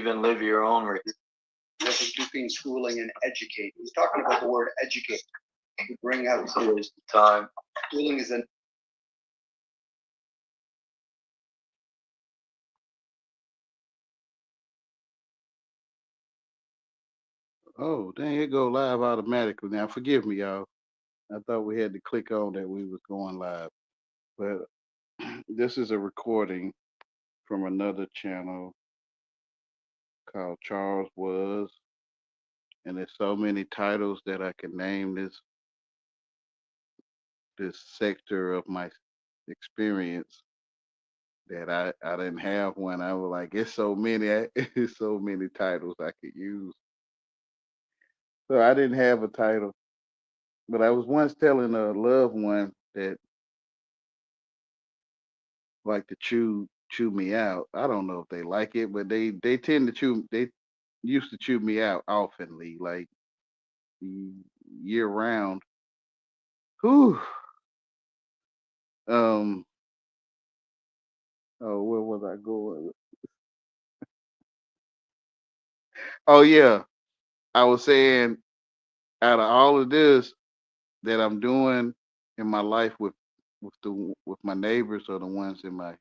even live your own The difference between schooling and educating. He's talking about the word educate. To bring out time. Schooling is an Oh, dang, it go live automatically now. Forgive me, y'all. I thought we had to click on that we was going live. But this is a recording from another channel called Charles Was. And there's so many titles that I can name this sector of my experience that I didn't have one. I was like, it's so many, it's so many titles I could use. So I didn't have a title, but I was once telling a loved one that like to chew me out. I don't know if they like it, but they tend to chew. They used to chew me out oftenly, like year round. Whew. Um. Oh, where was I going? Oh yeah, I was saying out of all of this that I'm doing in my life with my neighbors or the ones in my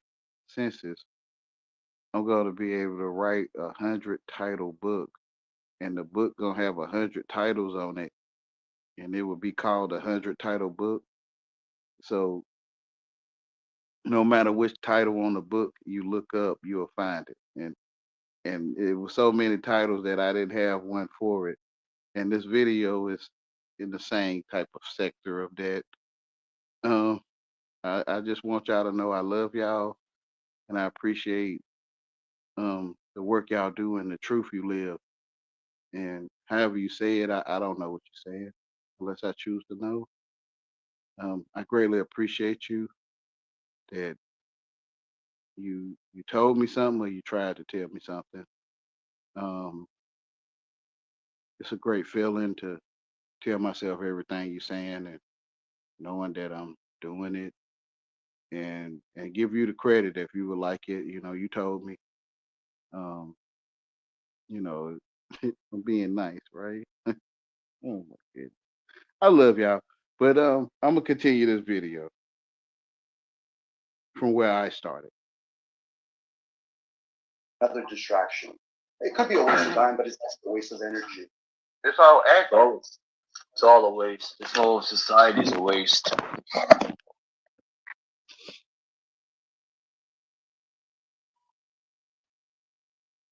senses, I'm going to be able to write 100 title book, and the book gonna have 100 titles on it, and it would be called 100 title book. So no matter which title on the book you look up, you'll find it. And it was so many titles that I didn't have one for it. And this video is in the same type of sector of that. Um, I just want y'all to know I love y'all and I appreciate the work y'all do and the truth you live. And however you say it, I don't know what you're saying unless I choose to know. I greatly appreciate you that you told me something or you tried to tell me something. Um, it's a great feeling to tell myself everything you're saying and knowing that I'm doing it and give you the credit if you would like it. You know, you told me, um, you know, I'm being nice, right? Oh my goodness. I love y'all. But I'm gonna continue this video from where I started. another distraction. It could be a waste of time, but it's just a waste of energy. It's all accurate. Oh, it's all a waste. This whole society's a waste.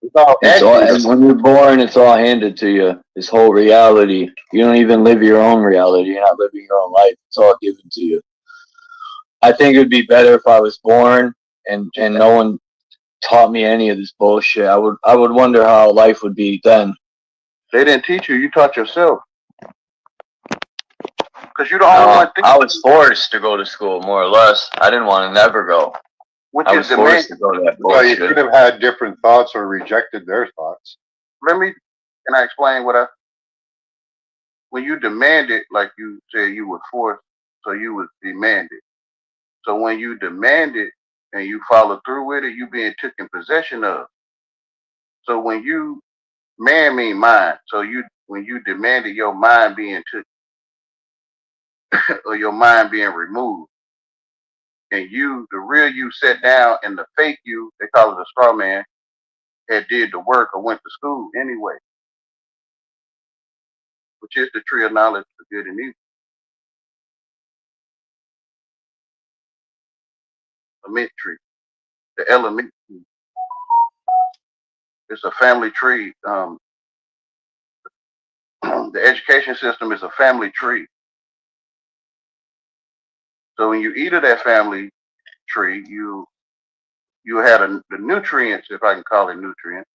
It's all, and when you're born, it's all handed to you. This whole reality. You don't even live your own reality. You're not living your own life. It's all given to you. I think it would be better if I was born and no one taught me any of this bullshit. I would wonder how life would be then. They didn't teach you. You taught yourself. Because you the only one thinking. I was forced to go to school, more or less. I didn't want to never go. Which I is was the forced main. to go to that Well, you bullshit. could have had different thoughts or rejected their thoughts. Let me. Can I explain what I? When you demanded, like you said, you were forced, so you was demanded. So when you demanded and you follow through with it, you being taken possession of. So when you man mean mind. So you when you demanded your mind being took or your mind being removed, and you the real you sat down and the fake you, they call it a straw man, had did the work or went to school anyway, which is the tree of knowledge of good and evil. A mint tree. The element tree. It's a family tree. The education system is a family tree. So when you eat of that family tree, you had the nutrients, if I can call it nutrients,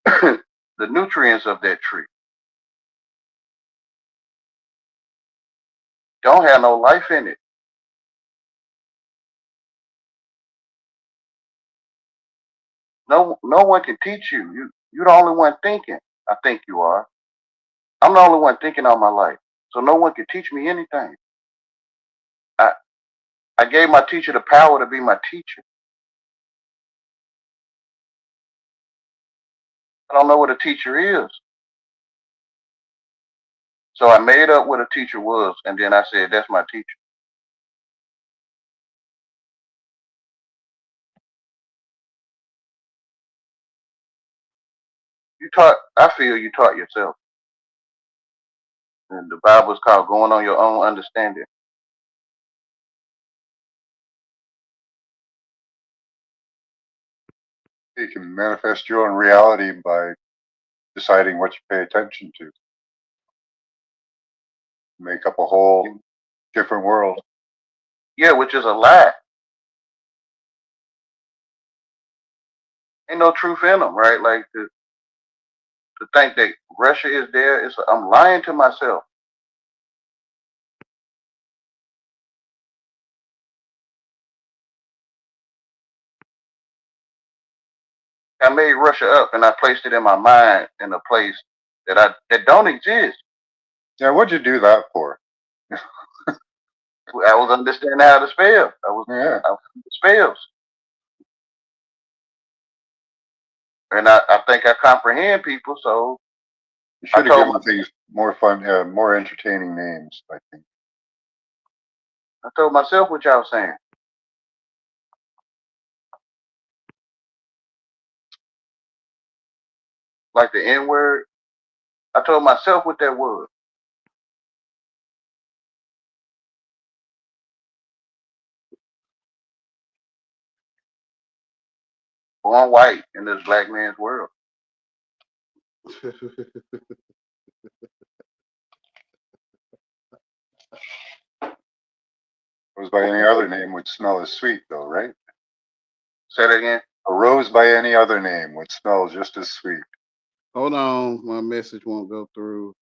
the nutrients of that tree don't have no life in it. No one can teach you. You're the only one thinking. I think you are. I'm the only one thinking all my life. So no one can teach me anything. I I gave my teacher the power to be my teacher. I don't know what a teacher is. So I made up what a teacher was, and then I said, that's my teacher. I feel you taught yourself. And the Bible is called going on your own understanding. You can manifest your own reality by deciding what you pay attention to. Make up a whole different world. Yeah, which is a lie. Ain't no truth in them, right? Like to think that Russia is there, I'm lying to myself. I made Russia up and I placed it in my mind in a place that don't exist. Yeah, what'd you do that for? I was understanding how to spell. I was spells. And I think I comprehend people, so you should have given things more fun, more entertaining names, I think. I told myself what y'all saying. Like the N-word, I told myself what that was. Born white in this black man's world. Rose by any other name would smell as sweet, though, right? Say that again. A rose by any other name would smell just as sweet. Hold on, my message won't go through.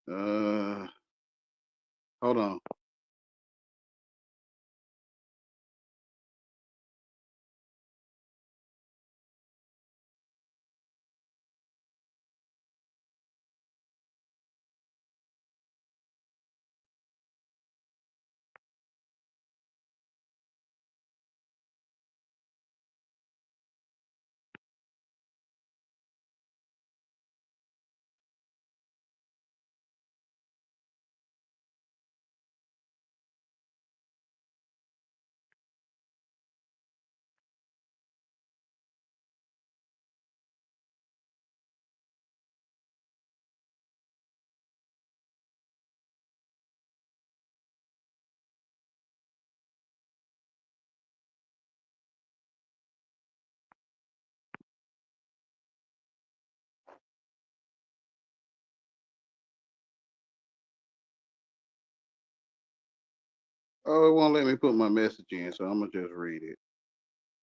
Hold on. Oh, it won't let me put my message in, so I'm gonna just read it.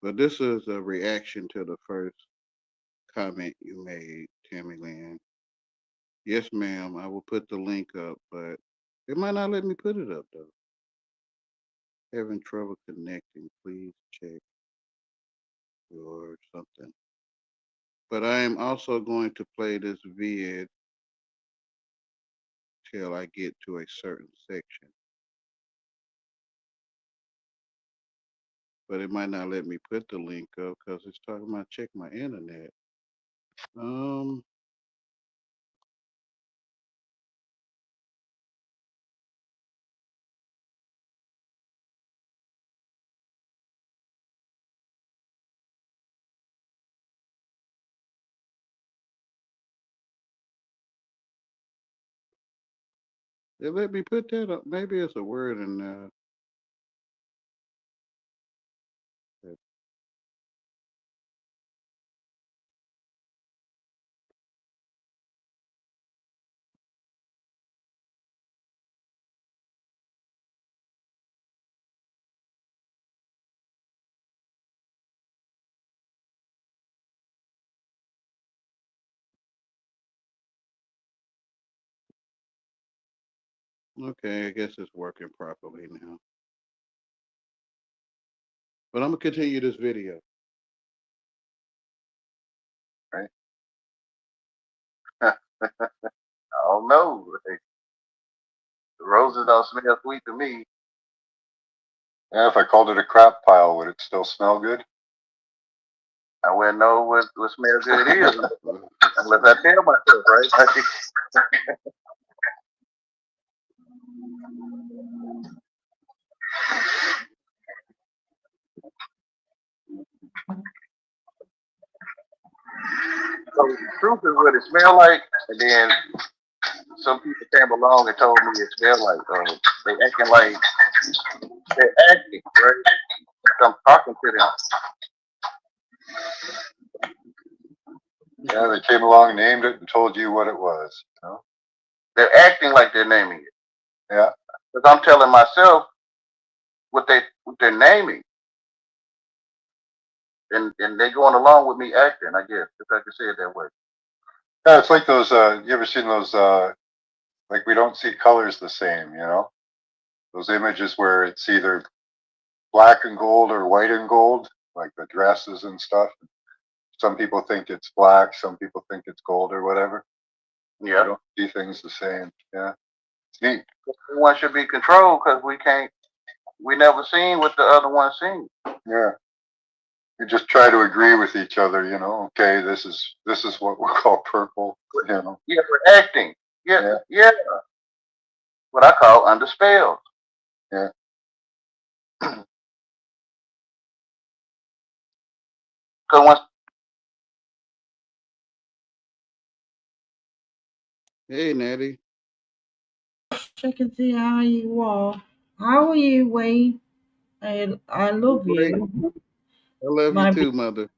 But this is a reaction to the first comment you made, Tammy Lynn. Yes, ma'am, I will put the link up, but it might not let me put it up though. Having trouble connecting, please check your something. But I am also going to play this vid till I get to a certain section. But it might not let me put the link up because it's talking about check my internet. It let me put that up. Maybe it's a word in Okay, I guess it's working properly now. But I'm gonna continue this video. Right? I don't know. The roses don't smell sweet to me. Yeah, if I called it a crap pile, would it still smell good? I wouldn't know what smell good is. Unless I tell myself, right? So the truth is what it smelled like, and then some people came along and told me it smelled like. They acting like they're acting, right? I'm talking to them. Yeah, they came along, named it, and told you what it was. You know? They're acting like they're naming it. Yeah. Because I'm telling myself what they're naming. And they're going along with me acting, I guess, if I can say it that way. Yeah, it's like those, you ever seen those, like we don't see colors the same, you know? Those images where it's either black and gold or white and gold, like the dresses and stuff. Some people think it's black, some people think it's gold or whatever. You Yeah. don't see things the same. Yeah. It's neat. One should be controlled because we never seen what the other one seen. Yeah. You just try to agree with each other, you know, okay, this is what we'll call purple, you know. Yeah, we're acting. Yeah. What I call under spell. Yeah. Because once Hey, Natty. Check and see how you are. How are you, Wayne? I love Great. you, I love my you too, mother.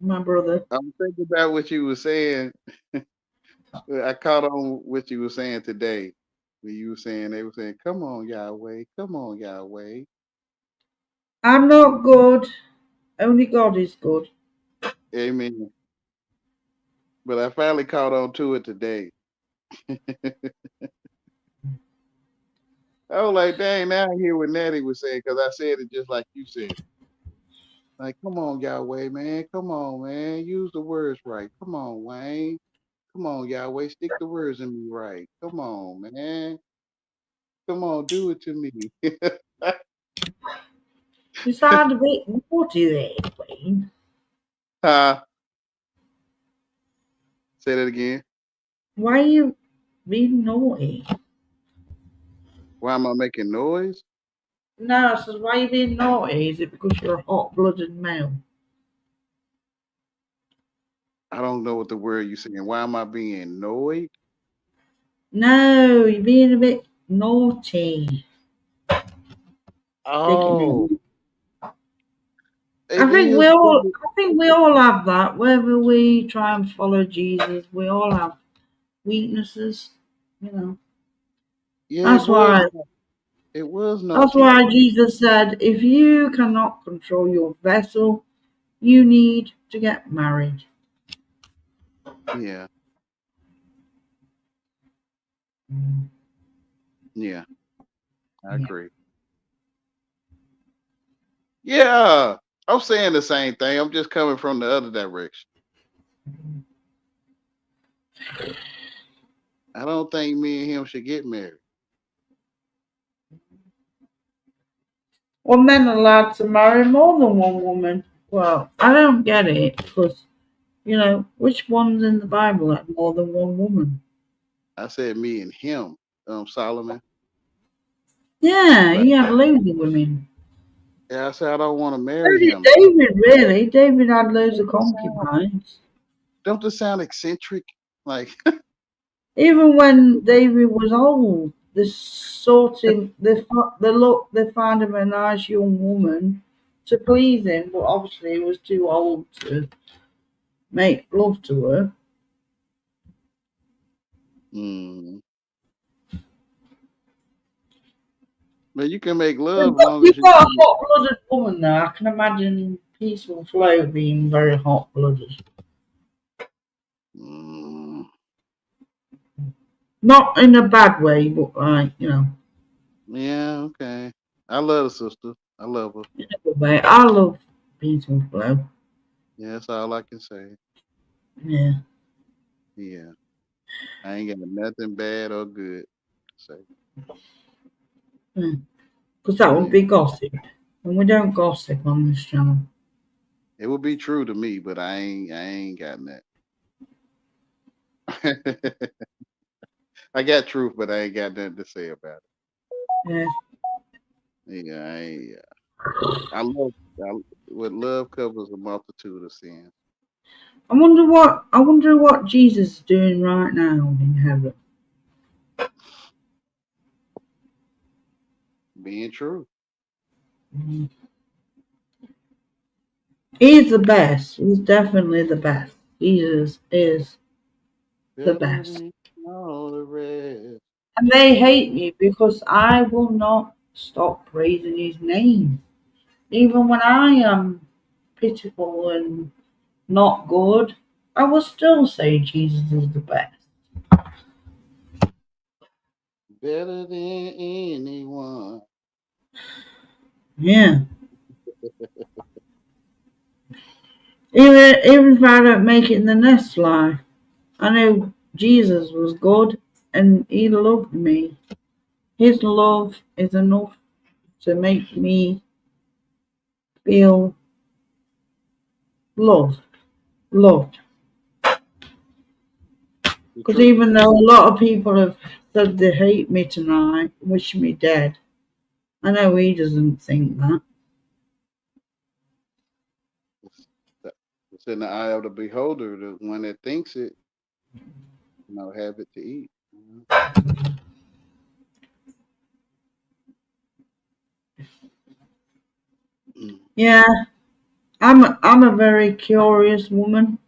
my brother. I'm thinking about what you were saying. I caught on what you were saying today. When you were saying, they were saying, come on, Yahweh. Come on, Yahweh. I'm not good. Only God is good. Amen. But I finally caught on to it today. I was like, dang, now I hear what Natty was saying because I said it just like you said. Like, come on, Yahweh, man. Come on, man. Use the words right. Come on, Wayne. Come on, Yahweh. Stick the words in me right. Come on, man. Come on, do it to me. You sound a bit naughty there, Wayne. Huh? Say that again. Why are you being naughty? Why am I making noise? No, I says, why are you being naughty? Is it because you're a hot-blooded male? I don't know what the word you're saying. Why am I being annoyed? No, you're being a bit naughty. Oh, I think we all have that. Whether we try and follow Jesus, we all have weaknesses. You know. Yeah, That's why. It was That's naughty. why Jesus said, if you cannot control your vessel, you need to get married. Yeah, yeah, I agree. Yeah, I'm saying the same thing. I'm just coming from the other direction. I don't think me and him should get married. Well, men are allowed to marry more than one woman. Well, I don't get it because, which one's in the Bible that more than one woman? I said me and him, Solomon. Yeah, But he had loads of women. yeah, I said I don't want to So marry did him. David, really. David had loads of concubines. Don't this sound eccentric? Like, Even when David was old, they found him a nice young woman to please him, but obviously he was too old to make love to her. but you can make love You've as got, long as you've you. got a hot-blooded woman there. I can imagine Peaceful Flow being very hot-blooded. Not in a bad way, but Yeah, okay. I love the sister. I love her. in a good way. I love Peaceful Flow. Yeah, that's all I can say. Yeah. Yeah. I ain't got nothing bad or good to say. Because that would be gossip. And we don't gossip on this channel. It would be true to me, but I ain't got that. I got truth, but I ain't got nothing to say about Yeah. it. Yeah, I love. What love covers a multitude of sins. I wonder what Jesus is doing right now in heaven. Being true. Mm. He's the best. He's definitely the best. Jesus is the Better best. than all the rest. And they hate me because I will not stop praising his name. Even when I am pitiful and not good, I will still say Jesus is the best. Better than anyone. Yeah. Even if I don't make it in the next life, I know Jesus was good and he loved me. His love is enough to make me feel loved. Loved. The Because truth. even though a lot of people have said they hate me tonight, wish me dead, I know he doesn't think that. It's in the eye of the beholder, the one that thinks it, have it to eat. Yeah, I'm a very curious woman.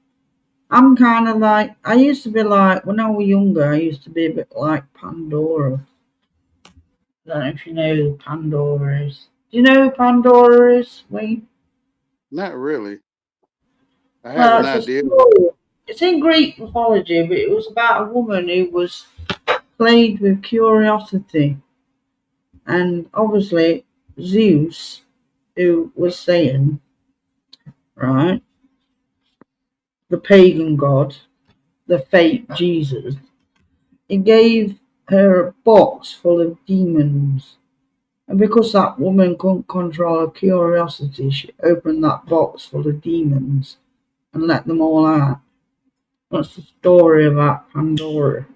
I'm kind of like, I used to be like, when I was younger, I used to be a bit like Pandora. I don't know if you know who Pandora is. Do you know who Pandora is, Wayne? Not really. I have Well, an it's a idea. story. It's in Greek mythology, but it was about a woman who was plagued with curiosity. And obviously, Zeus, who was Satan, right? The pagan god, the fake Jesus, he gave her a box full of demons. And because that woman couldn't control her curiosity, she opened that box full of demons and let them all out. That's the story about Pandora.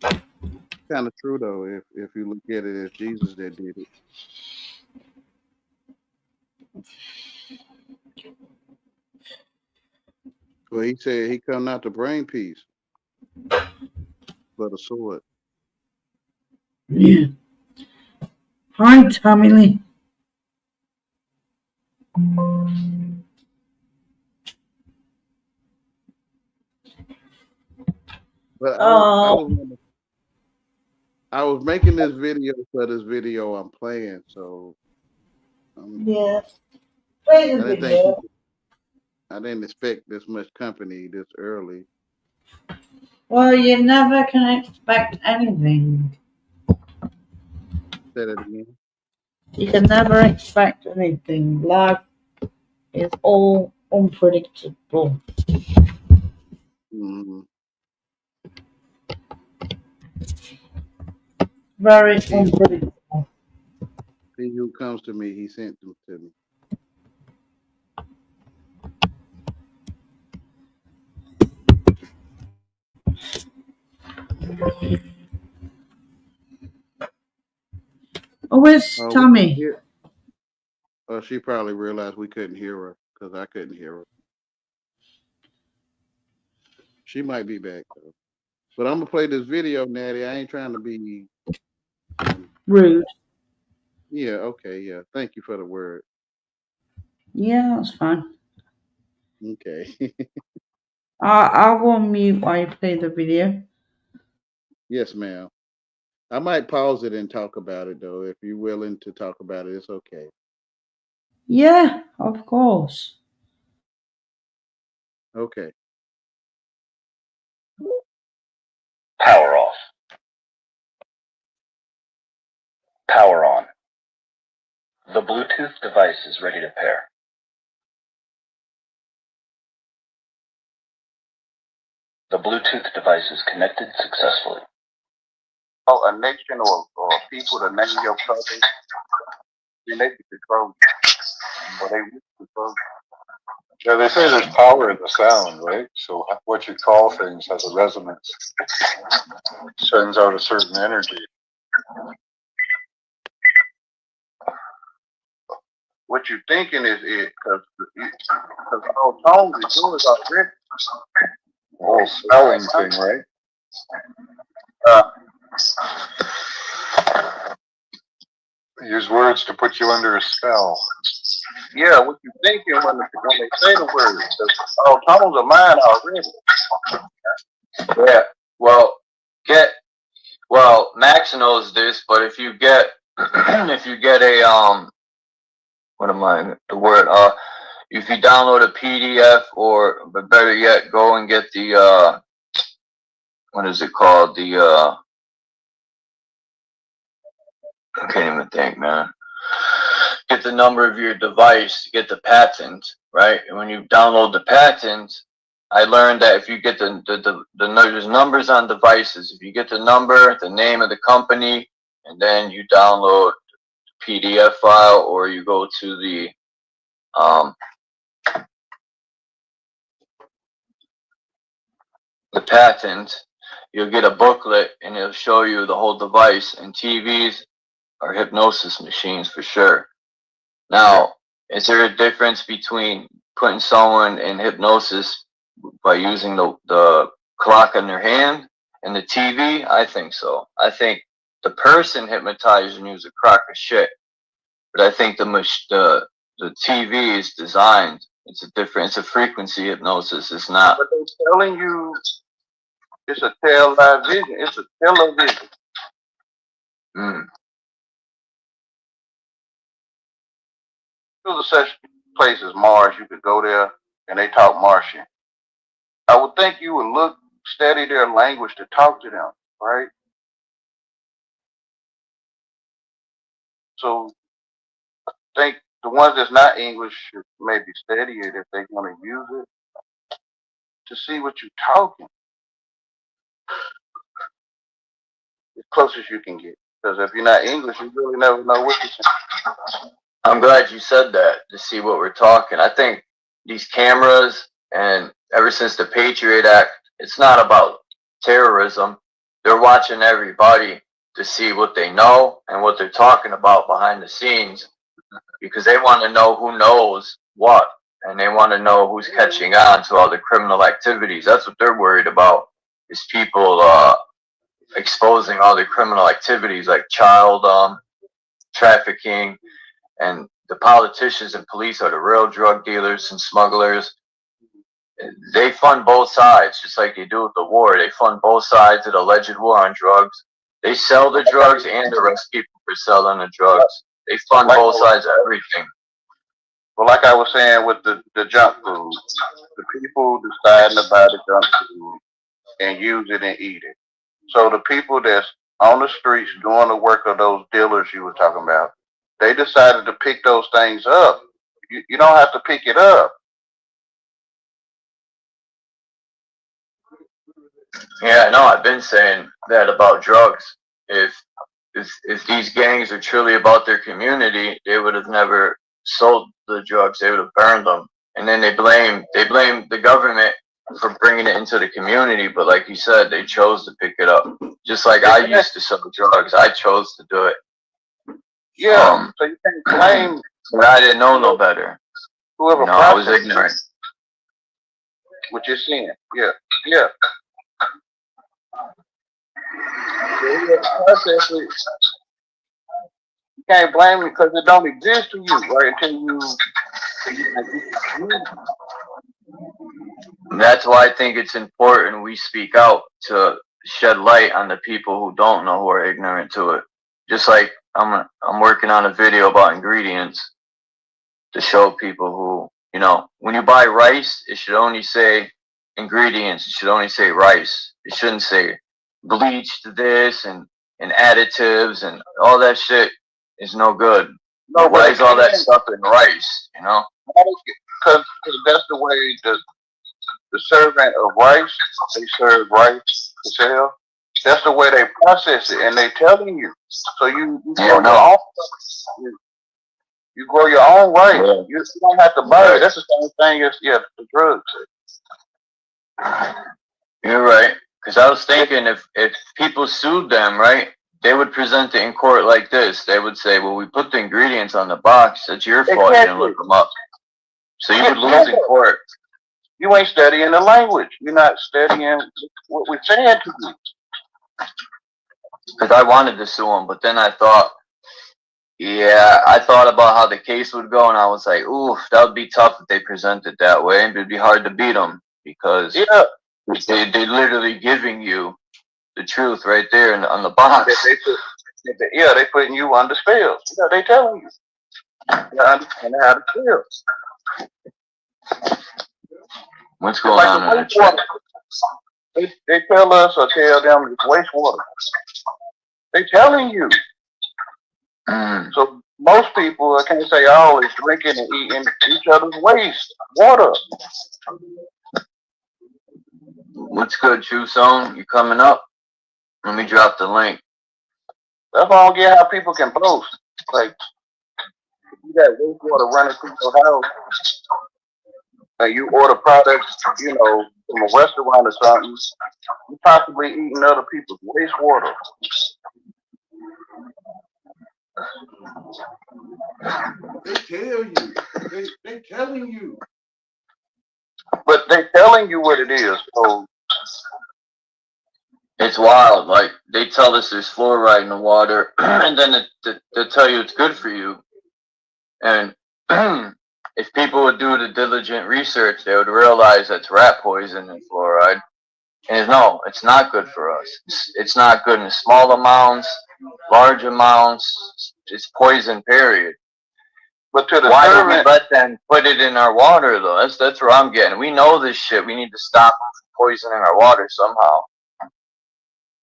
Kind of true though, if you look at it as Jesus that did it. Well, he said he come not to bring peace, but a sword. Yeah. Hi, Tammy Lee. But Oh, I was making this video for this video I'm playing, so yeah. Play I the didn't think video. I didn't expect this much company this early. Well, you never can expect anything. Said it again. You can never expect anything. Life is all unpredictable. Mm-hmm. Very He unpredictable. who comes to me, he sent them to me. Oh, where's We couldn't Tammy? hear. She probably realized we couldn't hear her because I couldn't hear her. She might be back though. But I'm gonna play this video, Natty. I ain't trying to be. Rude. Yeah. Okay. Yeah. Thank you for the word. Yeah, that's fine. Okay. I'll go on mute while you play the video. Yes, ma'am. I might pause it and talk about it though. If you're willing to talk about it, it's okay. Yeah, of course. Okay. Power off. Power on. The Bluetooth device is ready to pair. The Bluetooth device is connected successfully. Oh, a nation or people to name your cousin, then they can control you. Or they will control you. Yeah, they say there's power in the sound, right? So what you call things has a resonance. Sends out a certain energy. What you thinking is it, because all tones is yours already. The whole spelling thing, right? Use words to put you under a spell. Yeah, what you thinking when they say the word? 'Cause all tones are mine already. Yeah. Well, Max knows this, but if you get if you get a what am I the word if you download a PDF, or but better yet, go and get the what is it called, the I can't even think, man. Get the number of your device, get the patent, right? And when you download the patent, I learned that if you get there's numbers on devices. If you get the number, the name of the company, and then you download the PDF file, or you go to the patent, you'll get a booklet, and it'll show you the whole device. And TVs are hypnosis machines for sure. Now, is there a difference between putting someone in hypnosis by using the clock on their hand and the TV? I think so. I think the person hypnotizing you is a crock of shit, but I think the TV is designed. It's a frequency hypnosis. It's not. But they're telling you it's a television. It's a television. Mm. There's a such place as Mars. You could go there and they talk Martian. I would think you would study their language to talk to them, right? So I think the ones that's not English should maybe study it if they're going to use it to see what you're talking. As close as you can get. Because if you're not English, you really never know what you're saying. I'm glad you said that, to see what we're talking. I think these cameras, and ever since the Patriot Act, it's not about terrorism. They're watching everybody to see what they know and what they're talking about behind the scenes, because they want to know who knows what, and they want to know who's catching on to all the criminal activities. That's what they're worried about, is people exposing all the criminal activities like child trafficking. And the politicians and police are the real drug dealers and smugglers. They fund both sides, just like they do with the war. They fund both sides of the alleged war on drugs. They sell the drugs and arrest people for selling the drugs. They fund both sides of everything. Well, like I was saying with the junk food, the people deciding to buy the junk food and use it and eat it. So the people that's on the streets doing the work of those dealers you were talking about, they decided to pick those things up. You don't have to pick it up. Yeah, no, I've been saying that about drugs. If these gangs are truly about their community, they would have never sold the drugs. They would have burned them. And then they blame the government for bringing it into the community. But like you said, they chose to pick it up. Just like I used to sell drugs, I chose to do it. Yeah, so you can't blame. But I didn't know no better. Whoever I was ignorant. What you're seeing, yeah. You can't blame it because it don't exist to you, right? Until That's why I think it's important we speak out to shed light on the people who don't know, who are ignorant to it. Just like I'm working on a video about ingredients to show people who, when you buy rice, it should only say ingredients. It should only say rice. It shouldn't say bleach to this and additives and all that shit is no good. No, why is all that stuff in rice, Because that's the way the servant of rice, they serve rice to sell. That's the way they process it, and they telling you. So you You grow your own right. Yeah. You don't have to buy it. That's the same thing as the drugs. You're right. Because I was thinking if people sued them, right, they would present it in court like this. They would say, well, we put the ingredients on the box. It's your fault you didn't look them up. So you would lose in court. You ain't studying the language. You're not studying what we're saying to you. Because I wanted to sue them, but then I thought, yeah, I thought about how the case would go, and I was like, ooh, that would be tough if they present it that way. It'd be hard to beat them because they're literally giving you the truth right there on the box. They putting you under spell. They telling you. You understand how to feel. What's going on in the chat? They tell us or tell them it's wastewater. They telling you. So most people, I can't say all, is drinking and eating each other's waste water. What's good, True Zone? You coming up? Let me drop the link. That's why I don't get how people can boast. Like, you got wastewater running through your house, and you order products, from a restaurant or something, you possibly eating other people's wastewater. They tell you. They telling you. But they telling you what it is. So it's wild. Like they tell us there's fluoride in the water, and then they tell you it's good for you. And if people would do the diligent research, they would realize that's rat poison and fluoride. And no, it's not good for us. It's not good in small amounts, large amounts. It's poison, period. But to the why do we let them put it in our water, though? That's where I'm getting. We know this shit. We need to stop poisoning our water somehow.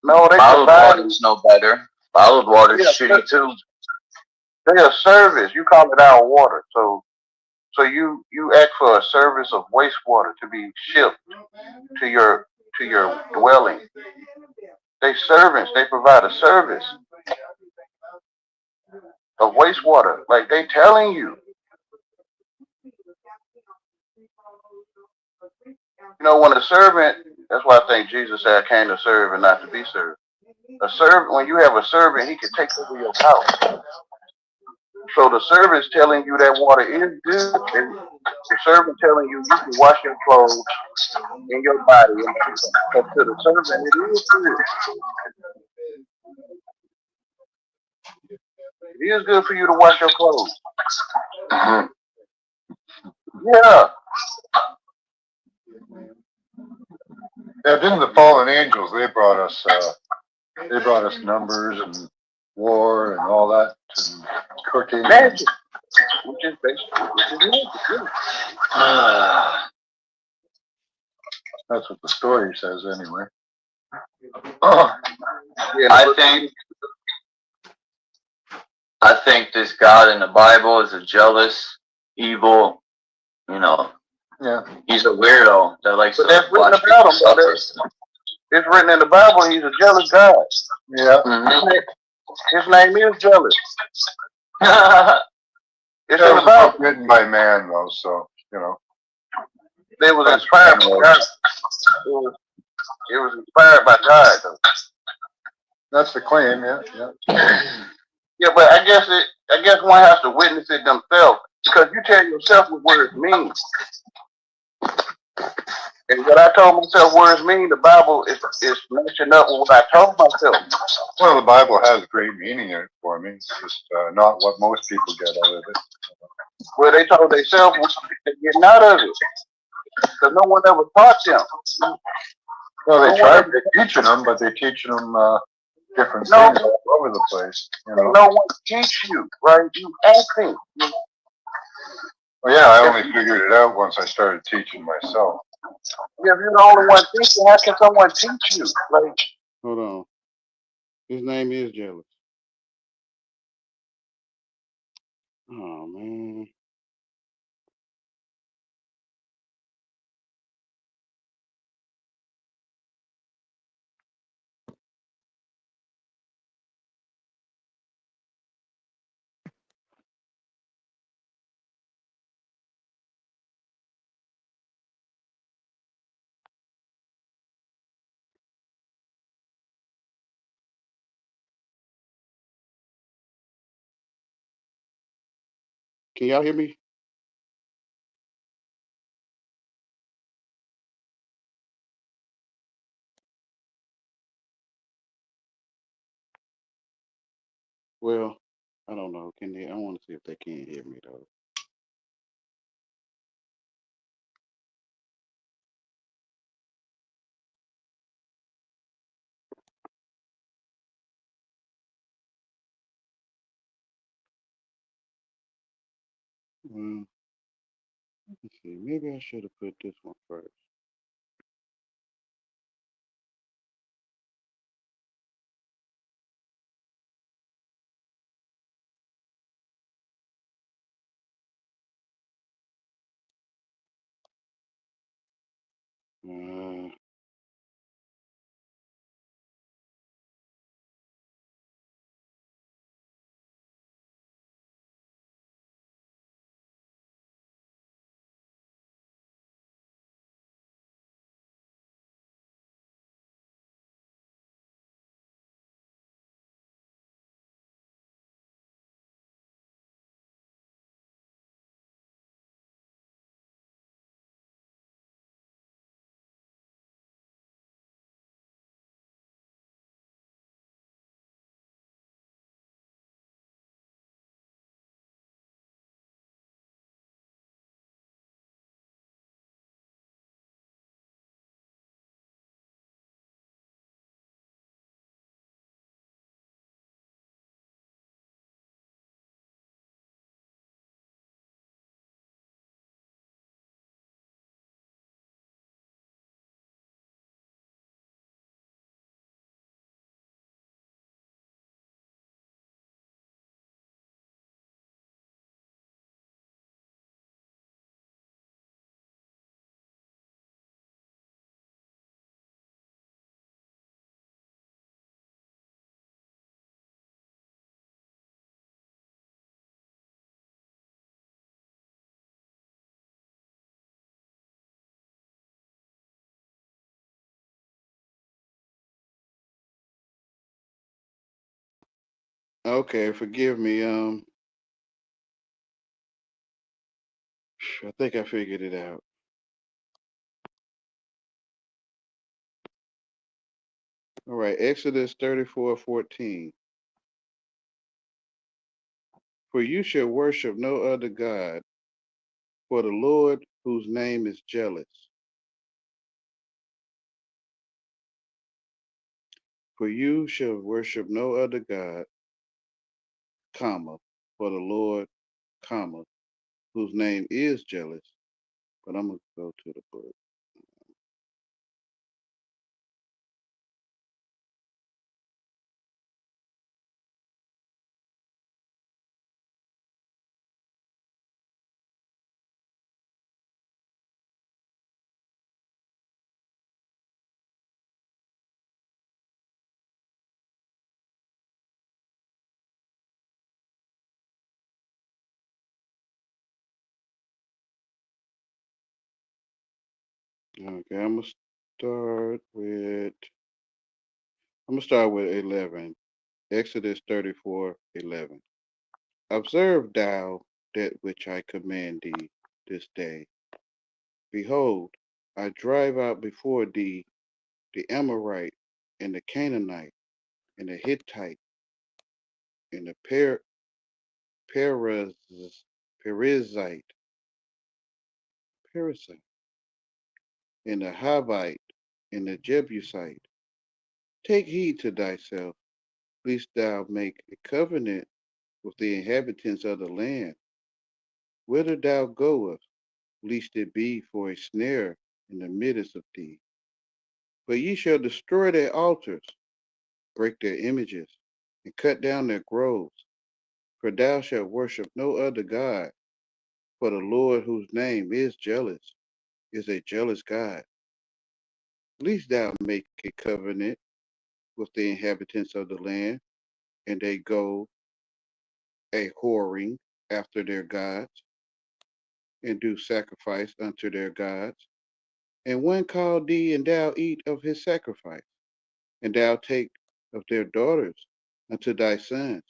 No, bottled water's no better. Bottled water's shitty too. They're a service. You call it our water. So you ask for a service of wastewater to be shipped to your dwelling. They servants. They provide a service of wastewater. Like they telling you. When a servant, that's why I think Jesus said, I came to serve and not to be served. A servant, when you have a servant, he can take over your house. So the servant's telling you that water is good. The servant telling you can wash your clothes in your body. But to the servant, it is good. It is good for you to wash your clothes. Yeah. Yeah, didn't the fallen angels, they brought us numbers and war and all that, and cooking. Magic. Which is basically magic. That's what the story says anyway. I think this God in the Bible is a jealous, evil, Yeah. He's a weirdo that likes to watch people suffer. It's written in the Bible, he's a jealous God. Yeah. Mm-hmm. His name is jealous. It's in the Bible. Written by man, though, so, It was inspired by God. It was inspired by God, though. That's the claim, yeah. Yeah, but I guess one has to witness it themselves, because you tell yourself what words mean. And what I told myself words mean, the Bible is matching up with what I told myself. Well, the Bible has great meaning in it for me. It's just not what most people get out of it. Well, they told themselves what they're getting out of it, because no one ever taught them. Well, they're teaching them, but they're teaching them different things all over the place. No one teach you, right? You acting. Well, yeah, I only figured it out once I started teaching myself. Yeah, if you're the only one teaching, how can someone teach you? Like, hold on. His name is Jealous. Oh man. Can y'all hear me? Well, I don't know. Can they? I want to see if they can hear me though. Well, let's see. Maybe I should have put this one first. Uh, okay, forgive me. I think I figured it out. All right, Exodus 34:14. For you shall worship no other God, for the Lord whose name is jealous. For you shall worship no other God, comma, for the Lord, comma, whose name is jealous. But I'm gonna go to the book. Okay, I'm gonna start with 11. Exodus 34:11. Observe thou that which I command thee this day. Behold, I drive out before thee the Amorite and the Canaanite and the Hittite and the Periz, Perizzite, Perizzite, and the Hivite and the Jebusite. Take heed to thyself, lest thou make a covenant with the inhabitants of the land, whither thou goest, lest it be for a snare in the midst of thee. For ye shall destroy their altars, break their images, and cut down their groves. For thou shalt worship no other God, for the Lord whose name is jealous is a jealous God. Lest thou make a covenant with the inhabitants of the land, and they go a whoring after their gods, and do sacrifice unto their gods. And one call thee, and thou eat of his sacrifice, and thou take of their daughters unto thy sons,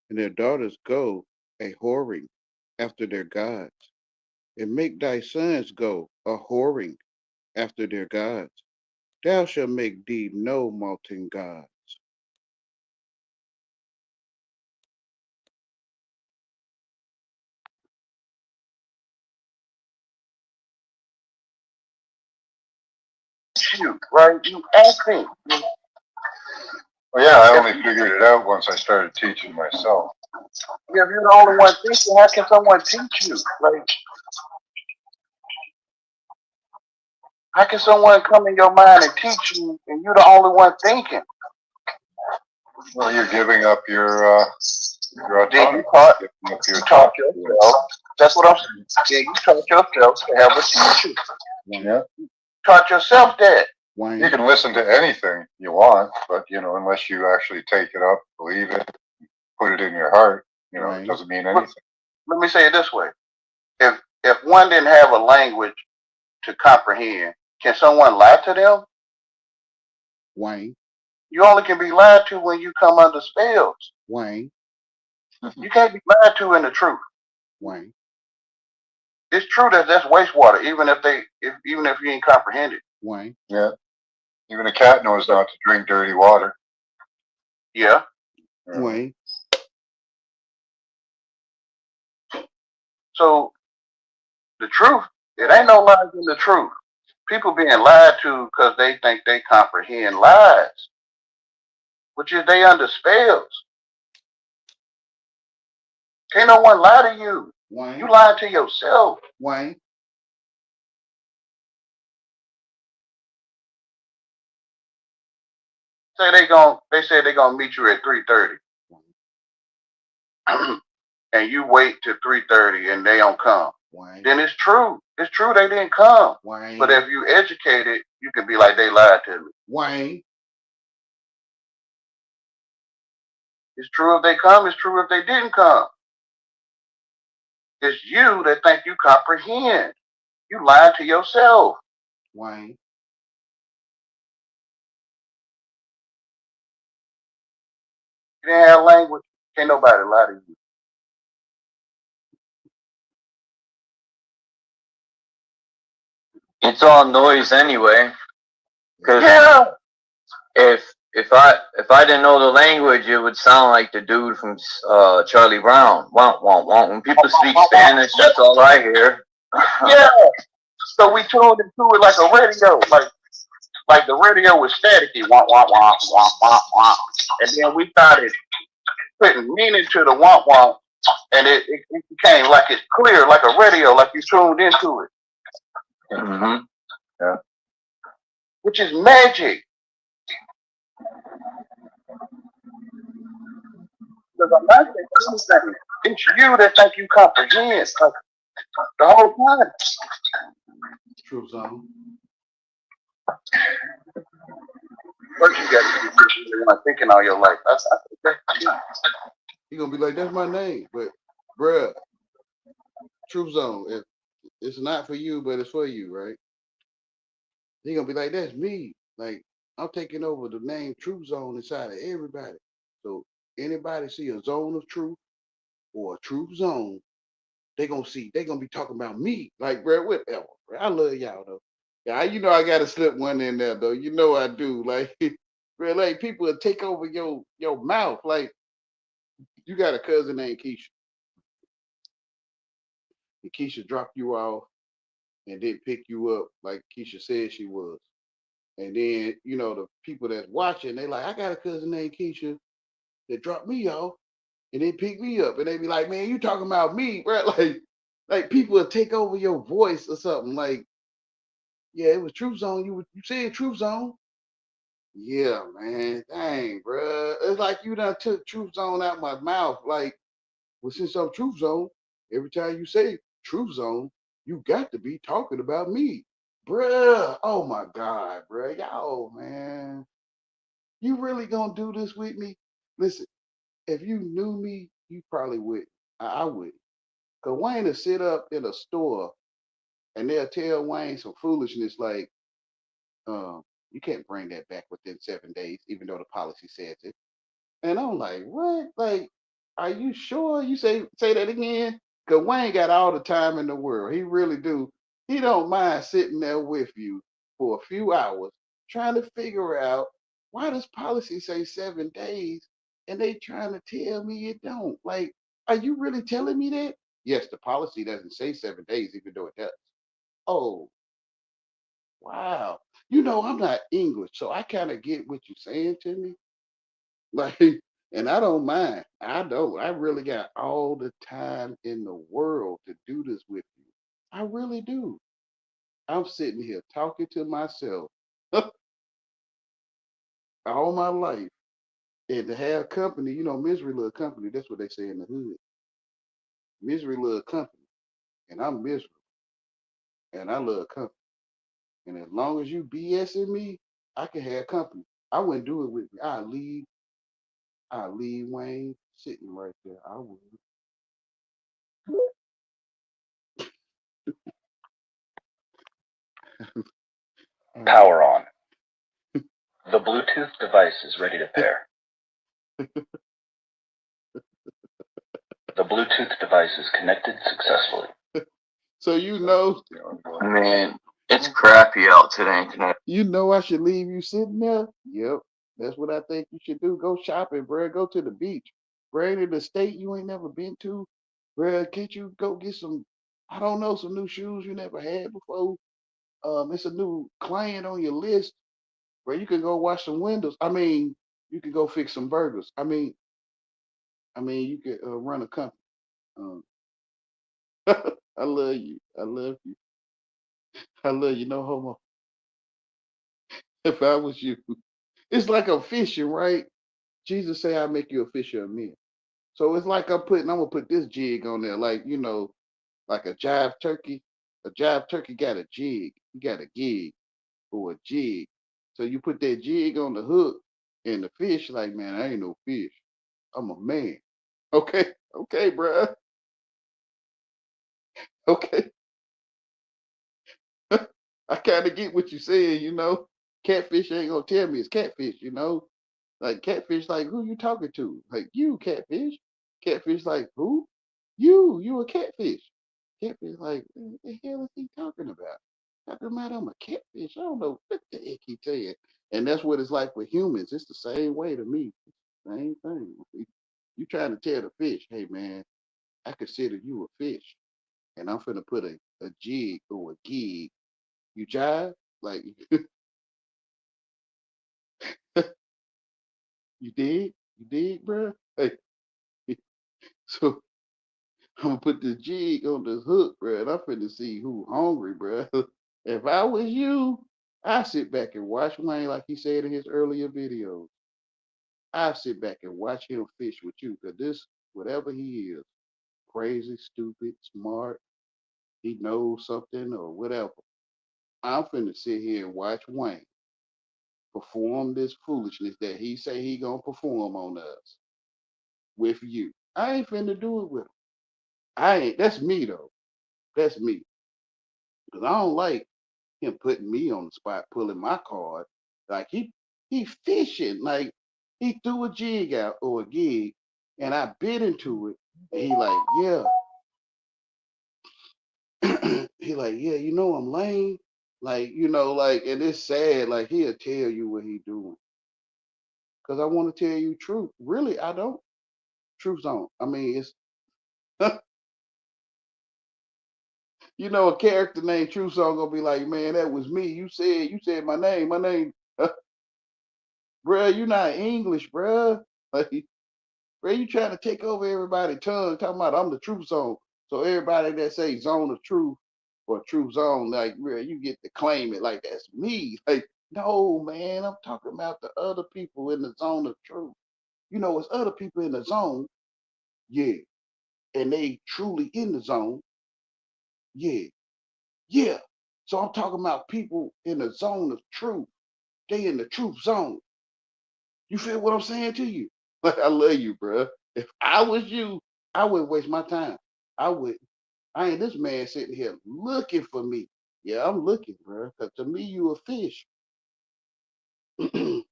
and their daughters go a whoring after their gods, and make thy sons go a whoring after their gods. Thou shalt make thee no molten god. You, right? You acting. Well, yeah, I only figured it out once I started teaching myself. If you're the only one thinking, how can someone teach you? Like, how can someone come in your mind and teach you, and you're the only one thinking? Well, you're giving up your Then autonomy. you taught, Giving up your you taught autonomy. yourself. That's what I'm saying. Then you taught yourself to have a teacher. Yeah. Taught yourself that. Wayne, You can listen to anything you want, but unless you actually take it up, believe it, put it in your heart, Right. it doesn't mean anything. Let me say it this way: if one didn't have a language to comprehend, can someone lie to them? Wayne, You only can be lied to when you come under spells. Wayne, You can't be lied to in the truth. Wayne. It's true that that's wastewater, even if you ain't comprehend it. Wayne, Yeah. Even a cat knows not to drink dirty water. Yeah. Wayne. So the truth, it ain't no lies in the truth. People being lied to because they think they comprehend lies, which is they under spells. Can't no one lie to you. Wayne, You lying to yourself. Wayne. They say they gonna meet you at 3:30. And you wait till 3:30 and they don't come. Wayne, Then it's true. It's true they didn't come. Wayne, But if you educated, you can be like, they lied to me. Wayne, It's true if they come, it's true if they didn't come. It's you that think you comprehend. You lying to yourself. Wayne. You didn't have language, can't nobody lie to you. It's all noise anyway. Because Yeah. if I didn't know the language, it would sound like the dude from Charlie Brown. Womp womp womp. When people speak Spanish, that's all I hear. Yeah. So we tuned into it like a radio, like the radio was staticky, womp womp womp womp womp womp. And then we started putting meaning to the womp womp, and it became like it's clear, like a radio, like you tuned into it, Mm-hmm. which is magic. Because I'm not saying anything. It's you that think you comprehend like, the whole time. True zone. First you got to be thinking all your life. I think that's you. He gonna be like, that's my name. But bruh, Truth Zone, if it's not for you, but it's for you, right? He gonna be like, that's me. Like, I'm taking over the name Truth Zone inside of everybody. So anybody see a zone of truth or a truth zone, they gonna be talking about me. Like, bruh, whatever. Bruh. I love y'all though. Yeah, I gotta slip one in there though. You know I do. Like, bruh, like people will take over your mouth. Like, you got a cousin named Keisha. And Keisha dropped you off and didn't pick you up like Keisha said she was. And then, the people that's watching, they like, I got a cousin named Keisha that dropped me off and then picked me up. And they be like, man, you talking about me, bro? Like people will take over your voice or something. Like, yeah, it was Truth Zone. You said Truth Zone. Yeah, man. Dang, bro. It's like you done took Truth Zone out my mouth. Like, well, since I'm Truth Zone, every time you say Truth Zone, you got to be talking about me. Bruh. Oh my God, bruh. Y'all, man. You really gonna do this with me? Listen, if you knew me, you probably would. I would. Cause Wayne will sit up in a store and they'll tell Wayne some foolishness like, you can't bring that back within 7 days, even though the policy says it. And I'm like, what? Like, are you sure? You say that again? Cause Wayne got all the time in the world. He really do. He don't mind sitting there with you for a few hours trying to figure out why does policy say 7 days and they trying to tell me it don't. Like, are you really telling me that? Yes, the policy doesn't say 7 days, even though it does. Oh, wow. You know, I'm not English, so I kind of get what you're saying to me. Like, and I don't mind. I don't. I really got all the time in the world to do this with you. I really do. I'm sitting here talking to myself all my life. And to have company, you know, misery love company. That's what they say in the hood. Misery love company. And I'm miserable. And I love company. And as long as you BSing me, I can have company. I wouldn't do it with me. I leave Wayne sitting right there. I would. Power on. The Bluetooth device is ready to pair. The Bluetooth device is connected successfully. So you know, Man, it's crappy out today. you know I should leave you sitting there. Yep, that's what I think you should do. Go shopping, bro. Go to the beach, bro. In the state you ain't never been to, bro. Can't you go get some? I don't know, some new shoes you never had before. It's a new client on your list, bro. You can go wash some windows. I mean, you can go fix some burgers. I mean, you could run a company. Um, I love you. I love you. I love you. No homo. If I was you, it's like I'm fishing, right? Jesus say I make you a fisher of men. So it's like I'm gonna put this jig on there, like you know, like a jive turkey. A jive turkey got a jig. You got a gig or a jig. So you put that jig on the hook, and the fish like, man, I ain't no fish. I'm a man. Okay, okay, bruh. Okay. I kind of get what you're saying, you know. Catfish ain't gonna tell me it's catfish, you know. Like catfish, like who you talking to? Like you, catfish. Catfish, like who? You a catfish. Catfish, like what the hell is he talking about? Talking about I'm a catfish. I don't know what the heck he saying. And that's what it's like with humans. It's the same way to me. Same thing. You trying to tell the fish, hey man, I consider you a fish, and I'm finna put a jig or a gig. You jive? Like you did? You did, bro? Hey, so I'm gonna put the jig on this hook, bro, and I'm finna see who hungry, bro. If I was you, I sit back and watch Wayne like he said in his earlier videos. I sit back and watch him fish with you, cause this, whatever he is, crazy, stupid, smart, he knows something or whatever. I'm finna sit here and watch Wayne perform this foolishness that he say he gonna perform on us with you. I ain't finna do it with him. I ain't. That's me though. That's me. Cause I don't like him putting me on the spot, pulling my card. Like he fishing. Like he threw a jig out or a gig, and I bit into it. And he like, yeah. He like, yeah, you know I'm lame. Like, you know, like, and it's sad. Like he'll tell you what he doing. Cause I want to tell you truth. Really, I don't. Truth zone. I mean, it's you know, a character named True Song gonna be like, man, that was me. You said my name. My name, bruh, you not English, bruh. Like, bruh, you trying to take over everybody's tongue, talking about I'm the Truth Zone. So everybody that say Zone of Truth or Truth Zone, like, bruh, you get to claim it like that's me. Like, no, man, I'm talking about the other people in the zone of truth. You know, it's other people in the zone, yeah, and they truly in the zone, yeah. Yeah. So I'm talking about people in the zone of truth. They in the truth zone. You feel what I'm saying to you? Like I love you, bro. If I was you, I wouldn't waste my time. I would. I ain't this man sitting here looking for me. Yeah, I'm looking, bro. Cause to me, you a fish, and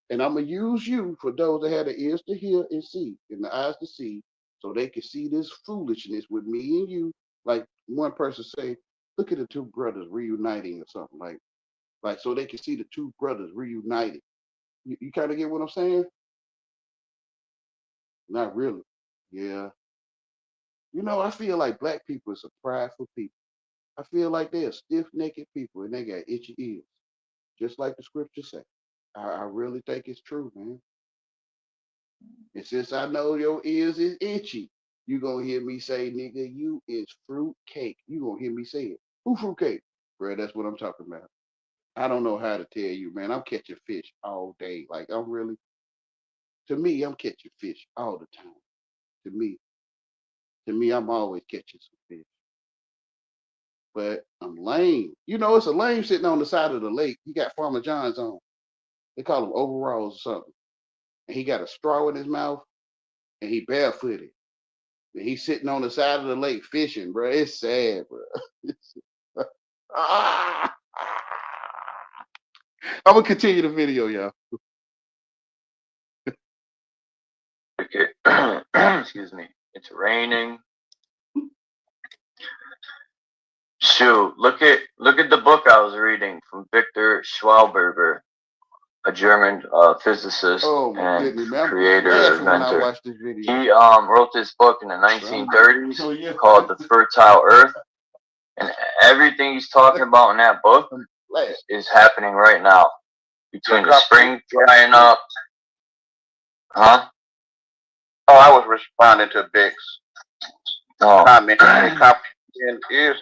I'm gonna use you for those that have the ears to hear and see, and the eyes to see. so they can see this foolishness with me and you. Like one person say, look at the two brothers reuniting or something like so they can see the two brothers reunited. You kind of get what I'm saying? Not really. Yeah. You know, I feel like black people is a prideful people. I feel like they're stiff-necked people and they got itchy ears, just like the scripture say. I really think it's true, man. And since I know your ears is itchy, you gonna hear me say, nigga, you is fruit cake. You gonna hear me say it. Who fruit cake? Bro, that's what I'm talking about. I don't know how to tell you, man. I'm catching fish all day. Like to me, I'm catching fish all the time. To me, I'm always catching some fish. But I'm lame. You know, it's a lame sitting on the side of the lake. He got Farmer John's on. They call him overalls or something. And he got a straw in his mouth and he barefooted. And he's sitting on the side of the lake fishing, bro. It's sad, bro. I'm gonna continue the video, y'all. Okay. Excuse me. It's raining. Shoot, look at the book I was reading from Victor Schwalberger, a German physicist Oh my and goodness, man. creator, When I inventor. watched this video. He wrote this book in the 1930s called The Fertile Earth, and everything he's talking about in that book is happening right now. Between the spring drying up, huh? Oh, I was responding to Beck's comment. Comprehend is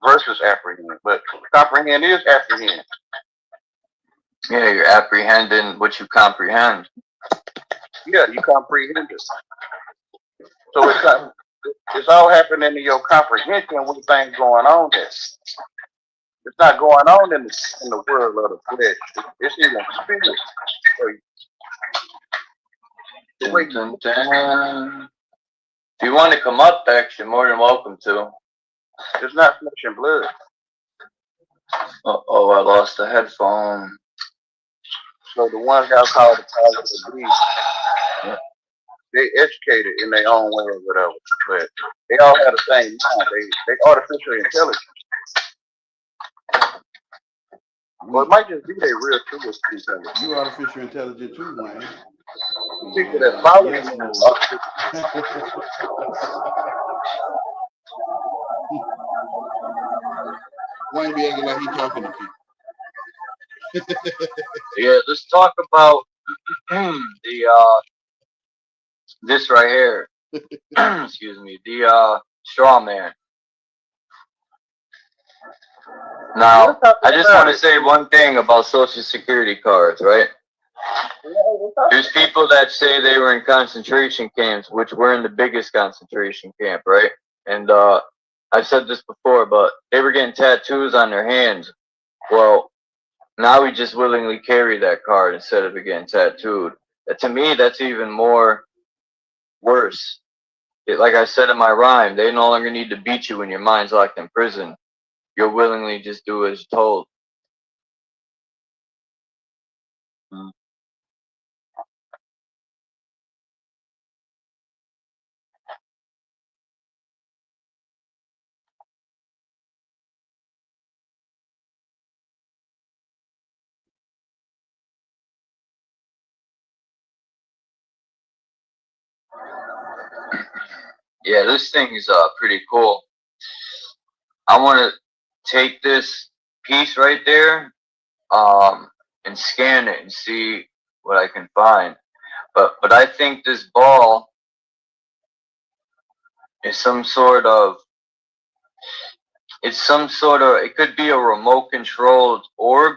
versus apprehend, but comprehend is apprehend. Yeah, you're apprehending what you comprehend. Yeah, you comprehend it. So it's all happening in your comprehension with things going on there. It's not going on in the world of the flesh. It's in the spirit. So Dun, dun, dun. If you want to come up, Bex, you're more than welcome to. it's not flesh and blood. Oh, I lost the headphone. So the ones that call the powers of be, they educated in their own way or whatever, but they all have the same mind. They artificial intelligence. Well, it might just be their real true intelligence. You artificial intelligence too, man. People that follow Yes, them, Lord. Wayne be acting like he talking to people. Yeah, let's talk about the this right here. Excuse me, the straw man. Now, I just want to say one thing about Social Security cards, right? There's people that say they were in concentration camps, which were in the biggest concentration camp, right? And I've said this before, but they were getting tattoos on their hands. Well, now we just willingly carry that card instead of it getting tattooed. To me, that's even more worse. Like I said in my rhyme, they no longer need to beat you when your mind's locked in prison. You'll willingly just do as told. Yeah, this thing is pretty cool. I want to take this piece right there and scan it and see what I can find. But I think this ball is some sort of, it could be a remote controlled orb,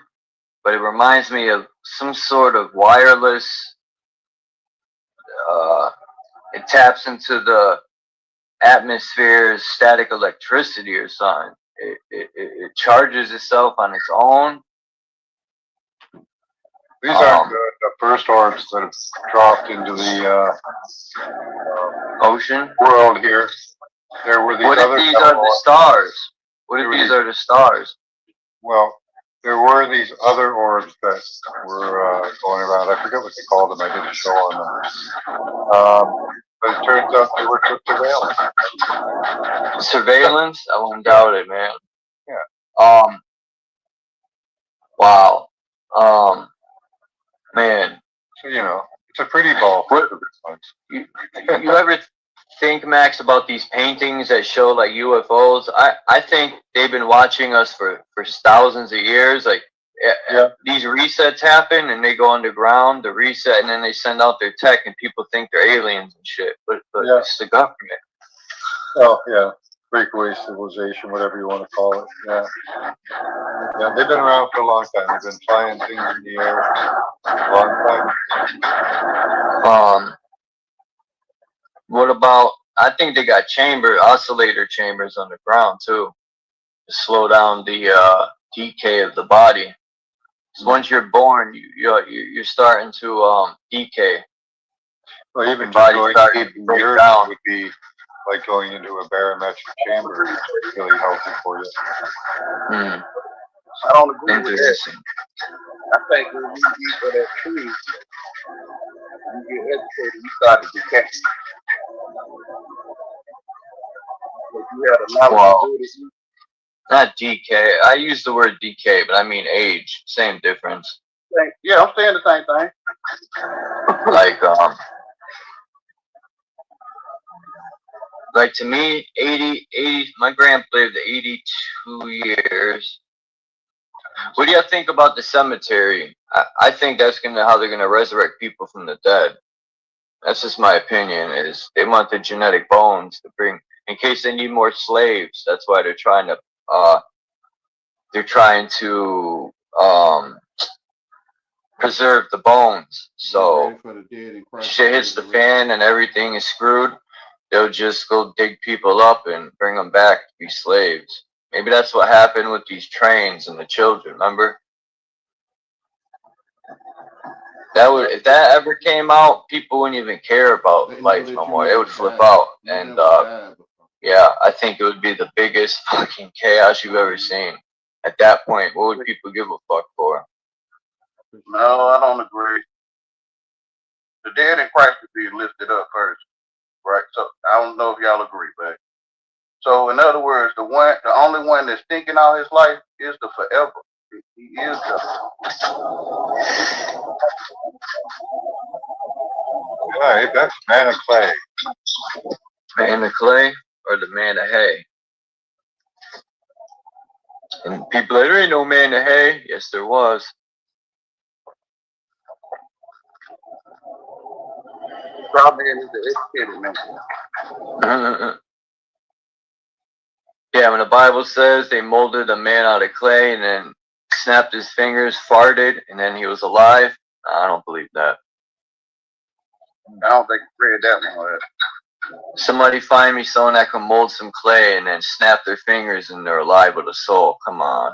but it reminds me of some sort of wireless, it taps into the atmosphere's static electricity or something. It charges itself on its own. These are the first orbs that have dropped into the Ocean? world here. There were these What other if these are the stars? What if these are the stars? Well, there were these other orbs that were going around. I forget what they called them. I did a show on them. But it turns out they were for surveillance. Surveillance? I won't doubt it, man. Yeah. Wow. Man. So, you know, it's a pretty ball for the response. You ever think, Max, about these paintings that show like UFOs? I think they've been watching us for thousands of years. Like, Yeah. these resets happen and they go underground, the reset, and then they send out their tech and people think they're aliens and shit. But Yeah. it's the government. Oh, yeah. Breakaway civilization, whatever you want to call it. Yeah. Yeah, they've been around for a long time. They've been flying things in the air a long time. What about, I think they got oscillator chambers on the ground too, to slow down the decay of the body. So once you're born, you're starting to decay. Well, even just Body going starting deep to in break the earth down. would be like going into a barometric chamber. It's really healthy for you. Hmm. I don't agree with that. Interesting. I think when you eat for that tree, you get educated, you start to decay. If you had a knowledge Wow. to do this, Not decay. I use the word decay, but I mean age. Same difference. yeah, I'm saying the same thing. Like to me, 80, my grandpa lived 82 years. What do you think about the cemetery? I think that's how they're gonna resurrect people from the dead. That's just my opinion. Is they want the genetic bones to bring in case they need more slaves. That's why they're trying to preserve the bones. So shit hits the fan and everything is screwed. They'll just go dig people up and bring them back to be slaves. Maybe that's what happened with these trains and the children. Remember? If that ever came out, people wouldn't even care about life no more. They would flip out. And yeah, I think it would be the biggest fucking chaos you've ever seen. At that point, what would people give a fuck for? No, I don't agree. The dead in Christ would be lifted up first, right? So I don't know if y'all agree, but so in other words, the only one that's thinking all his life is the forever. He is the. Yeah, that's man of clay. Man of clay or the man of hay? And people like, there ain't no man of hay. Yes, there was. Straw man is the educated man. Yeah, when the Bible says they molded a man out of clay and then snapped his fingers, farted, and then he was alive, I don't believe that. I don't think I read that one. Somebody find me someone that can mold some clay and then snap their fingers and they're alive with a soul. Come on.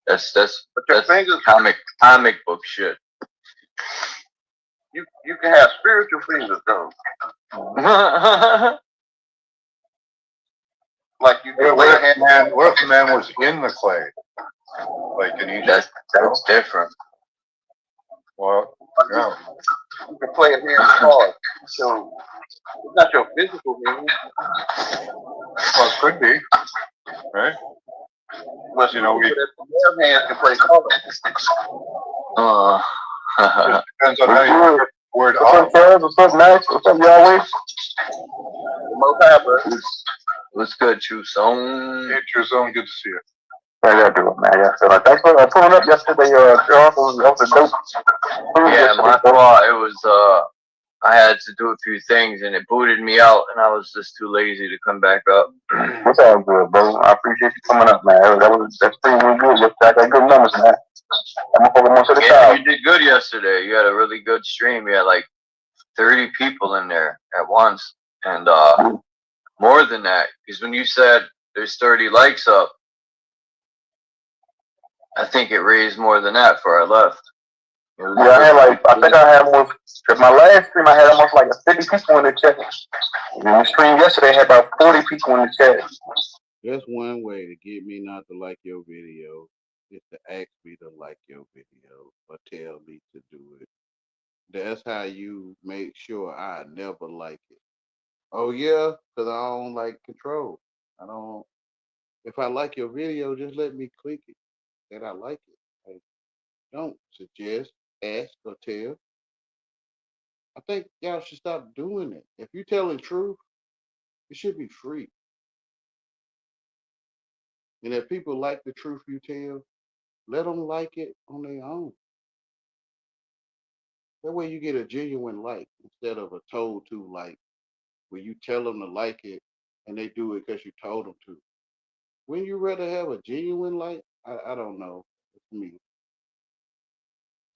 That's fingers, comic book shit. You can have spiritual fingers though. Like you can lay a hand. What if the man was in the clay? Like in Egypt? That's different. Well, yeah. You can play a hand card. So it's not your physical hand. Well, it could be, right? But You know, their hands can play cards. It depends on how you use the word What's up, What's up, Max? What's up, y'all? Most high, bro. What's good, True Song? Hey, True Zone, good to see you. How y'all doing, man? Yeah, so thanks for pulling up yesterday. That was a dope. Yeah, my fault. It was I had to do a few things and it booted me out and I was just too lazy to come back up. What's all good, bro? I appreciate you coming up, man. That's pretty good. I got good numbers, man. Yeah, you did good yesterday. You had a really good stream. You had like 30 people in there at once. And more than that, because when you said there's 30 likes up, I think it raised more than that before I left. Yeah, I think I had almost, my last stream I had almost like 50 people in the chat. And the stream yesterday I had about 40 people in the chat. That's one way to get me not to like your video is to ask me to like your video or tell me to do it. That's how you make sure I never like it. Oh yeah, because I don't like control. I don't. If I like your video, just let me click it that I like it. Like, don't suggest, ask, or tell. I think y'all should stop doing it. If you're telling truth, it should be free. And if people like the truth you tell, let them like it on their own. That way you get a genuine like instead of a told to like, where you tell them to like it and they do it because you told them to. Wouldn't you rather have a genuine like? I don't know. It's me.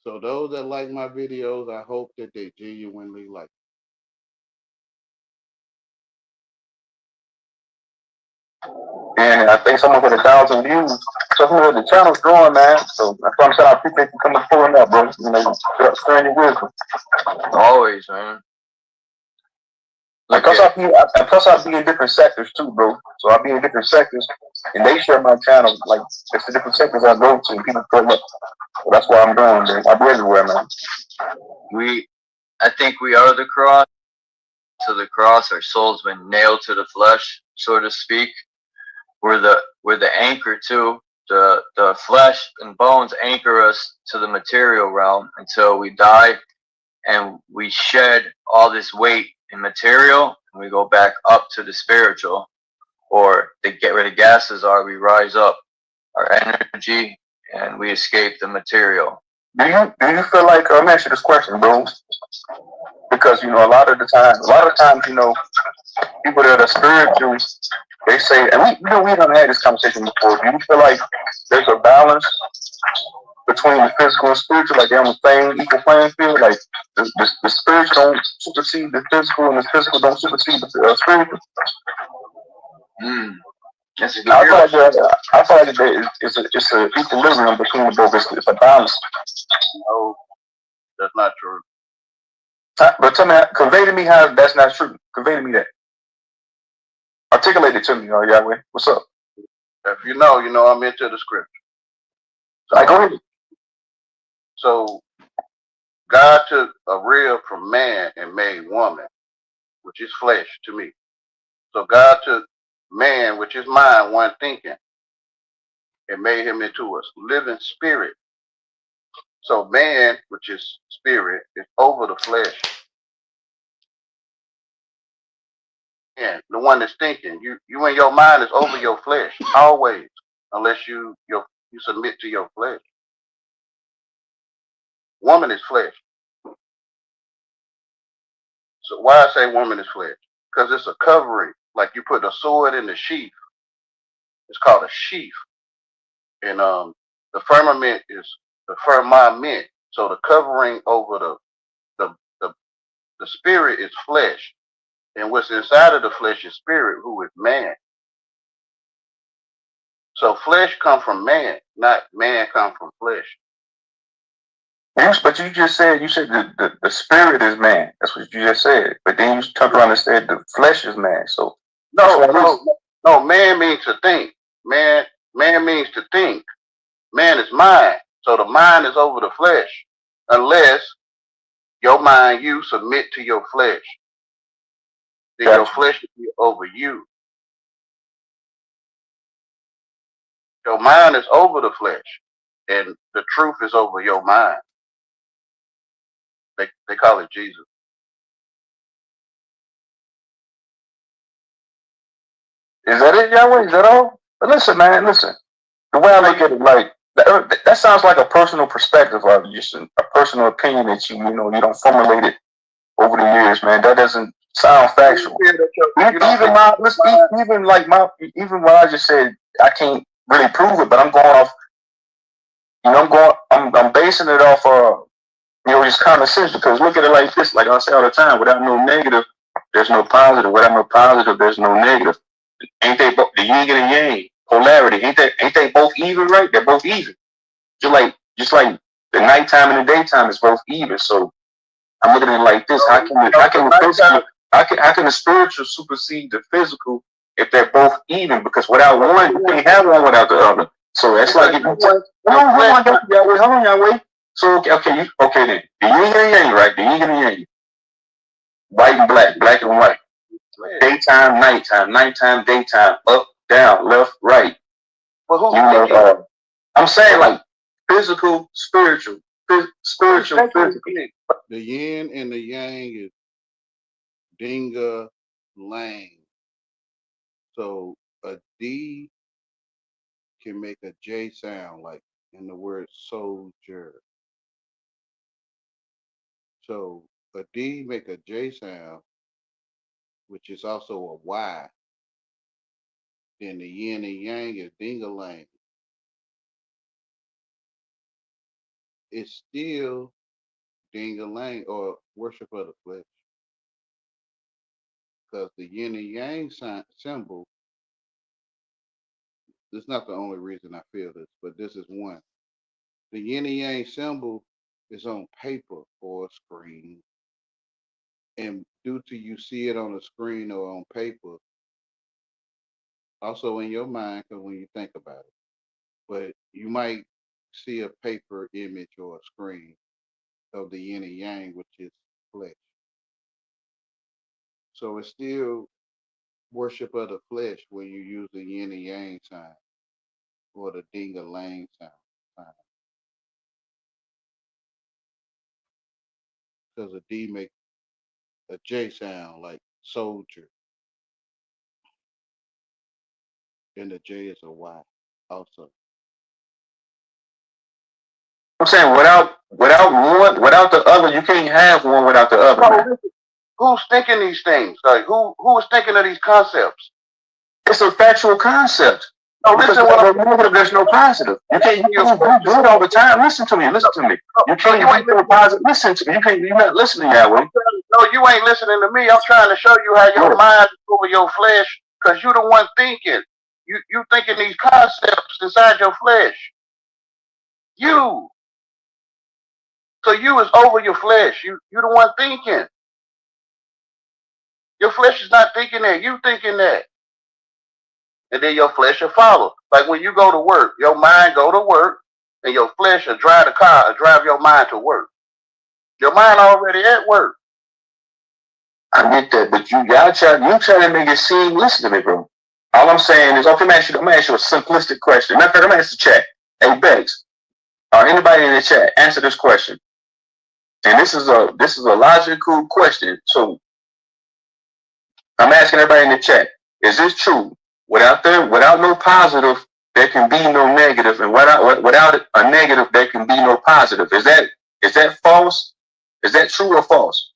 So those that like my videos, I hope that they genuinely like. And I think someone hit 1,000 views. So the channel's growing, man. So that's what I'm saying. I appreciate you coming pulling up, bro. You know, sharing your wisdom. Always, man. And plus, I be in different sectors too, bro. So I be in different sectors, and they share my channel. Like it's the different sectors I go to, and people pull up. So that's why I'm doing, man. I be everywhere, man. I think we are the cross. To the cross, our soul's been nailed to the flesh, so to speak. We're the anchor too. The flesh and bones anchor us to the material realm until we die, and we shed all this weight in material, and we go back up to the spiritual, or they get where the gases are. We rise up, our energy, and we escape the material. Do you feel like I'm asking this question, bro? Because you know, a lot of times, you know, people that are spiritual, they say, and we haven't had this conversation before. Do you feel like there's a balance between the physical and spiritual, like they're on the same equal playing field? Like the spiritual don't supersede the physical, and the physical don't supersede the spiritual. That's a good I feel like it's a equilibrium between the both. It's a balance. No, that's not true. But tell me, convey to me how that's not true. Convey to me that. Articulate it to me, Yahweh. What's up? If you know, I'm into the scripture. So go ahead. So God took a rib from man and made woman, which is flesh to me. So God took man, which is mind, one thinking, and made him into a living spirit. So man, which is spirit, is over the flesh. And the one that's thinking, you and your mind is over your flesh always, unless you submit to your flesh. Woman is flesh. So why I say woman is flesh? Because it's a covering, like you put a sword in the sheath. It's called a sheath, and the firmament is the firmament. So the covering over the spirit is flesh, and what's inside of the flesh is spirit, who is man. So flesh come from man, not man come from flesh. Yes, but you said the spirit is man. That's what you just said. But then you turned around and said the flesh is man. So no. Man means to think. Man means to think. Man is mind. So the mind is over the flesh, unless your mind, you submit to your flesh. Then your flesh will be over you. Your mind is over the flesh, and the truth is over your mind. They call it Jesus. Is that it, Yahweh? Is that all? But listen, man, listen. The way I look at it, like that sounds like a personal perspective, or just a personal opinion that you don't formulate it over the years, man. That doesn't sound factual. Even what I just said, I can't really prove it, but I'm going off. I'm basing it off just common sense, because look at it like this, like I say all the time, without no negative, there's no positive. Without no positive, there's no negative. Ain't they both the yin and the yang, polarity? Ain't they both even, right? They're both even. Just like the nighttime and the daytime is both even. So I'm looking at it like this. How can the spiritual supersede the physical if they're both even? Because without one, you can't have one without the other. So that's like hold on, Yahweh. So okay, then. The yin and yang, right? The yin and yang. White and black and white. Daytime, nighttime, daytime, up, down, left, right. But who's You know, thinking? I'm saying like physical, spiritual, spiritual, physical. The yin and the yang is dinga lang. So a D can make a J sound, like in the word soldier. So a D make a J sound, which is also a Y. Then the yin and yang is dingalang. It's still dingalang or worship of the flesh. Because the yin and yang symbol, this is not the only reason I feel this, but this is one. The yin and yang symbol is on paper or a screen. And due to you see it on a screen or on paper, also in your mind, because when you think about it, but you might see a paper image or a screen of the yin and yang, which is flesh. So it's still worship of the flesh when you use the yin and yang sign or the ding a lang sign. Because a D make a J sound like soldier, and the J is a Y also. I'm saying without one, without the other, you can't have one without the other. Man. Who's thinking these things? Like who is thinking of these concepts? It's a factual concept. No, listen. What I'm negative, there's no positive. You can't do it all the time. Listen to me. You can't do positive. Listen to me. You're not listening that way. No, you ain't listening to me. I'm trying to show you how your mind is over your flesh, because you're the one thinking. You thinking these concepts inside your flesh. You. So you is over your flesh. You the one thinking. Your flesh is not thinking that. You thinking that. And then your flesh will follow. Like when you go to work, your mind go to work, and your flesh will drive the car, or drive your mind to work. Your mind already at work. I get that, but you try to make it seem. Listen to me, bro. All I'm saying is, okay, I'm gonna ask you a simplistic question. Matter of fact, I'm gonna ask the chat. Hey, Bex, or anybody in the chat, answer this question. And this is a logical question. So I'm asking everybody in the chat: is this true? Without no positive, there can be no negative, and without a negative, there can be no positive. Is that false? Is that true or false?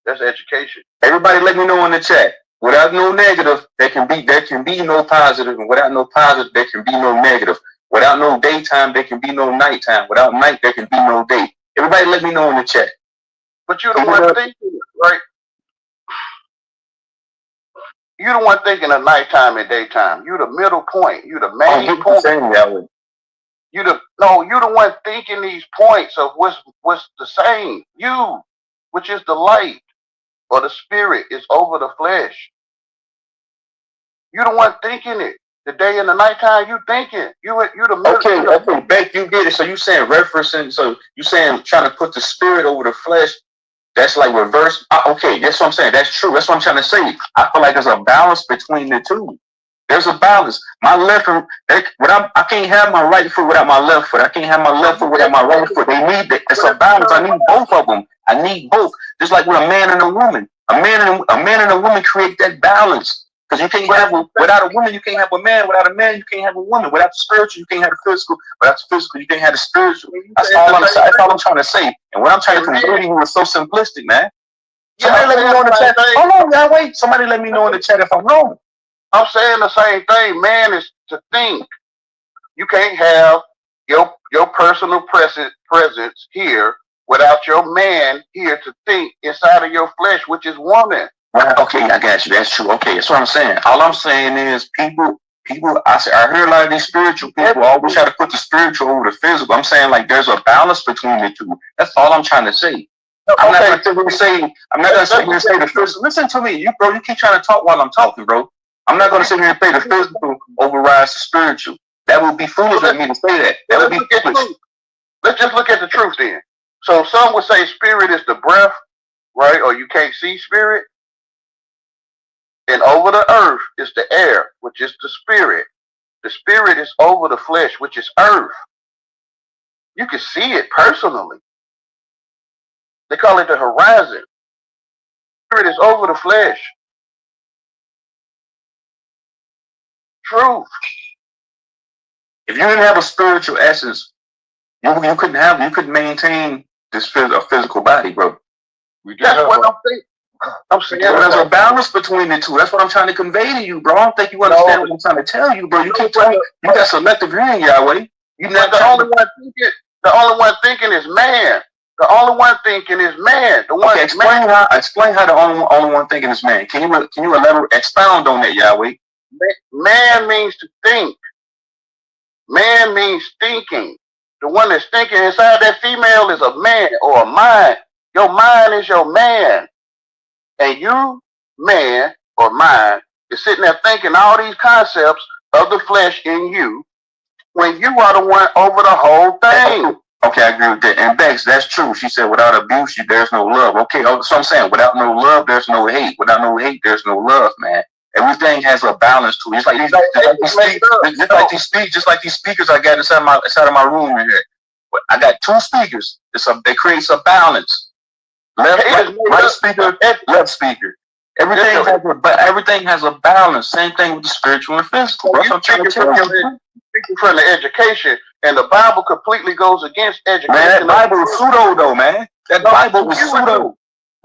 That's education. Everybody, let me know in the chat. Without no negative, there can be no positive, and without no positive, there can be no negative. Without no daytime, there can be no nighttime. Without night, there can be no day. Everybody, let me know in the chat. But you're the one thinking, right? You're the one thinking of nighttime and daytime. You're the middle point. You're the main point. You're the one thinking these points of what's the same. You, which is the light or the spirit, is over the flesh. You're the one thinking it. The day and the nighttime, you thinking. You're the middle. Okay, Beck, you get it. So you saying referencing? So you saying trying to put the spirit over the flesh? That's like reverse. Okay, that's what I'm saying. That's true. That's what I'm trying to say. I feel like there's a balance between the two. There's a balance. My left foot, I can't have my right foot without my left foot. I can't have my left foot without my right foot. They need that. It's a balance. I need both of them. I need both. Just like with a man and a woman. A man and a woman create that balance. Because you can't have without a woman, you can't have a man. Without a man, you can't have a woman. Without the spiritual, you can't have the physical. Without the physical, you can't have the spiritual. That's all I'm trying to say. And what I'm trying to convey to you is so simplistic, man. Somebody let me know in the chat. Hold on, y'all, wait. Somebody let me know in the chat if I'm wrong. I'm saying the same thing. Man is to think. You can't have your personal presence here without your man here to think inside of your flesh, which is woman. Okay, I got you. That's true. Okay, that's what I'm saying. All I'm saying is people. I hear a lot of these spiritual people always try to put the spiritual over the physical. I'm saying like there's a balance between the two. That's all I'm trying to say. I'm not going to say the physical. Listen to me, bro. You keep trying to talk while I'm talking, bro. I'm not going to sit here and say the physical overrides the spiritual. That would be foolish of me to say that. That would be foolish. Let's just look at the truth then. So some would say spirit is the breath, right? Or you can't see spirit. And over the earth is the air, which is the spirit. The spirit is over the flesh, which is earth. You can see it personally. They call it the horizon. Spirit is over the flesh. Truth. If you didn't have a spiritual essence, you couldn't maintain this physical body, bro. That's what I'm saying. I'm saying there's a balance between the two. That's what I'm trying to convey to you, bro. I don't think you understand what I'm trying to tell you, bro. You keep telling you got selective hearing, Yahweh. You not the only one thinking. The only one thinking is man. The only one thinking is man. The one. Okay, explain how the only one thinking is man. Can you elaborate, expound on that, Yahweh? Man means to think. Man means thinking. The one that's thinking inside that female is a man or a mind. Your mind is your man. And you, man or mind, is sitting there thinking all these concepts of the flesh in you when you are the one over the whole thing. Okay, I agree with that. And Bex, that's true. She said without abuse, there's no love. Okay, so I'm saying without no love, there's no hate. Without no hate, there's no love, man. Everything has a balance to it. Just like these speakers I got inside of my room here. I got two speakers. It creates a balance. Right speaker, left speaker. Everything has a balance. Same thing with the spiritual and physical. That's what I'm trying to tell you. Speaking from the education, and the Bible completely goes against education. Man, that Bible is pseudo, though, man. That Bible is pseudo.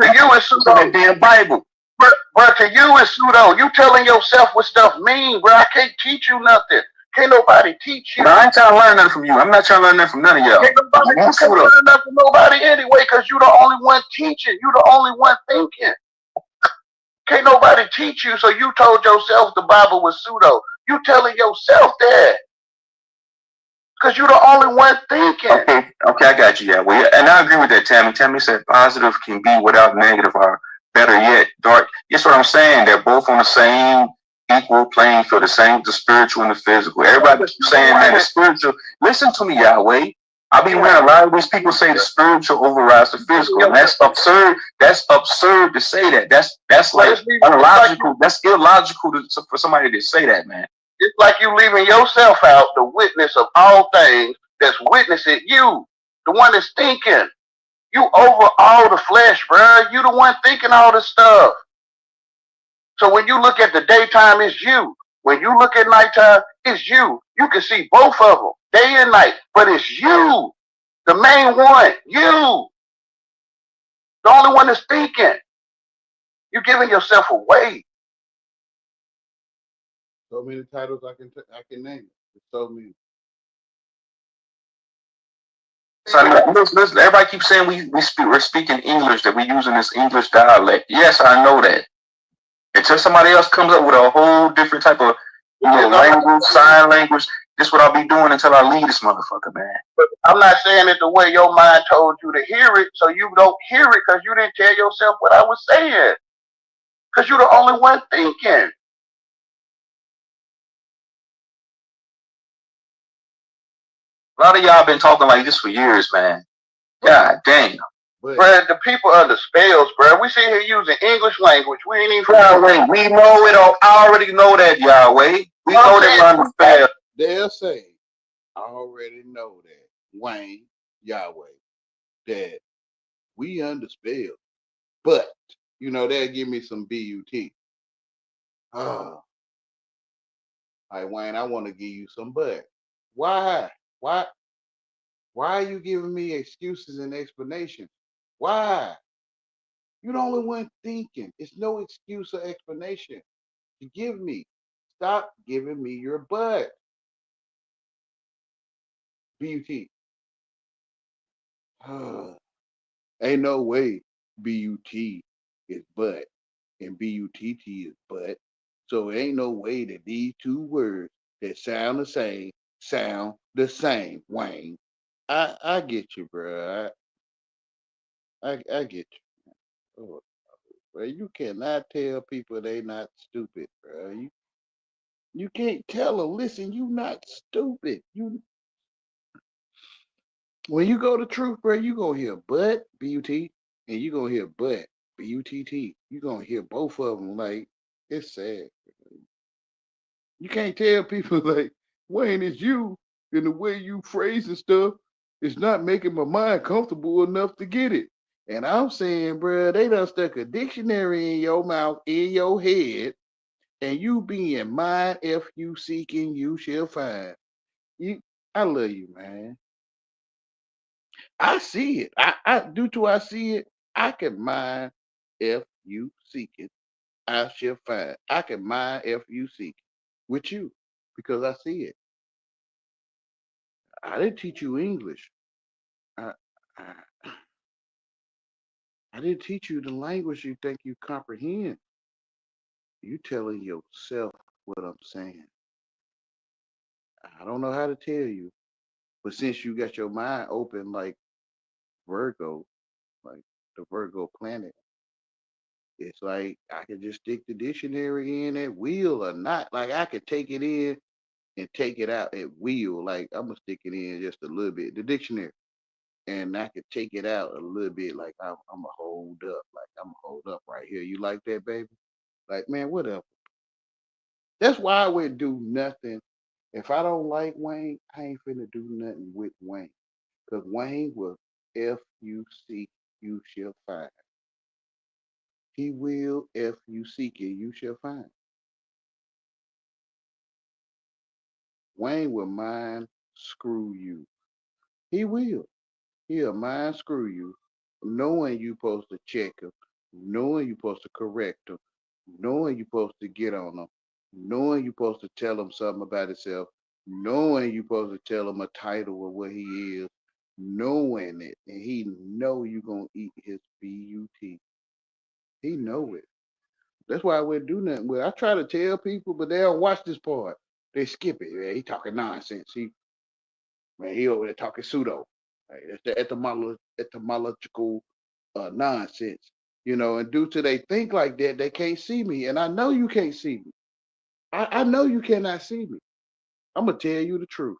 To you, it's pseudo. That damn Bible. But to you, it's pseudo. You telling yourself what stuff mean, bro. I can't teach you nothing. Can't nobody teach you. But I ain't trying to learn nothing from you. I'm not trying to learn nothing from none of y'all. Can't nobody learn nothing from nobody anyway, because you the only one teaching. You the only one thinking. Can't nobody teach you, so you told yourself the Bible was pseudo. You telling yourself that. Because you're the only one thinking. Okay, I got you, yeah. Well, and I agree with that, Tammy. Tammy said positive can be without negative, or better yet, dark. That's what I'm saying. They're both on the same equal playing field, the spiritual and the physical. Everybody keeps saying that the spiritual. Listen to me, Yahweh. I've been hearing a lot of these people say the spiritual overrides the physical, and that's absurd. That's absurd to say that. That's like illogical. That's illogical for somebody to say that, man. It's like you leaving yourself out, the witness of all things that's witnessing you, the one that's thinking. You over all the flesh, bro. You the one thinking all this stuff. So when you look at the daytime, it's you. When you look at nighttime, it's you. You can see both of them, day and night, but it's you, the main one, you. The only one that's thinking. You're giving yourself away. So many titles I can name. There's so many. So listen, everybody keeps saying we're speaking English, that we're using this English dialect. Yes, I know that. Until somebody else comes up with a whole different type of language, sign language, this is what I'll be doing until I leave this motherfucker, man. But I'm not saying it the way your mind told you to hear it, so you don't hear it because you didn't tell yourself what I was saying. Because you're the only one thinking. A lot of y'all been talking like this for years, man. God damn. Bro, the people under spells, bro. We sit here using English language. We ain't even. Yahweh, we know it all. I already know that, Yahweh. We know that we're under spells. They'll say, I already know that, Wayne, Yahweh, that we under spells. But, they'll give me some BUT. Oh. All right, Wayne, I want to give you some but. Why? Why are you giving me excuses and explanations? Why? You're the only one thinking. It's no excuse or explanation to give me. Stop giving me your butt. BUT. Ain't no way BUT is butt and BUTT is butt. So ain't no way that these two words that sound the same, Wayne. I get you, bro. I get you. Oh, bro, you cannot tell people they not stupid, bro. You can't tell them, listen, you not stupid. When you go to truth, bro, you gonna hear but B-U-T, and you gonna hear but B-U-T-T. You gonna hear both of them. Like, it's sad. You can't tell people like, Wayne, it's you, and the way you phrasing stuff is not making my mind comfortable enough to get it. And I'm saying, bro, they done stuck a dictionary in your mouth, in your head, and you being mind if you seeking, you shall find. I love you, man. I see it. I due to I see it, I can mind if you seek it, I shall find. I can mind if you seek it with you because I see it. I didn't teach you English. I, I, I didn't teach you the language you think you comprehend. You telling yourself what I'm saying. I don't know how to tell you, but since you got your mind open like Virgo, like the Virgo planet, it's like I could just stick the dictionary in at will or not. Like I could take it in and take it out at will. Like I'm gonna stick it in just a little bit, the dictionary, and I could take it out a little bit. Like I'm gonna hold up, like I'm gonna hold up right here. You like that, baby? Like man, whatever. That's why I would do nothing. If I don't like Wayne, I ain't finna do nothing with Wayne, cause Wayne will, if you seek, you shall find. He will, if you seek it, you shall find. Wayne will mind screw you. He will. He'll mind screw you, knowing you supposed to check him, knowing you supposed to correct him, knowing you supposed to get on him, knowing you supposed to tell him something about himself, knowing you supposed to tell him a title of what he is, knowing it, and he know you gonna eat his BUT. He know it. That's why I wouldn't do nothing with it. I try to tell people, but they don't watch this part. They skip it. Yeah, he talking nonsense. He over there talking pseudo. Right? That's the etymological nonsense. And due to they think like that, they can't see me. And I know you can't see me. I know you cannot see me. I'm gonna tell you the truth.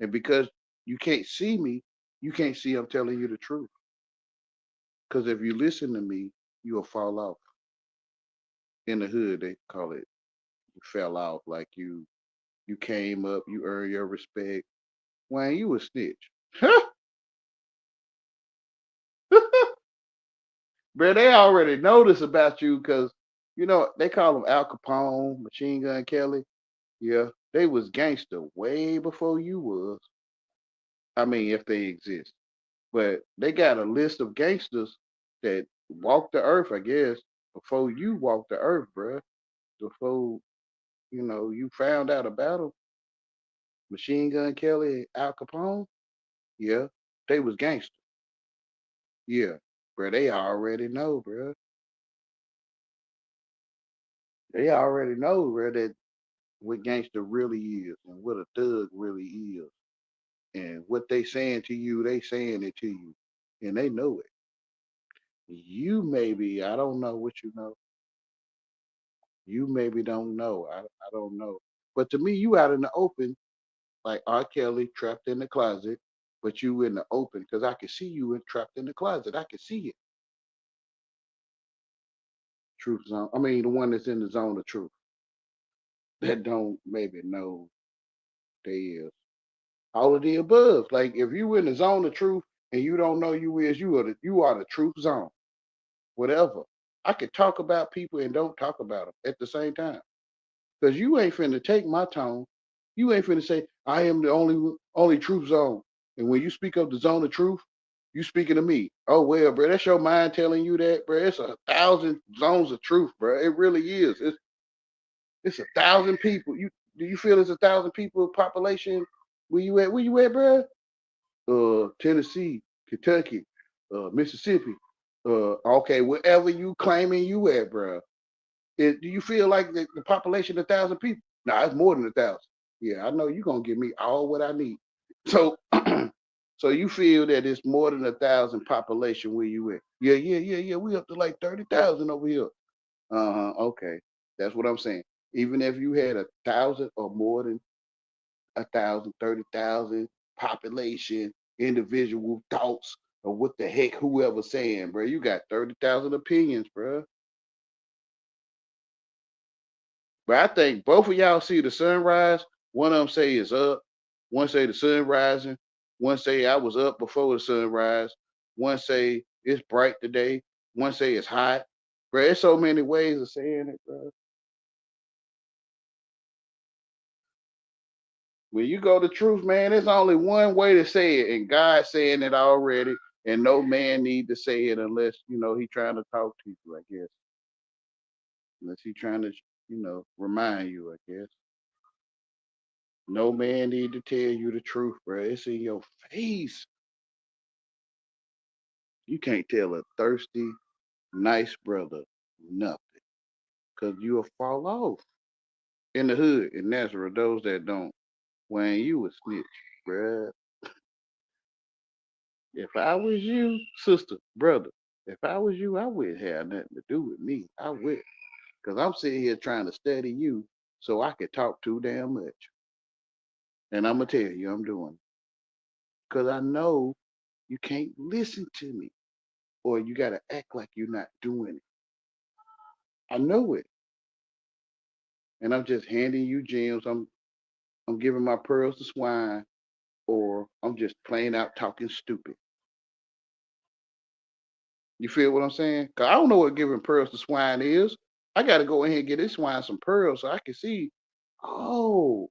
And because you can't see me, you can't see I'm telling you the truth. Because if you listen to me, you'll fall off. In the hood, they call it you fell off, like you came up, you earned your respect. Wayne, you a snitch. Bro, they already know this about you because, they call him Al Capone, Machine Gun Kelly. Yeah, they was gangster way before you was. I mean, if they exist. But they got a list of gangsters that walked the earth, I guess, before you walked the earth, bro. Before, you found out about them. Machine Gun Kelly, Al Capone, yeah, they was gangster. Yeah, bro, they already know, bro. They already know, bro, that what gangster really is and what a thug really is. And what they saying to you, they saying it to you. And they know it. You maybe, I don't know what you know. You maybe don't know. I don't know. But to me, you out in the open, like R. Kelly trapped in the closet, but you in the open because I can see you trapped in the closet. I can see it. Truth zone. I mean, the one that's in the zone of truth that don't maybe know they is. All of the above. Like if you in the zone of truth and you don't know you are the truth zone. Whatever. I could talk about people and don't talk about them at the same time. Because you ain't finna take my tone. You ain't finna say, I am the only truth zone. And when you speak of the zone of truth, you speaking to me. Oh well, bro, that's your mind telling you that, bro. It's 1,000 zones of truth, bro. It really is. It's 1,000 people. Do you feel it's 1,000 people population where you at? Where you at, bro? Tennessee, Kentucky, Mississippi. Okay, wherever you claiming you at, bro. Do you feel like the population 1,000 people? Nah, it's more than 1,000. Yeah, I know you're gonna give me all what I need. So, so you feel that it's more than 1,000 population where you at? Yeah. We up to like 30,000 over here. Okay, that's what I'm saying. Even if you had 1,000 or more than 1,000, 30,000 population, individual thoughts of what the heck whoever saying, bro. You got 30,000 opinions, bro. But I think both of y'all see the sunrise. One of them say it's up. One say the sun rising. One say I was up before the sunrise. One say it's bright today. One say it's hot. Bro, there's so many ways of saying it, bro. When you go to truth, man, there's only one way to say it, and God's saying it already, and no man need to say it unless, you know, he trying to talk to you, I guess. Unless he trying to, you know, remind you, I guess. No man need to tell you the truth, bro. It's in your face. You can't tell a thirsty, nice brother nothing, because you'll fall off. In the hood, in Nazareth, those that don't, when you a snitch, bruh. If I was you, sister, brother, if I was you, I wouldn't have nothing to do with me. I would. Because I'm sitting here trying to study you so I could talk too damn much. And I'm going to tell you, I'm doing it. Because I know you can't listen to me, or you got to act like you're not doing it. I know it. And I'm just handing you gems. I'm giving my pearls to swine, or I'm just plain out talking stupid. You feel what I'm saying? Because I don't know what giving pearls to swine is. I got to go ahead and get this swine some pearls so I can see, oh,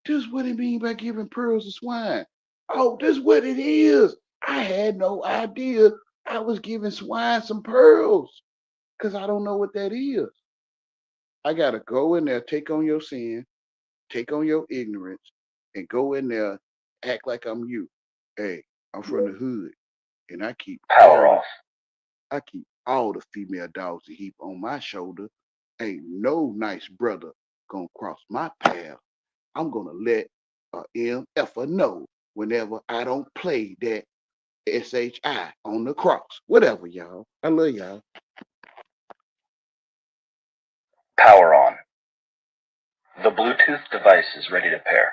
this is what it means by giving pearls to swine. Oh, this is what it is. I had no idea I was giving swine some pearls because I don't know what that is. I got to go in there, take on your sin, take on your ignorance, and go in there, act like I'm you. Hey, I'm from the hood, and I keep Power off. I keep all the female dogs a heap on my shoulder. Ain't no nice brother gonna cross my path. I'm gonna let a MFer know whenever I don't play that SHI on the cross. Whatever, y'all. I love y'all. Power on. The Bluetooth device is ready to pair.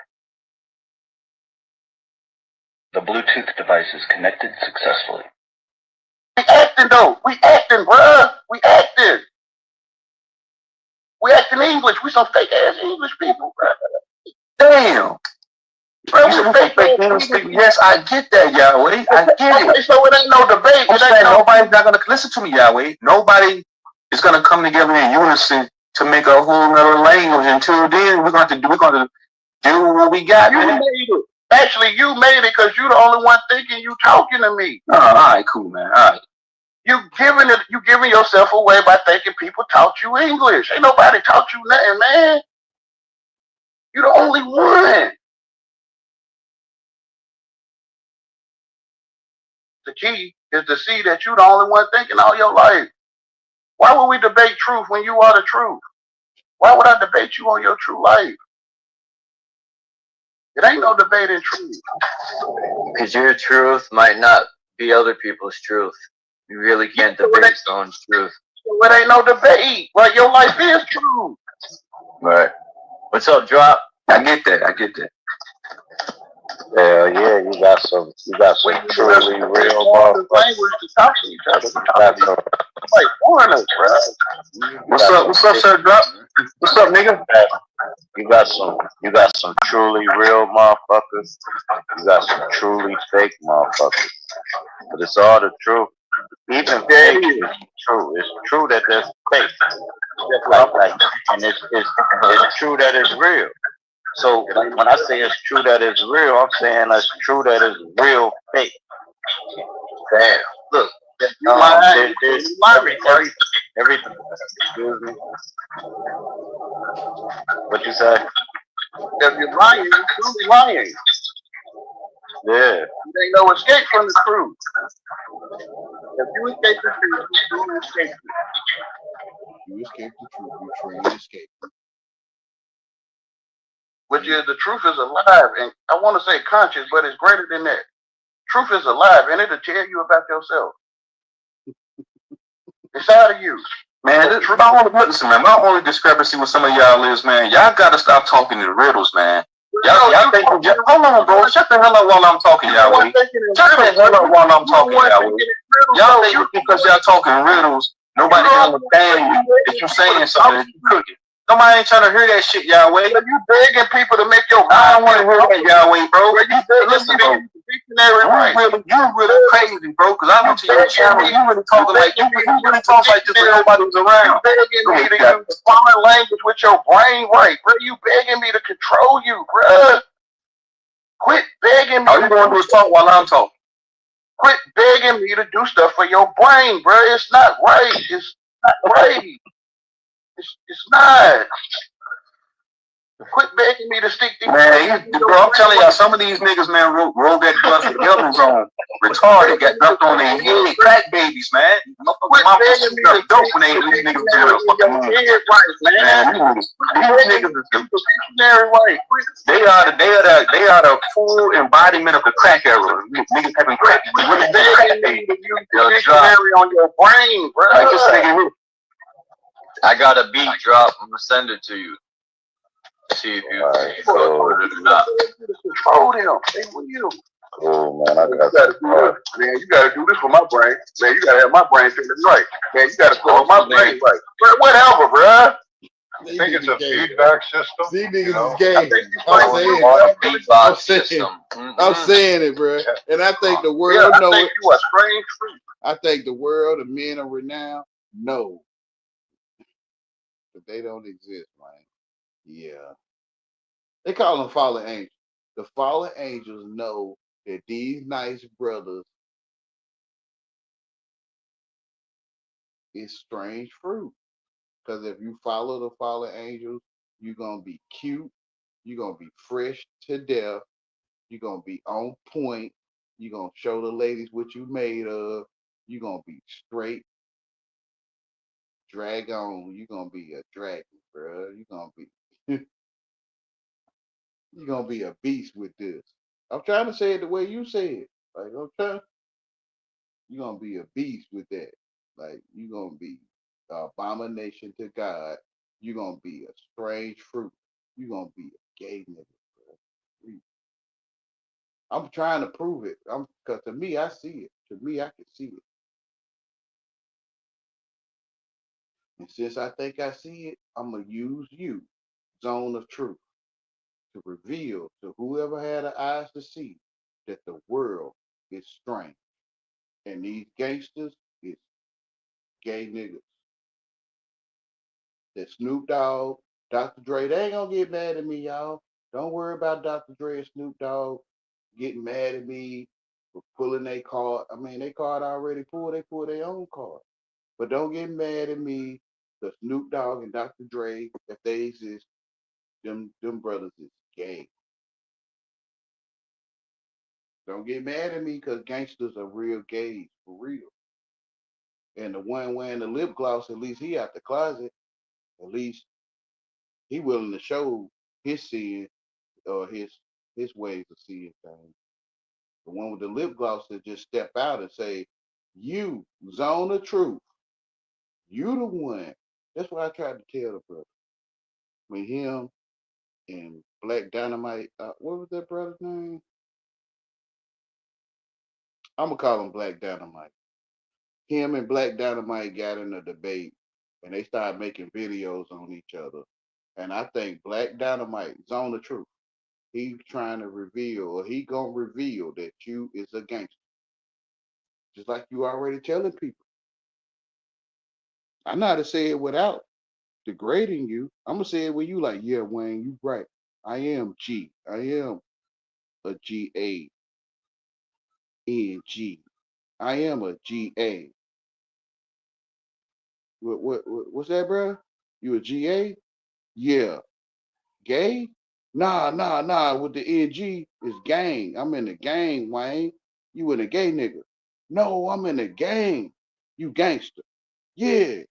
The Bluetooth device is connected successfully. We acting though. We acting, bruh. We acting. We acting English. We some fake ass English people, bruh. Damn. Bruh, You said we we fake fake ass English English speak. Yes, I get that, Yahweh. I get Okay, it. so it ain't no debate. I'm It saying ain't no. nobody's not gonna listen to me, Yahweh. Nobody is gonna come together in unison to make a whole nother language. Until then, we're gonna do what we got, You man. made it. Actually, you made it because you the only one thinking you talking to me. Oh, all right, cool, man. All right. You giving yourself away by thinking people taught you English. Ain't nobody taught you nothing, man. You the only one. The key is to see that you the only one thinking all your life. Why would we debate truth when you are the truth? Why would I debate you on your true life? It ain't no debate in truth. Because your truth might not be other people's truth. You really can't debate someone's truth. So it ain't no debate. Right? Your life is true. Right. What's up, Drop? I get that. I get that. Hell yeah, you got some truly real motherfuckers. Language to talk to each other. Got some, Like foreigners, bro. What's up? What's up, sir? Drop. What's up, nigga? you got some truly real motherfuckers. You got some truly fake motherfuckers. But it's all the truth. Even fake is true. It's true that there's fake. And it's true that it's real. So when I say it's true that it's real, I'm saying it's true that it's real fake. Damn. Look, there's every excuse me. What you say? If you're lying, you're truly lying. Yeah. There ain't no escape from the truth. If you escape the truth, you don't escape it. You escape the truth. You truly escape. Which is the truth is alive, and I want to say conscious, but it's greater than that. Truth is alive, and it'll tell you about yourself. Inside of you. Man, listen, man, my only discrepancy with some of y'all is, man, y'all gotta stop talking in riddles, man. Y'all think, hold on, bro. Shut the hell up while I'm talking, Yahweh. Shut the hell up while I'm talking, Yahweh. Y'all think because y'all talking riddles, nobody can understand you if you saying something that you cooking. Nobody ain't trying to hear that shit, Yahweh. You begging people to make your I don't mind want to hear that, Yahweh, bro. Listen, bro. right. You really crazy, bro. Because I went to your channel. You really talking like you really talk like this when nobody was around. Begging me to use foreign language with your brain right, bro. You begging me to control you, bro. Quit begging me. All you gonna do is talk while I'm talking. Quit begging me to do stuff for your brain, bro. It's not right. It's not right. It's not. Quit begging me to stick these. Man, bro, I'm telling y'all, some of these niggas, man, roll that blunt with heavens on. Retarded, got dumped on their head. Crack babies, man. Quit begging me to dope when they leave niggas to the fucking moon. Man, these niggas is right. they are the full embodiment of the crack era. Niggas having crack. Really Begging me to use the dictionary on your brain, bro. Like this nigga. I got a beat drop. I'm gonna send it to you. See if you fuck with it or not. Control them. They will. Oh man, I gotta do this. Man, you gotta do this for my brain. Man, you gotta have my brain feeling right. Man, you gotta put my brain right. But whatever, bro. I think it's a feedback system. See, niggas know? is gay. I'm saying it, bro. And I think the world I know think it. you are strange fruit. I think the world, the men of renown, know that they don't exist, man. Yeah. They call them fallen angels. The fallen angels know that these nice brothers is strange fruit. Because if you follow the fallen angels, you're going to be cute. You're going to be fresh to death. You're going to be on point. You're going to show the ladies what you made of. You're going to be straight. Drag on. You're going to be a dragon, bro. You're going to be... You're gonna be a beast with this. I'm trying to say it the way you say it. Like, okay, you're gonna be a beast with that. Like, you're gonna be an abomination to God. You're gonna be a strange fruit. You're gonna be a gay nigga, bro. I'm trying to prove it. Because to me, I see it. To me, I can see it. And since I think I see it, I'm gonna use you, Zone of Truth, to reveal to whoever had the eyes to see that the world is strange. And these gangsters is gay niggas. That Snoop Dogg, Dr. Dre, they ain't gonna get mad at me, y'all. Don't worry about Dr. Dre and Snoop Dogg getting mad at me for pulling their card. I mean, their card already pulled, they pulled their own card. But don't get mad at me because Snoop Dogg and Dr. Dre, if they exist, them brothers is gay. Don't get mad at me because gangsters are real gays, for real. And the one wearing the lip gloss, at least he out the closet. At least he willing to show his sin or his ways of seeing things. The one with the lip gloss that just step out and say, "You, Zone of Truth, you the one." That's what I tried to tell the brother. When him and Black Dynamite, what was that brother's name? I'm gonna call him Black Dynamite. Him and Black Dynamite got in a debate, and they started making videos on each other. And I think Black Dynamite, Zone of Truth, he trying to reveal, or he gonna reveal that you is a gangster. Just like you already telling people. I know how to say it without degrading you. I'm gonna say it with you like, yeah, Wayne, you right. I am G. I am a GANG. I am a GA. What's that, bro? You a GA? Yeah. Gay? Nah. With the NG is gang. I'm in the gang, Wayne. You in a gay nigga. No, I'm in a gang. You gangster. Yeah.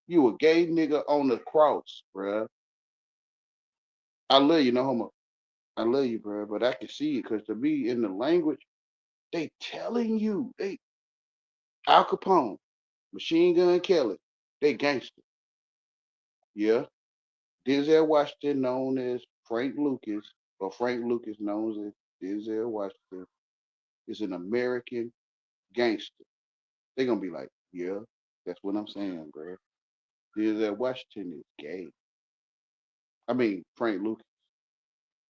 You a gay nigga on the cross, bruh. I love you, no homo. I love you, bruh, but I can see it because to me, in the language, they telling you, they Al Capone, Machine Gun Kelly, they gangster. Yeah. Denzel Washington, known as Frank Lucas, or Frank Lucas, known as Denzel Washington, is an American gangster. They're gonna be like, yeah, that's what I'm saying, bro. Denzel Washington is gay. I mean, Frank Lucas.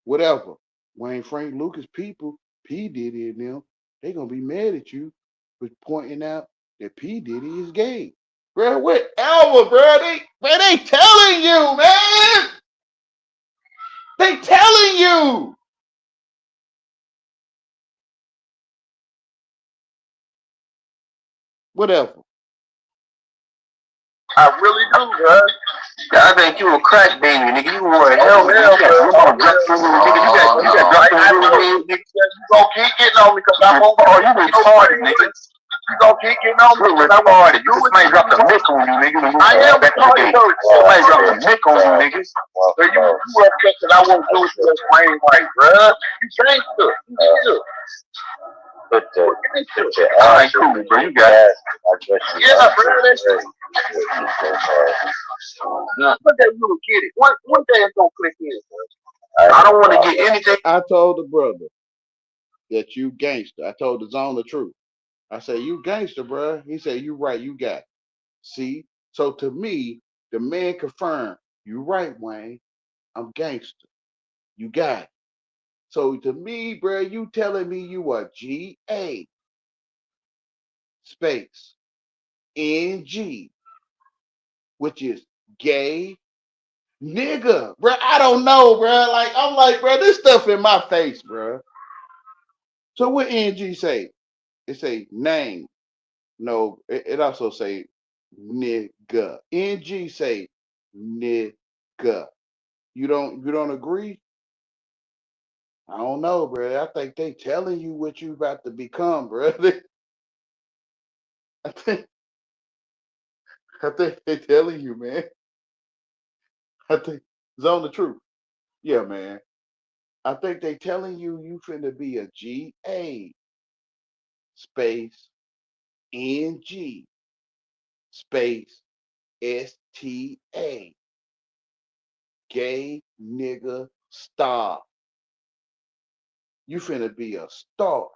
Whatever. Wayne Frank Lucas people, P. Diddy and them, they gonna be mad at you for pointing out that P. Diddy is gay. Bro, whatever, bro. They telling you, man. They telling you. Whatever. I really do, bro. I think you a crack baby, nigga. You were a hell, nigga. You got drunk from the nigga. You got drunk from the nigga. You gonna keep getting on me because I'm over. Oh, you retarded, nigga. You gonna keep getting on me. You retarded. You somebody dropped a mic on you, nigga. I am retarded. Somebody dropped a mic on you, niggas. So you upset that I won't do it to this brain right, bro. You gangster. You But All right, cool, bro. You got it. yeah, bro. That's one day you will get it. One day it's gonna click in, bro. I don't want to get anything. I told the brother that you gangster. I told the Zone the truth. I said, you gangster, bro. He said, you right, you got it. See? So to me, the man confirmed, you right, Wayne. I'm gangster. You got it. So to me, bro, you telling me you are GA space NG, which is gay nigga, bro. I don't know, bro. Like, I'm like, bro, this stuff in my face, bro. So what NG say? It say name. No, it also say nigga. NG say nigga. You don't agree? I don't know, bro. I think they telling you what you about to become, bro. I think they telling you, man. I think Zone the truth. Yeah, man. I think they telling you finna be a GA space NG space STA. Gay nigga star. You finna be a star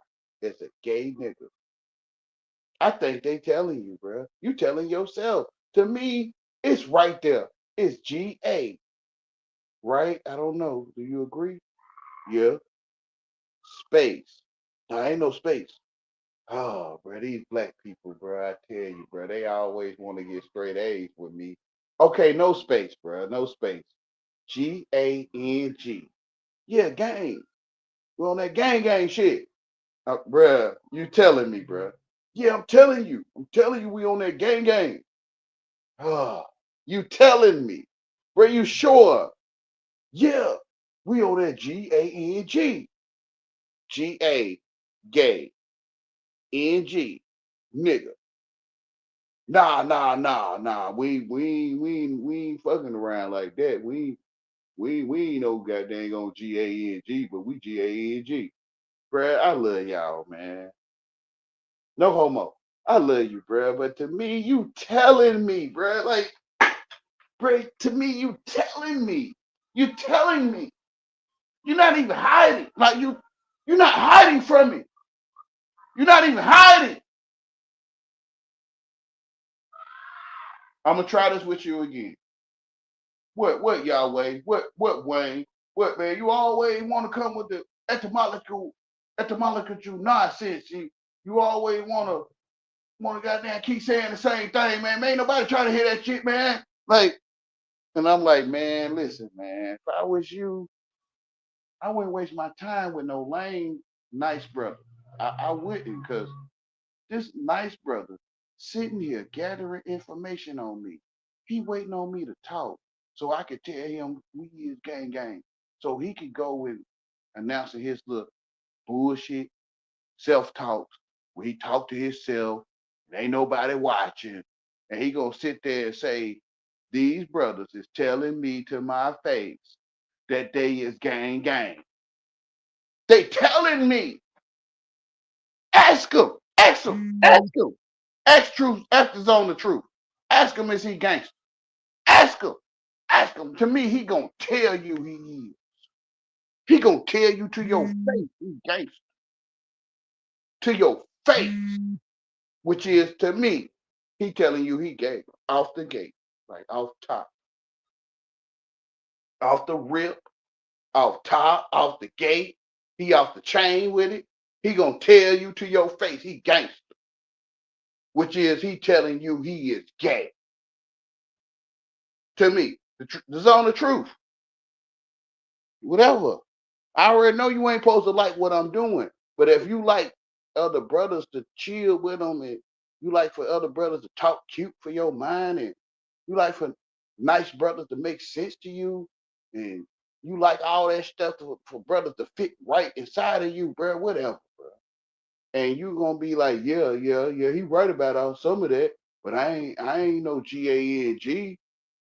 as a gay nigga. I think they telling you, bro. You telling yourself. To me, it's right there. It's GA. Right? I don't know. Do you agree? Yeah. Space. Now ain't no space. Oh, bro, these black people, bro, I tell you, bro, they always want to get straight A's with me. Okay, no space, bro. No space. GANG. Yeah, gang. We're on that gang shit. Bruh, you telling me, bruh. Yeah, I'm telling you. We on that gang. Oh, you telling me. Bruh, you sure? Yeah, we on that GANG. GA, gay. NG, nigga. Nah. We ain't fucking around like that. We ain't no goddamn on GANG, but we GANG. Bruh, I love y'all, man. No homo. I love you, bruh. But to me, you telling me, bruh. Like, bruh, to me, you telling me. You telling me. You're not even hiding. Like, you're not hiding from me. You're not even hiding. I'm gonna try this with you again. What, Yahweh? What, Wayne? What, man? You always want to come with the etymological nonsense. You always want to goddamn keep saying the same thing, man. Ain't nobody trying to hear that shit, man. Like, and I'm like, man, listen, man. If I was you, I wouldn't waste my time with no lame, nice brother. I wouldn't, because this nice brother sitting here gathering information on me. He waiting on me to talk so I could tell him we is gang. So he could go and announcing his little bullshit self-talks where he talk to himself and ain't nobody watching. And he gonna sit there and say, these brothers is telling me to my face that they is gang. They telling me. Ask him. Ask Truth. Ask the Zone the truth. Ask him, is he gangster? Ask him. To me, he gonna tell you he is. He gonna tell you to your face, he gangster. To your face, which is to me, he telling you he gay off the gate, like off top, off the rip, off top, off the gate. He off the chain with it. He gonna tell you to your face he gangster, which is he telling you he is gay. To me, the zone of truth. Whatever. I already know you ain't supposed to like what I'm doing, but if you like other brothers to chill with them, and you like for other brothers to talk cute for your mind, and you like for nice brothers to make sense to you, and you like all that stuff for brothers to fit right inside of you, bro, whatever, bro. And you gonna be like, yeah, he right about all some of that, but I ain't no GANG.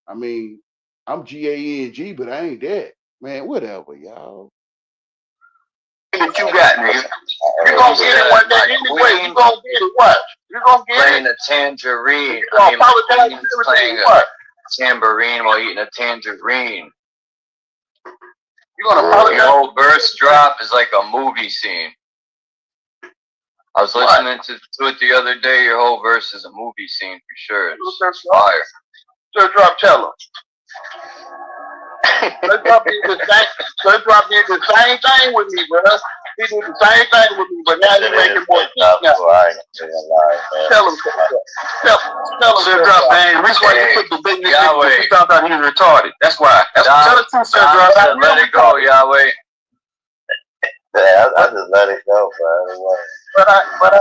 I mean, I'm GANG, but I ain't that. Man, whatever, y'all. That you got, nigga. You gonna get it one day anyway. You gonna get it. What? You gonna get Playing it? a tangerine. You gonna apologize Queen's to playing everything. a What? tambourine while eating a tangerine. You gonna Your apologize? whole verse drop is like a movie scene. I was listening to it the other day. Your whole verse is a movie scene for sure. It's fire. Sir, drop, tell him. Let's drop did the same thing with me, bro. He did the same thing with me, but now he making more sense now. Tell him, Sir Drop, man. The reason why you put the big nigga because we found out he was retarded. That's why. That's what tell the truth, Sir Drop. Let it go, Yahweh. Yeah, I just let it go, bro. But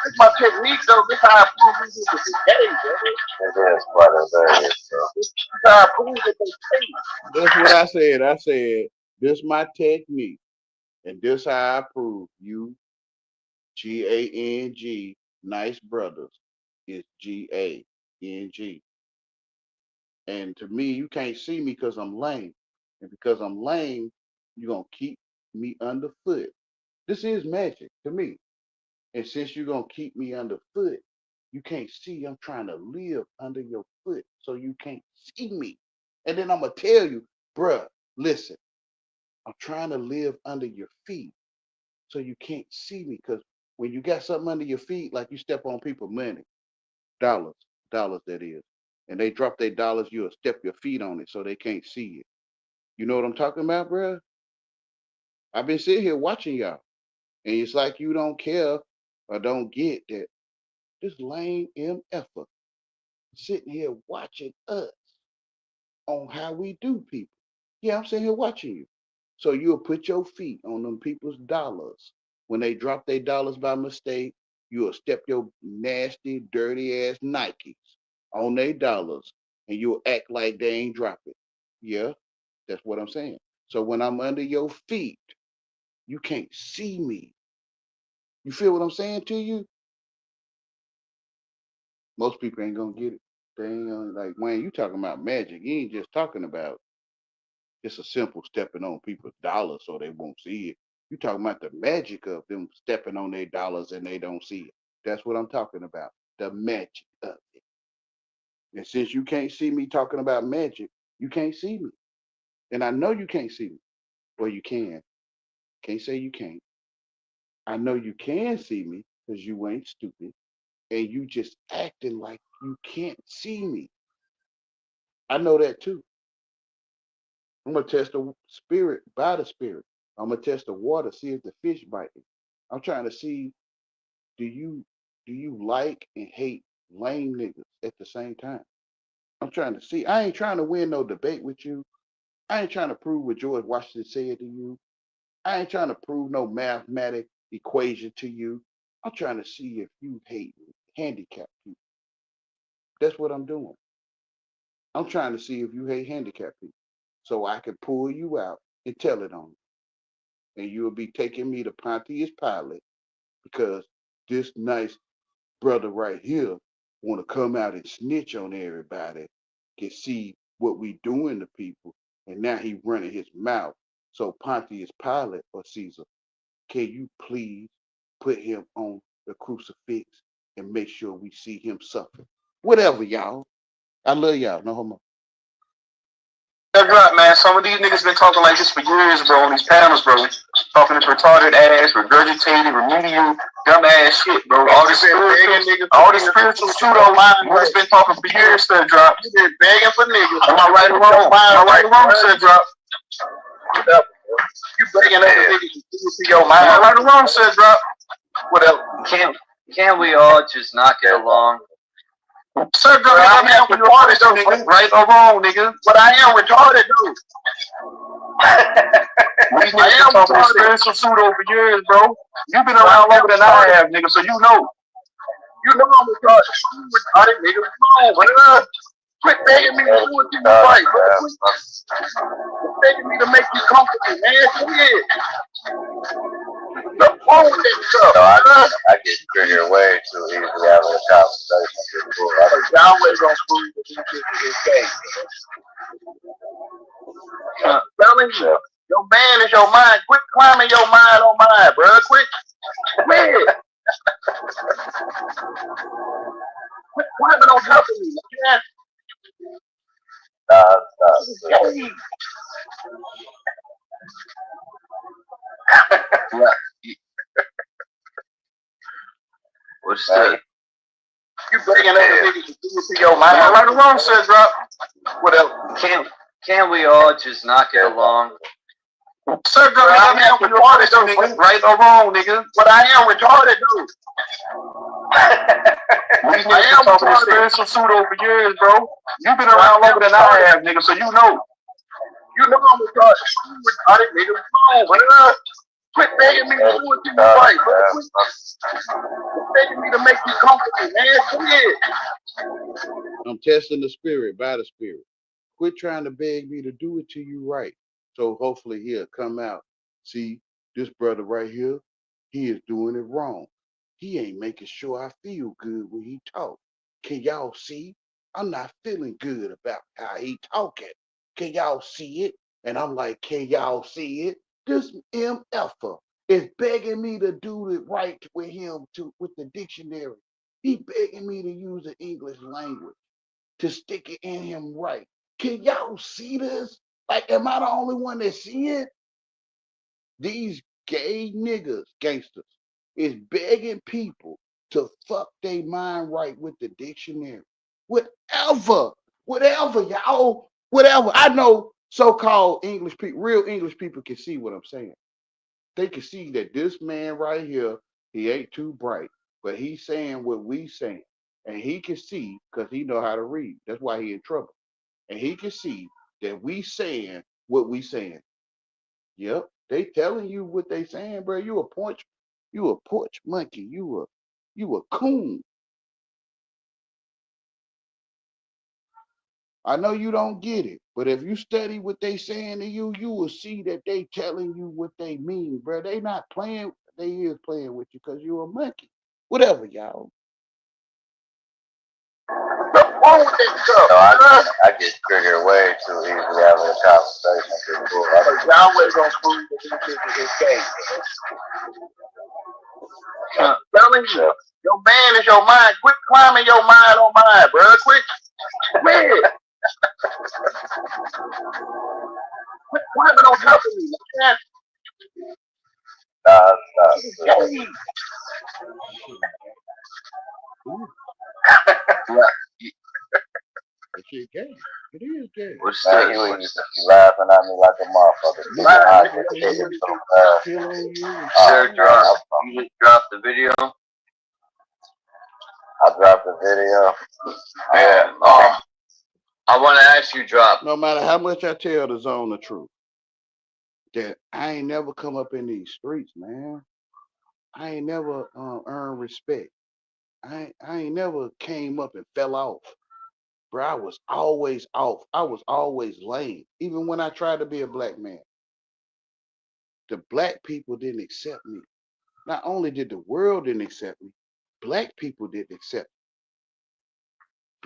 it's my technique though. This how I prove this is gay, bro. It is what it is. This is how I prove that they fake. That's what I said. I said, this my technique. And this how I prove you GANG, nice brothers, is GANG. And to me, you can't see me because I'm lame. And because I'm lame, you're going to keep me underfoot. This is magic to me. And since you're going to keep me underfoot, you can't see I'm trying to live under your foot, so you can't see me. And then I'm going to tell you, bruh, listen, I'm trying to live under your feet, so you can't see me. Because when you got something under your feet, like you step on people's money, dollars that is, and they drop their dollars, you'll step your feet on it so they can't see it. You know what I'm talking about, bruh? I've been sitting here watching y'all, and it's like you don't care or don't get that this lame MFer sitting here watching us on how we do people. Yeah, I'm sitting here watching you. So you'll put your feet on them people's dollars. When they drop their dollars by mistake, you'll step your nasty, dirty ass Nikes on their dollars and you'll act like they ain't drop it. Yeah, that's what I'm saying. So when I'm under your feet, you can't see me. You feel what I'm saying to you? Most people ain't gonna get it. They ain't gonna, like, Wayne, you talking about magic. You ain't just talking about just a simple stepping on people's dollars so they won't see it. You talking about the magic of them stepping on their dollars and they don't see it. That's what I'm talking about. The magic of it. And since you can't see me talking about magic, you can't see me. And I know you can't see me. Well, you can. Can't say you can't. I know you can see me because you ain't stupid. And you just acting like you can't see me. I know that too. I'm gonna test the spirit by the spirit. I'm gonna test the water, see if the fish bite it. I'm trying to see, do you like and hate lame niggas at the same time? I'm trying to see. I ain't trying to win no debate with you. I ain't trying to prove what George Washington said to you. I ain't trying to prove no mathematic equation to you. I'm trying to see if you hate handicapped people. That's what I'm doing. I'm trying to see if you hate handicapped people, so I can pull you out and tell it on you. And you'll be taking me to Pontius Pilate because this nice brother right here want to come out and snitch on everybody, can see what we doing to people, and now he running his mouth. So Pontius Pilate or Caesar, can you please put him on the crucifix and make sure we see him suffer? Whatever, y'all. I love y'all. No homo. Stud Drop, man. Some of these niggas been talking like this for years, bro, on these panels, bro. Talking this retarded ass, regurgitated, remedial, dumb ass shit, bro. All this spiritual pseudo niggas been talking for years, Stud Drop. You been begging for niggas. Am I right or wrong? Am I right or wrong, Stud Drop? Whatever. You begging other niggas to do it to your mind. Am I right or wrong, Stud Drop? Whatever. Can't we all just not get along? Stud Drop, I'm I'm retarded, though, nigga. Right or wrong, nigga? But I am retarded, dude. These niggas been talking this spiritual pseudo for years, bro. You've been around longer than I have, nigga, so you know. You know I'm retarded. You retarded, nigga. Come on, quit begging me to do it to you right, bro. Quit begging me to make you comfortable, man. Shit. The phone with that stuff. I get triggered way too easily out of the conversation. Y'all always gonna prove that you think this game. Telling you, your man is your mind. Quit climbing your mind on mine, bro. Quit. Quit climbing on top of me, man. What's that? You begging other niggas to do it to your mind. Am I right or wrong, Stud Drop? Whatever. Can't we all just not get along? Stud Drop, I'm retarded, though, nigga. Right or wrong, nigga? But I am retarded, dude. These niggas been talking this spiritual pseudo for years, bro. You've been around longer than I have, nigga, so you know. You know I'm retarded. You retarded, nigga. Come on, quit begging me to do it to you right, bro. Quit begging me to make you comfortable, man. Shit. I'm testing the spirit by the spirit. Quit trying to beg me to do it to you right. So hopefully he'll come out. See, this brother right here, he is doing it wrong. He ain't making sure I feel good when he talk. Can y'all see? I'm not feeling good about how he talking. Can y'all see it? And I'm like, can y'all see it? This MFer is begging me to do it right with him with the dictionary. He begging me to use the English language to stick it in him right. Can y'all see this? Like, am I the only one that see it? These gay niggas, gangsters, is begging people to fuck their mind right with the dictionary. Whatever, y'all, whatever. I know so-called English people, real English people can see what I'm saying. They can see that this man right here, he ain't too bright, but he's saying what we saying. And he can see, because he know how to read. That's why he in trouble. And he can see that we saying what we saying. Yep, they telling you what they saying, bro. You a porch monkey. You a coon. I know you don't get it, but if you study what they saying to you, you will see that they telling you what they mean, bro. They not playing. They is playing with you because you a monkey. Whatever, y'all. I get triggered way too easily out of the conversation. Y'all always gonna prove that you think this game. Telling you, your man is your mind. Quit climbing your mind on mine, bro. Quit. Quit climbing on top of me, man. That shit gay. It is gay. What's Man, that? you laughing at me like a motherfucker. Sir, you just dropped the video. I dropped the video. Yeah. I want to ask you, drop. No matter how much I tell the zone the truth, that I ain't never come up in these streets, man. I ain't never earned respect. I ain't never came up and fell off. Bro, I was always off. I was always lame. Even when I tried to be a black man. The black people didn't accept me. Not only did the world didn't accept me, black people didn't accept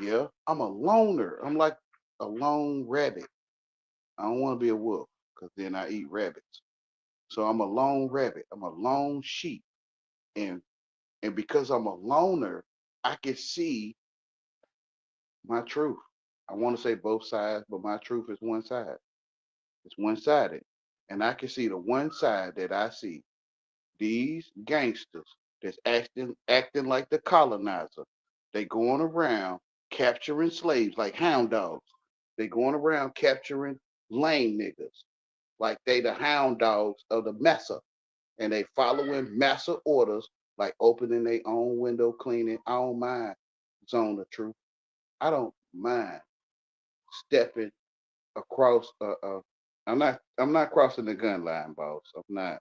me. Yeah, I'm a loner. I'm like a lone rabbit. I don't want to be a wolf because then I eat rabbits. So I'm a lone rabbit. I'm a lone sheep. And because I'm a loner, I can see my truth. I want to say both sides, but my truth is one side. It's one-sided. And I can see the one side that I see. These gangsters that's acting like the colonizer. They going around capturing slaves like hound dogs. They going around capturing lame niggas like they the hound dogs of the massa. And they following massa orders like opening their own window, cleaning. I don't mind. Zone of truth. I don't mind stepping across. I'm not crossing the gun line, boss. I'm not.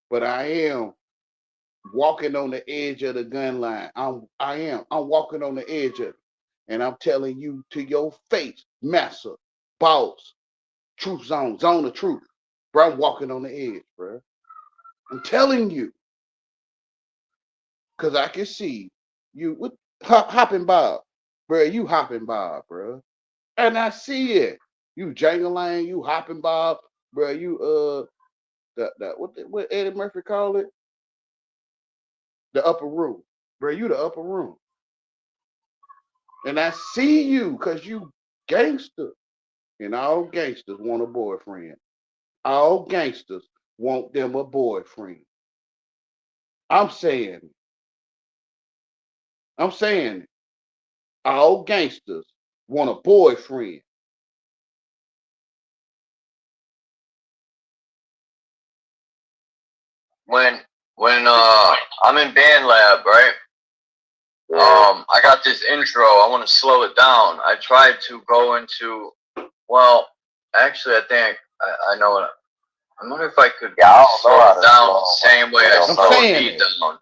But I am walking on the edge of the gun line. I'm walking on the edge of it. And I'm telling you to your face, massa, boss, truth zone, zone of truth. Bro, I'm walking on the edge, bro. I'm telling you. Because I can see you hopping Bob. Bro, you hopping Bob, bro. And I see it. You jangling, you hopping Bob, bro. You what Eddie Murphy call it? The upper room. Bro, you the upper room. And I see you because you gangster. And all gangsters want a boyfriend. All gangsters want them a boyfriend. I'm saying it. All gangsters want a boyfriend. When I'm in band lab, right? I got this intro. I want to slow it down. I tried to go into, well, actually, I think I know what. I wonder if I could slow it down the same way I slow a beat down.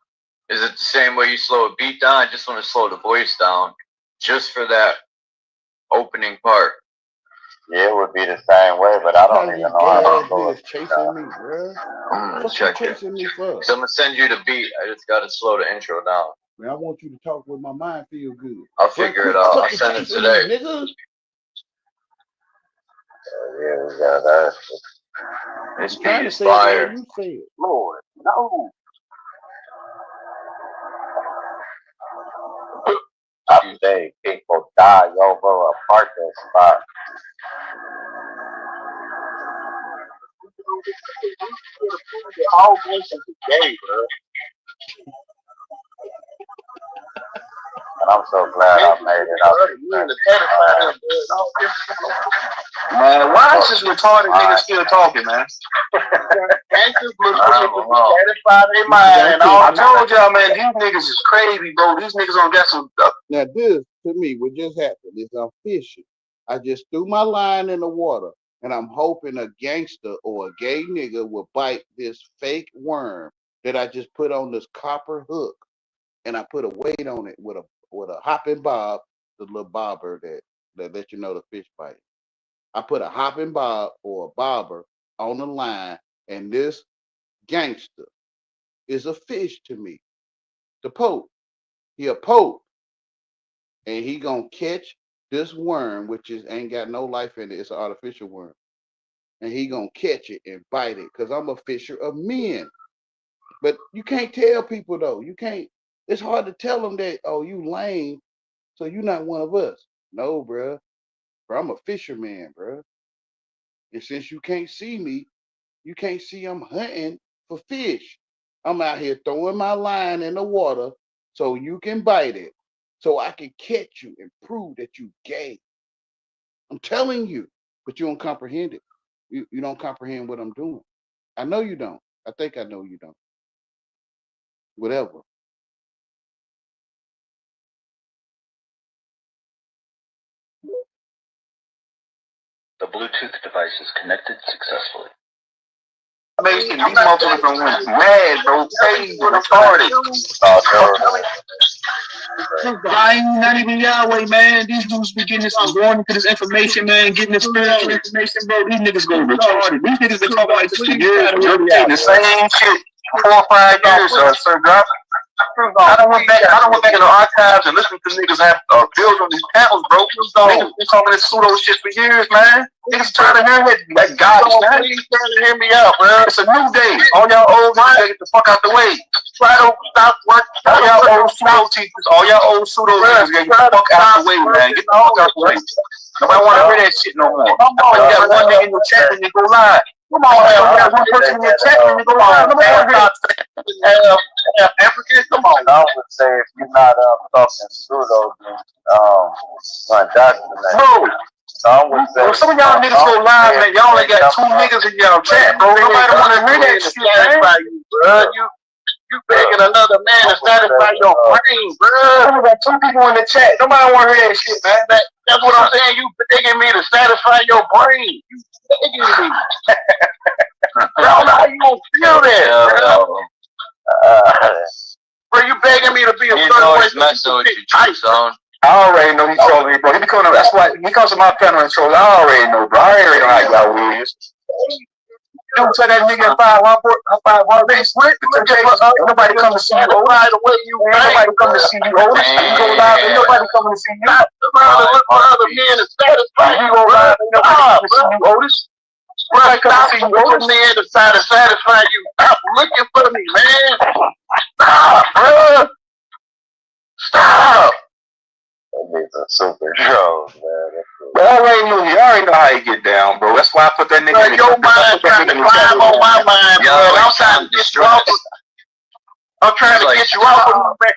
Is it the same way you slow a beat down? I just want to slow the voice down just for that opening part. Yeah, it would be the same way, but I don't even know how to do it. Chasing me, bro. I'm gonna What check you it. chasing me for? So I'm gonna send you the beat. I just gotta slow the intro down. Man, I want you to talk with my mind feel good. I'll figure it out. I'll send it today. Nigga. Yeah, we got that. This Trying beat to is say it fire. like you say it. Lord, no. I say people die over a parking spot. All nation gay, bro. And I'm so glad I made it out. Man, why is this retarded nigga still talking, man? I told y'all, man, these niggas is crazy, bro. These niggas don't get some. Now this, to me, what just happened is I'm fishing. I just threw my line in the water, and I'm hoping a gangster or a gay nigga will bite this fake worm that I just put on this copper hook, and I put a weight on it with a hopping bob, the little bobber that let you know the fish bite. I put a hopping bob or a bobber on the line, and this gangster is a fish to me. The Pope. He a Pope. And he gonna catch this worm, which ain't got no life in it. It's an artificial worm. And he gonna catch it and bite it. Because I'm a fisher of men. But you can't tell people though. You can't, it's hard to tell them that, oh, you lame, so you're not one of us. No, bruh. Bro, I'm a fisherman, bruh. And since you can't see me, you can't see I'm hunting for fish. I'm out here throwing my line in the water so you can bite it, so I can catch you and prove that you gay. I'm telling you, but you don't comprehend it. You don't comprehend what I'm doing. I know you don't. I think I know you don't. Whatever. The Bluetooth device is connected successfully. Basically, these motherfuckers went mad, bro. Crazy, retarded. I ain't not even Yahweh, man. These dudes be getting this, going into this information, man, getting this spiritual information, bro. These niggas go retarded. These niggas been talking like this for years, bro. The same shit 4 or 5 years, sir, drop. I don't went back in the archives and listened to niggas have bills on these panels, bro. Niggas been talking this pseudo shit for years, man. Niggas trying to hear that God, man. Please trying to hear me out, bro. It's a new day. All y'all old niggas, get the fuck out the way. Try to stop work. All y'all old pseudo teachers, all y'all old pseudo niggas, get the fuck out the way, man. Get the fuck out the way. Nobody want to hear that shit no more. You got one nigga in the chat and you go live. Come on, you got one person in the chat and you go live. Nobody want to hear that. Africans, come on. I would say if you're not talking pseudo, indoctrinate. No. Well, some of y'all niggas go live and y'all only got 2 niggas in y'all chat, bro. Nobody want to hear that shit, man. You begging another man to satisfy your brain, bro. We got 2 people in the chat. Nobody want to hear that shit, man. That's what I'm saying. You begging me to satisfy your brain. You begging me. I don't know how you gonna feel that, bro. Bro, you begging me to be a certain way. Messing with you, T-Zone. I already know he trolling me, bro. He be coming up. That's why he comes to my panel and trolls. I already know, bro. I already know how y'all is. You don't tell that nigga 5-1 race. Nobody come to see you. By the way you Nobody come to see you. You go live and nobody coming to see you. look for other men to satisfy You go live and nobody coming to see you, Otis. Bro, stop looking men to try to satisfy you. Stop looking for me, man. Stop, bro. Stop. Super shows, man. But I already know how you get down, bro. That's why I put that nigga in the Your mind trying to climb on my mind, bro. I'm trying to get you off. I'm trying to get you off of me, man.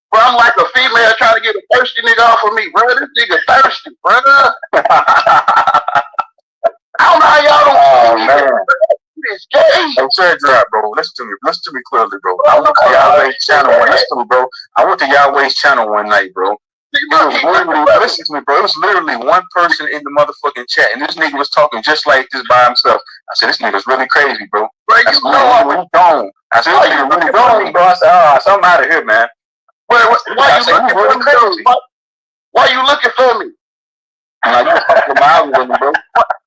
Bro, I'm like a female trying to get a thirsty nigga off of me, bro. This nigga thirsty, brother. I don't know how y'all don't. Man. It's gay. I'm sorry, drop, bro. Listen to me clearly, bro. I went to Yahweh's channel. Listen to me, bro. I went to Yahweh's channel one night, bro. Listen to me, bro. It was literally one person in the motherfucking chat, and this nigga was talking just like this by himself. I said, this nigga's really crazy, bro. I said, really gone. I said, this nigga really gone, bro. I said, so I'm out of here, man. Why you looking for me? Why you looking for me? Like, you fucking miles with me, bro.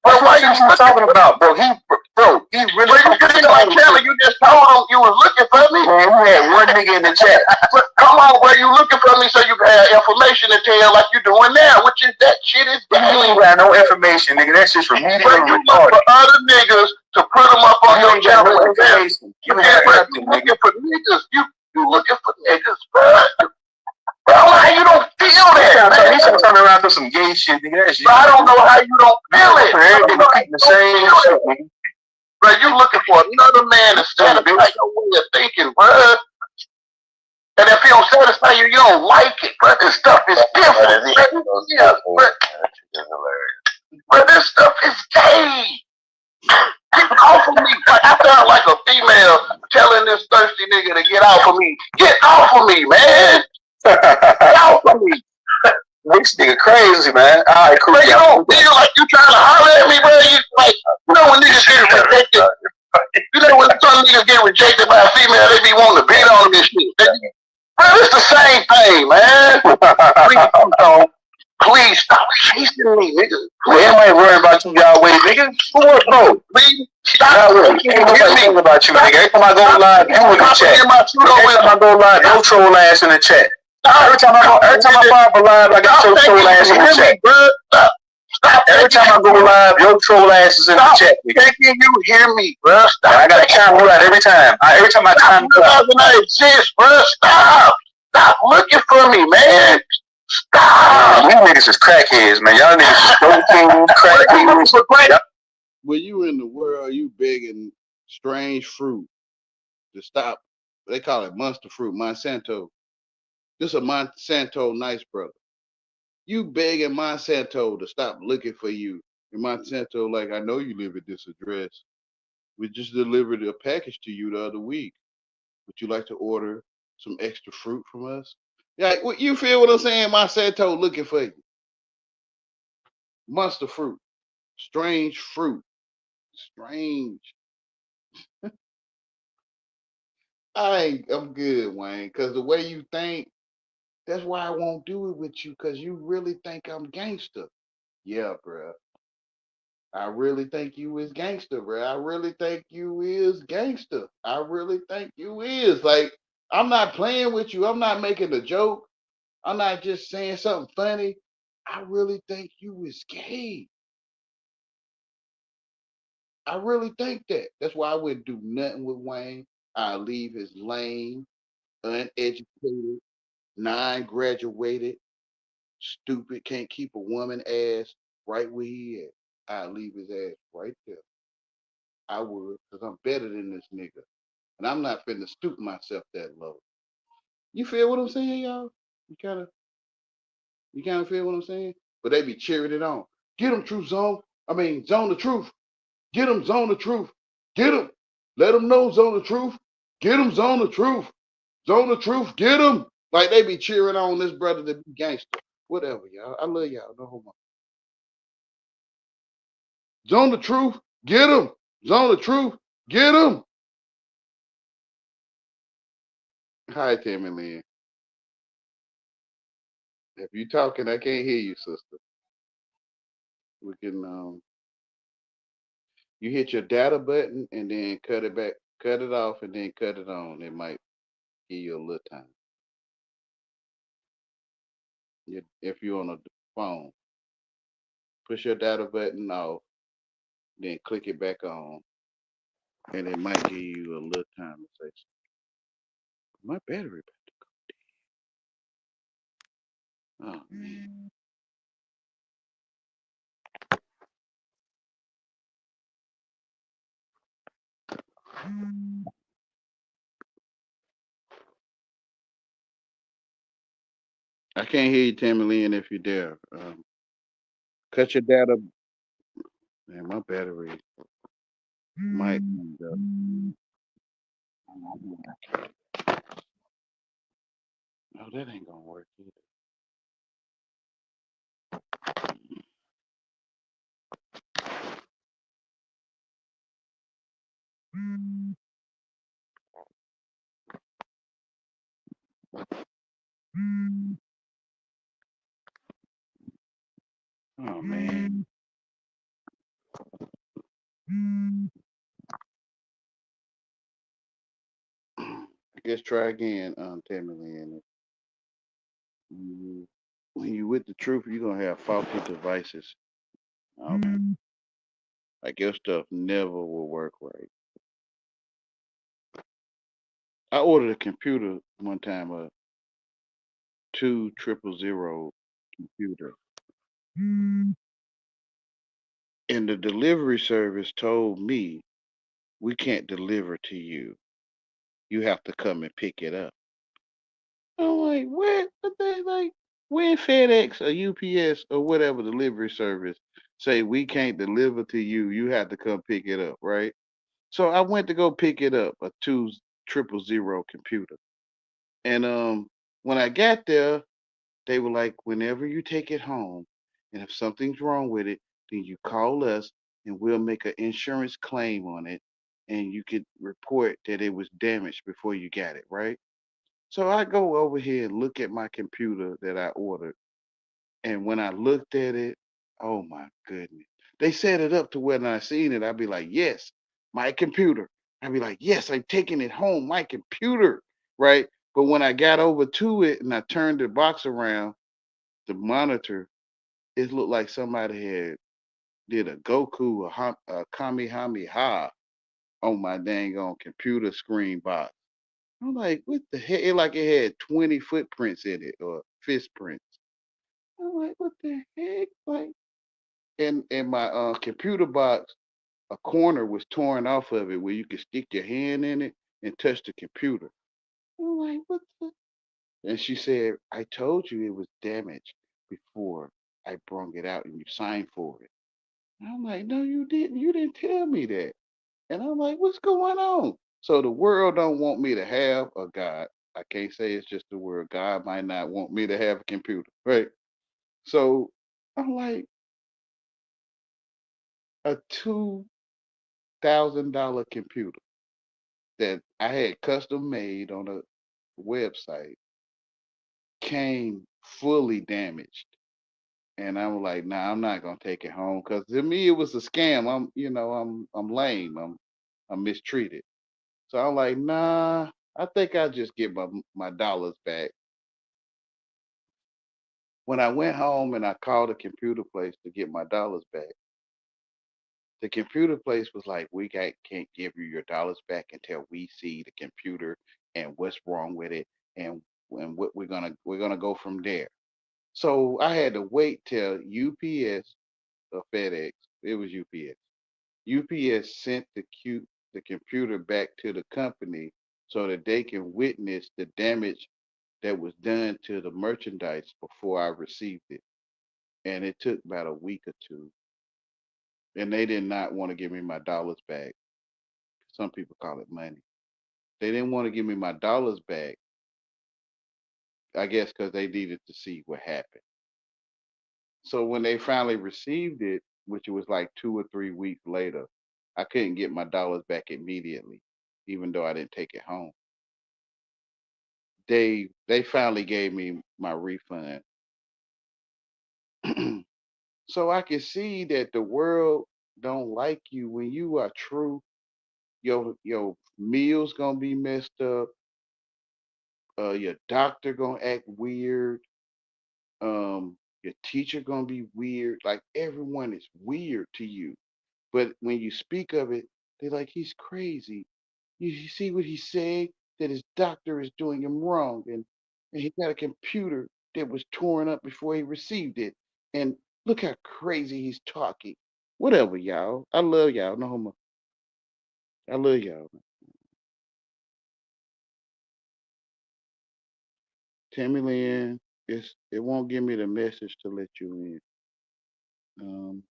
But why you talking about, bro? He really. Bro, you couldn't like tell you just told him you was looking for me. Man, we had one nigga in the chat. But come on, bro, you looking for me so you can have information to tell like you doing now, which is that shit is You ain't got no information, nigga. That's just remedial. But you look for other niggas to put them up on your channel. You looking for niggas. You looking for niggas, bro. Bro, how you don't feel that, man? He's trying to turn around to some gay shit, nigga. That shit. Bro, I don't know how you don't feel it. The same shit, nigga. Bro, you looking for another man to satisfy your way of thinking, bro. And if he don't satisfy you, you don't like it, bro. This stuff is different. Bro, this stuff is gay. Get off of me. I sound like a female telling this thirsty nigga to get off of me. Get off of me, man. Get off of me. This nigga crazy, man. All right, cool. Bro, you don't feel like you trying to holler at me, bro. You like, you know when niggas get rejected. You know when some niggas get rejected by a female, they be wanting to beat on them and shit. Bro, it's the same thing, man. Please stop chasing me, nigga. Everybody worrying about you, Yahweh, nigga. Bro, Please stop. Ain't nobody thinking about you, nigga. Every time I go live, you in the chat. Every time I go live, your troll ass in the chat. Every time I pop live, I got your troll ass in the chat. Every time I go live, your troll ass is in the chat. Can you hear me, bro? I got to chime you out every time. Every time I chime you out. Doesn't exist, bro. Stop. Stop looking for me, man. Stop. You niggas is crackheads, man. Y'all niggas is broken crackheads. When you in the world, you begging strange fruit to stop. They call it monster fruit, Monsanto. This is a Monsanto nice brother. You begging Monsanto to stop looking for you. And Monsanto, like, I know you live at this address. We just delivered a package to you the other week. Would you like to order some extra fruit from us? Yeah, you feel what I'm saying? Monsanto looking for you. Monster fruit. Strange fruit. Strange. I'm good, Wayne, because the way you think, that's why I won't do it with you, because you really think I'm gangster. Yeah, bro. I really think you is gangster, bro. I really think you is gangster. I really think you is. Like, I'm not playing with you. I'm not making a joke. I'm not just saying something funny. I really think you is gay. I really think that. That's why I wouldn't do nothing with Wayne. I leave his lame, uneducated, non-graduated, stupid, can't keep a woman ass right where he at. I'd leave his ass right there. I would, because I'm better than this nigga. And I'm not finna stoop myself that low. You feel what I'm saying, y'all? You kind of feel what I'm saying? But they be cheering it on. Get him, Truth Zone. I mean, Zone the Truth. Get him, Zone the Truth. Get him. Let him know, Zone the Truth. Get him, Zone the Truth. Zone the Truth. Get him. Like they be cheering on this brother to be gangster. Whatever, y'all. I love y'all. No homo. Zone the Truth. Get him. Zone the Truth. Get him. Hi, Tammy Lynn. If you talking, I can't hear you, sister. We can you hit your data button and then cut it back, cut it off, and then cut it on. It might give you a little time. If you're on a phone, push your data button off, then click it back on, and it might give you a little time to say something. My battery about to go dead. Oh man. I can't hear you, Tammy Lynn, if you're there. Cut your data. Man, my battery might go. No, that ain't gonna work either. Oh man. I guess try again, Tammy Lynn. When you with the truth, you're gonna have faulty devices. Okay. Like your stuff never will work right. I ordered a computer one time, a 2000 computer, and the delivery service told me we can't deliver to you. You have to come and pick it up. I'm like, what? What they like? When FedEx or UPS or whatever delivery service say we can't deliver to you, you have to come pick it up, right? So I went to go pick it up, a 2000 computer. And when I got there, they were like, whenever you take it home, and if something's wrong with it, then you call us and we'll make an insurance claim on it, and you could report that it was damaged before you got it, right? So I go over here and look at my computer that I ordered. And when I looked at it, oh my goodness. They set it up to when I seen it, I'd be like, yes, my computer. I'd be like, yes, I'm taking it home, my computer. Right. But when I got over to it and I turned the box around, the monitor, it looked like somebody had did a Goku, a Kamehameha on my dang on computer screen box. I'm like, what the heck? It like it had 20 footprints in it or fist prints. I'm like, what the heck? Like, in my computer box, a corner was torn off of it where you could stick your hand in it and touch the computer. I'm like, what the? And she said, I told you it was damaged before I brung it out and you signed for it. And I'm like, no, you didn't. You didn't tell me that. And I'm like, what's going on? So the world don't want me to have a God. I can't say it's just the word. God might not want me to have a computer, right? So I'm like, a $2,000 computer that I had custom made on a website came fully damaged. And I was like, nah, I'm not gonna take it home because to me it was a scam. I'm lame. I'm mistreated. So I'm like, nah, I think I'll just get my dollars back. When I went home and I called the computer place to get my dollars back, the computer place was like, can't give you your dollars back until we see the computer and what's wrong with it and what we're gonna go from there. So I had to wait till UPS FedEx. It was UPS. UPS sent the computer back to the company so that they can witness the damage that was done to the merchandise before I received it. And it took about a week or two. And they did not want to give me my dollars back. Some people call it money. They didn't want to give me my dollars back, I guess because they needed to see what happened. So when they finally received it, which was like 2 or 3 weeks later, I couldn't get my dollars back immediately, even though I didn't take it home. They finally gave me my refund. So I can see that the world don't like you when you are true. Your meals gonna be messed up. Your doctor gonna act weird. Your teacher gonna be weird. Like everyone is weird to you. But when you speak of it, they're like, he's crazy. You see what he said? That his doctor is doing him wrong. And he got a computer that was torn up before he received it. And look how crazy he's talking. Whatever, y'all. I love y'all. No homo. I love y'all. Tammy Lynn, it won't give me the message to let you in.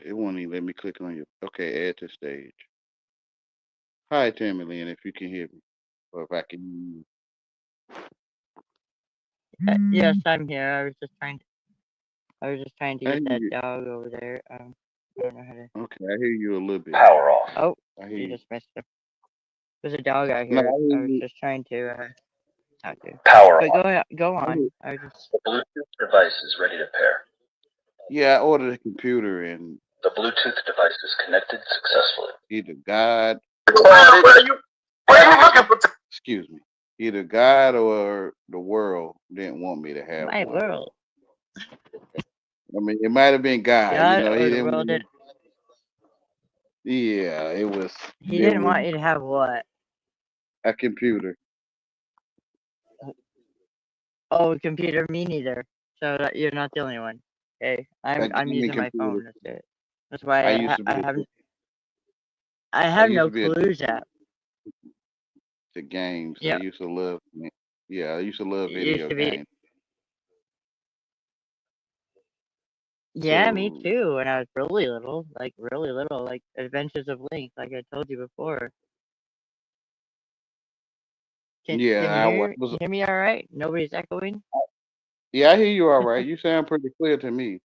It won't even let me click on you. Okay, add to stage. Hi, Tammy Lynn, if you can hear me, or if I can hear you. Yes, I'm here. I was just trying to I get hear that you. dog over there. I don't know how to. Okay, I hear you a little bit. Power off. Oh, I hear you you. just missed him. There's a dog out No, here. I hear I was you. just trying to talk to. Power But on. go I on. hear, I was just. The Bluetooth device is ready to pair. yeah, I ordered a computer and The Bluetooth device is connected successfully. either God, excuse me, either God or the world didn't want me to have My one. world. I mean, it might have been God, you God know, he or the didn't world want did. me. Yeah, it was, He it didn't was want you to have what? a computer. Oh, computer. Me neither. So you're not the only one. Okay, A I'm gaming using my computer. phone. That's it. That's I why used to be I I have used no to be clues addicted app. to games. I Yeah, used to love, yeah, I used to love it used video to be. games. Yeah, me So too. When I was really little, like Adventures of Link, like I told you before. Can you yeah, was. hear me all right? Nobody's echoing. Yeah, I hear you all right. You sound pretty clear to me.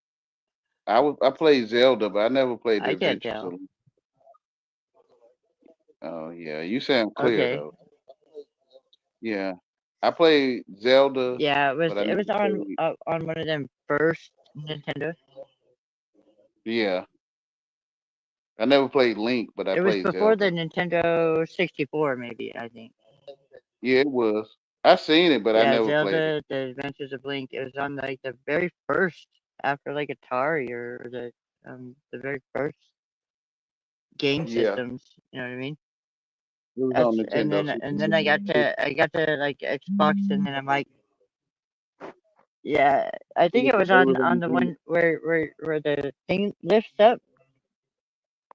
I played Zelda, but I never played the I can't Adventures tell. of. Oh yeah, you sound clear Okay. though. Yeah, I played Zelda, Yeah, but I it never was played. on one of them first Nintendo. Yeah, I never played Link, but I It was played before Zelda. the Nintendo 64, maybe, I think. Yeah, it was. I seen it, but I Yeah, never played it. Zelda, The Adventures of Link. It was on like the very first after like Atari or the very first game Yeah, systems, you know what I mean? it was That's on Nintendo and then I got 64. to like Xbox and then I'm like, yeah, I think it was It was on on the one where the thing lifts up.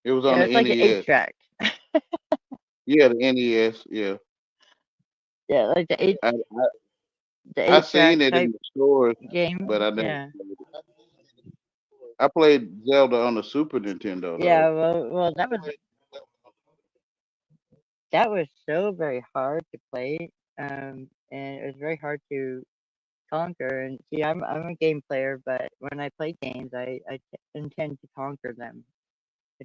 it was on Yeah, the it's like an 8 NES. track. Yeah, the NES. Yeah, Yeah, like I the I 8 track seen it in type the stores, but game. I never Yeah. played it. I played Zelda on the Super Nintendo Yeah, though. well that was so very hard to play. And it was very hard to conquer. And see, I'm a game player, but when I play games, intend to conquer them.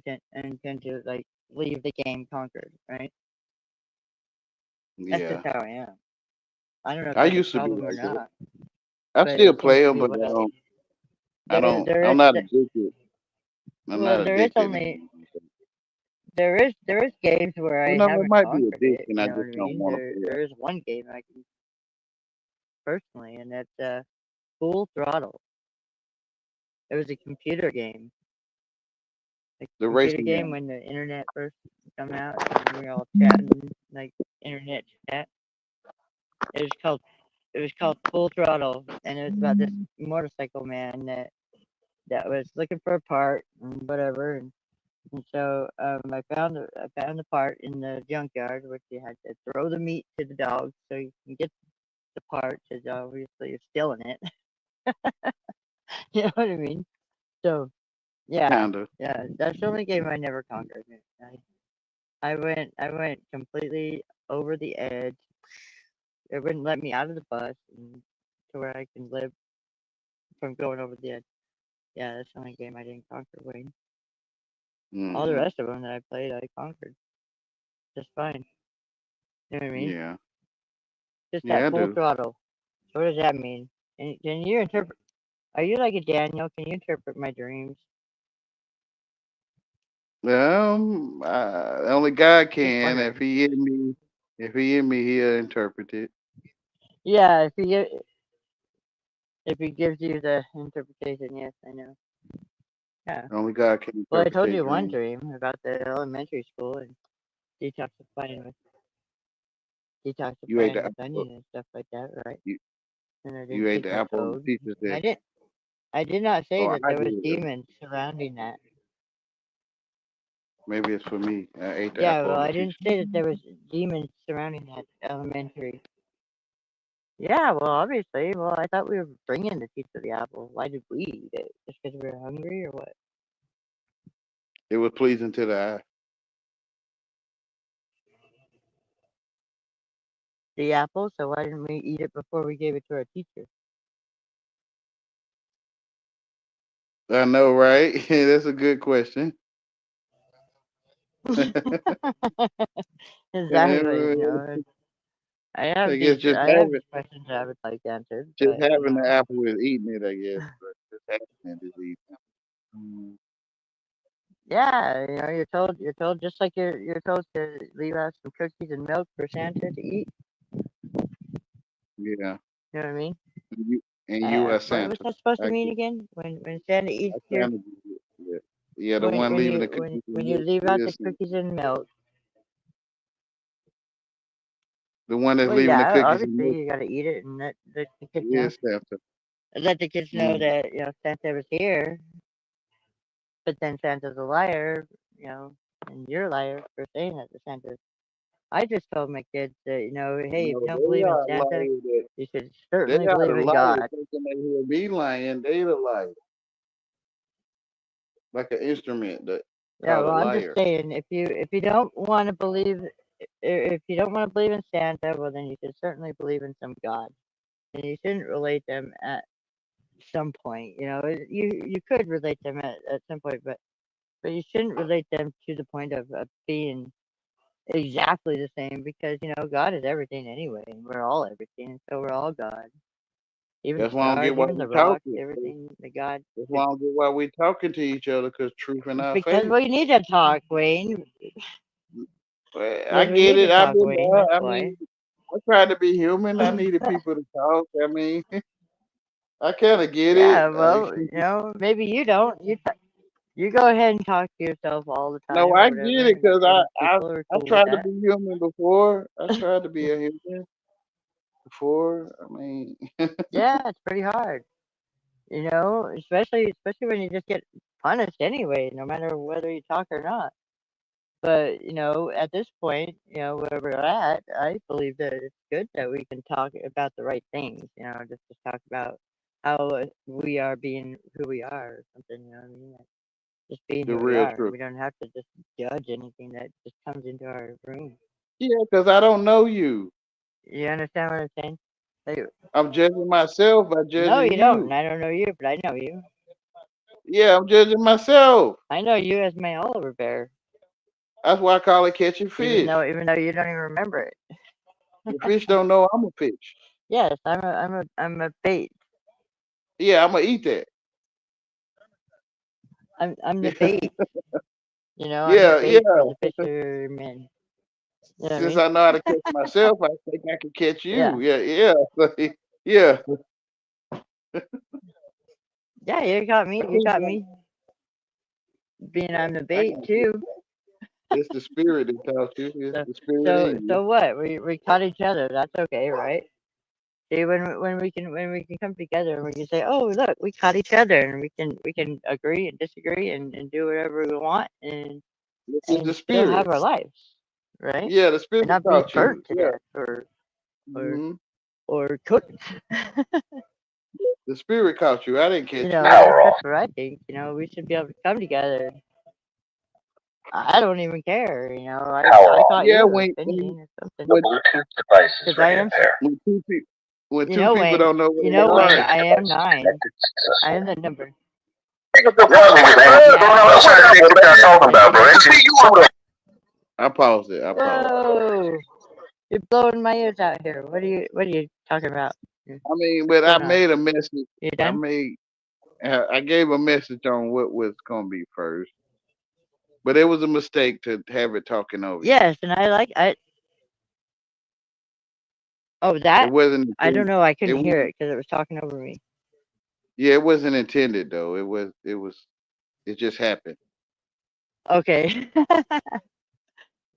I intend to like leave the game conquered, right? That's just Yeah, how I am. I don't know if I that's a used to be problem or like that. not, I but still it seems play to them, be but what I. I'm not addicted. I'm not Well, addicted. Anymore. there is games where You I know, it haven't might be conquered it. addiction. You I know what just I don't mean? want to play it. There is one game I can personally, and that's Full Throttle. It was a computer game. A The computer racing game game. when the internet first come out, and we were all chatting like internet chat. It was called it was called Full Throttle, and it was about this motorcycle man that was looking for a part and whatever, and so I found the part in the junkyard, which you had to throw the meat to the dog so you can get the part, because obviously you're stealing it. You know what I mean? So yeah, Kinda. yeah, that's the only game I never conquered. I went completely over the edge. It wouldn't let me out of the bus and to where I can live from going over the edge. Yeah, that's the only game I didn't conquer, Wayne. All the Mhm. rest of them that I played, I conquered just fine. You know what I mean? Yeah. Just Yeah, that I full do. throttle. So what does that mean? Can you interpret? Are you like a Daniel? Can you interpret my dreams? Only God Just can. wondering. If he hear me, he'll interpret it. Yeah, if he gives you the interpretation, yes, I know. Yeah. Only God can Well, I interpret told that you one dream. dream about the elementary school and detoxifying with You ate the apple. onion and stuff like that, right? You, And I you didn't ate take the my apple and the code. pieces And that. I did not say Oh, that I there was did. demons surrounding that. Maybe it's for me. I ate the Yeah, apple well, and the I didn't pieces. say that there was demons surrounding that elementary. Yeah, well, obviously. Well, I thought we were bringing the piece of the apple. Why did we eat it? Just because we were hungry or what? It was pleasing to the eye. The apple, so why didn't we eat it before we gave it to our teacher? I know, right? That's a good question. Exactly, you know. I guess I have these questions I would like answered, just but having the apple is eating it, I guess. But just having it is eating it. yeah, you know, you're told just like you're told to leave out some cookies and milk for Santa to eat. Yeah. You know what I mean? And you are What was Santa. that supposed to I mean get. again? When Santa I eats your kind of get it. Yeah. Yeah, the one leaving the cookies when and you milk leave out the is Santa. cookies and milk. The one that's Well, leaving the yeah, cookies and milk obviously you got to eat it and let the kids know. is Santa. Let the kids know Mm. that Santa was here, but then Santa's a liar, and you're a liar for saying that to Santa. I just told my kids that hey, if No, you don't they believe in are Santa, liars. you should They certainly are the believe in liars God. thinking they will be lying. They the liars. Like an instrument that Yeah, called a well, I'm just liar. saying, if you don't want to believe, if you don't want to believe in Santa, well, then you should certainly believe in some God, and you shouldn't relate them at some point. You could relate them at some point, but you shouldn't relate them to the point of being exactly the same, because God is everything anyway, and we're all everything, and so we're all God. Even the That's why I don't stars, get why even we the rocks, talking. everything, the God. That's why I don't get why we talking to each other, because truth in our Because face. we need to talk, Wayne. Well, I Because we get need to it. talk, Wayne. That's I why. mean, I tried to be human. I needed people to talk. I mean, I kind of get Yeah, it. well, maybe you don't. You go ahead and talk to yourself all the No, time or I get whatever, it because and people are I cool with tried to that. be human before. I tried to be a human before. I mean, Yeah, it's pretty hard. Especially when you just get punished anyway, no matter whether you talk or not. But at this point, where we're at, I believe that it's good that we can talk about the right things. Just to talk about how we are being who we are, or something. You know what I mean? Like, just being the who we real are. truth. We don't have to just judge anything that just comes into our room. Yeah, because I don't know you. You understand what I'm saying? Like, I'm judging myself by no, judging you don't. And you. I don't know you, but I know you. Yeah, I'm judging myself. I know you as my Oliver Bear, That's why I call it catching even though fish. you don't even remember it. The fish don't know I'm a fish. Yes, I'm a bait. Yeah, I'm gonna eat that. I'm the bait. I'm the Yeah, bait for yeah. the fishermen. You know what I Since mean? I know how to catch myself, I think I can catch Yeah. you. Yeah, yeah, yeah. Yeah, you got me. You got me. Being I'm the bait too. It's the spirit that talks to you. It's So the spirit in you. so what? We caught each other. That's okay, right? See, when we can come together and we can say, oh look, we caught each other, and we can agree and disagree and do whatever we want This is the and still have spirit. our lives, right? Yeah, the And spirit not be taught burnt you. to Yeah. death or hmm or cooked. The spirit caught you. I didn't catch you. That's what I think. We should be able to come together. I don't even care. I caught Yeah, you, when opinion or something. when Bluetooth device is Because I ready to am, pair. when two people when you two know, people Wayne. don't know You where know, they Wayne. are. I am 9. Connected I successfully. am the number. I paused it. Whoa! You're blowing my ears out here. What are you talking about? I mean, What's but I going on? made a message. You I done? made. I gave a message on what was gonna be first, but it was a mistake to have it talking over you. Yes, and Oh, It that? wasn't. I don't know. I It couldn't hear wasn't. it because it was talking over me. Yeah, it wasn't intended though. It was. It was. It just happened. Okay.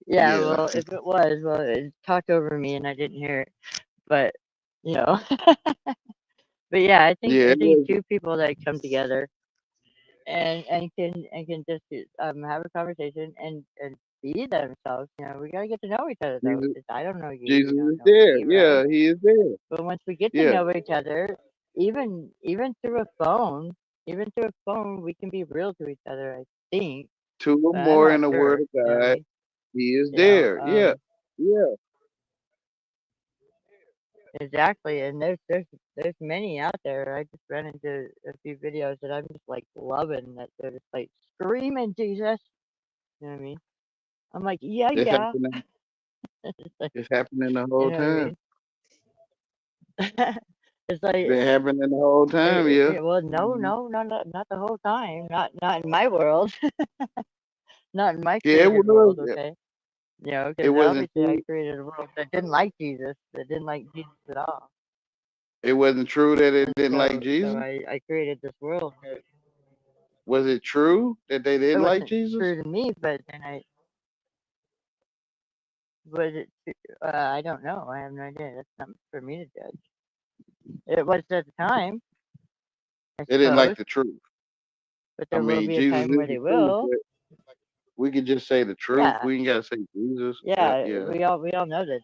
Yeah, Yeah. well, if it was, well, it talked over me and I didn't hear it. But, you know, but yeah, Yeah. I It think was. two people that come together and can just have a conversation and be themselves. We gotta get to know each other though. Jesus. 'Cause I don't know you, you Jesus don't is know there. me, right? Yeah, he is there. But once we get to Yeah. know each other, even through a phone, we can be real to each other. I think, Two or but I'm more not in the Word sure. of You know what I God, mean? he is You know, there. Yeah. Yeah. exactly. And there's many out there. I just ran into a few videos that I'm just like loving that they're just like screaming Jesus. You know what I mean? I'm like, yeah, It's yeah. happening. It's like, It's happening the you whole know what I time. mean? It's like, It's been happening the whole time. Yeah. well, no, Mhm. no, not the whole time. Not in my world. Not in my Yeah, it created world. was. Okay. It Because wasn't obviously I true. created a world that didn't like Jesus, that didn't like Jesus at all. It wasn't true that it And didn't like so Jesus. I created this world that Was it true that they it didn't like wasn't Jesus? true to me, but then was it? I don't know. I have no idea. That's not for me to judge. It was at the time, I They didn't like suppose, the truth. but I there will mean, be a Jesus time is where the they truth, will. but we could just say the truth. Yeah, We ain't gotta say Jesus. But yeah. yeah. We all know that.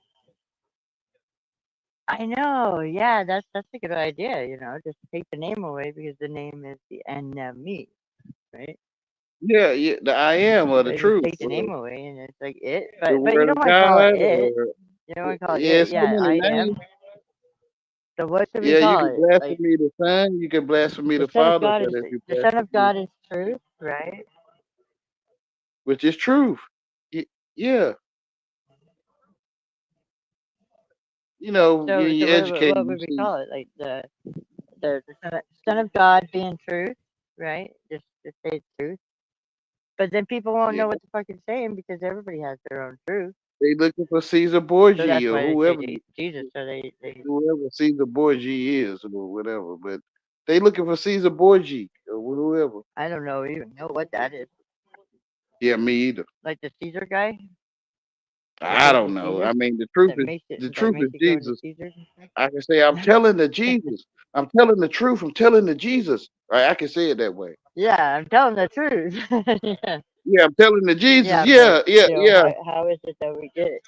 I know. Yeah, that's a good idea. Just take the name away because the name is the enemy, right? Yeah, yeah, the I am of the They just truth. take the name away, and it's like it. The But you word don't of want to call it God, it. or You don't want to call it yeah, it. so Yeah, many I am. names. So what should we Yeah, you call can it? Like blaspheme the Son, you can blaspheme the the Son of Father, God but is if you the Son of blaspheme, God is truth, right? which is truth, yeah, So you educate, what you would we see, call it? Like the Son of God being truth, right? Just say it's truth. But then people won't yeah, know what the fuck it's saying because everybody has their own truth. they looking for Caesar So Borgia that's or why they whoever, say Jesus. So they whoever Caesar Borgia is or whatever, but they looking for Caesar Borgia or whoever. I don't know even know what that is. Yeah, me either. Like the Caesar guy that I goes don't to know. I Caesar mean, that makes it the that truth is makes it go into Jesus. Caesar's. I can say I'm telling the Jesus. I'm telling the truth. I'm telling the Jesus. Right? I can say it that way. Yeah, I'm telling the truth. Yeah, Yeah, I'm telling the Jesus. yeah, but Yeah, yeah, yeah, how is it that we get it?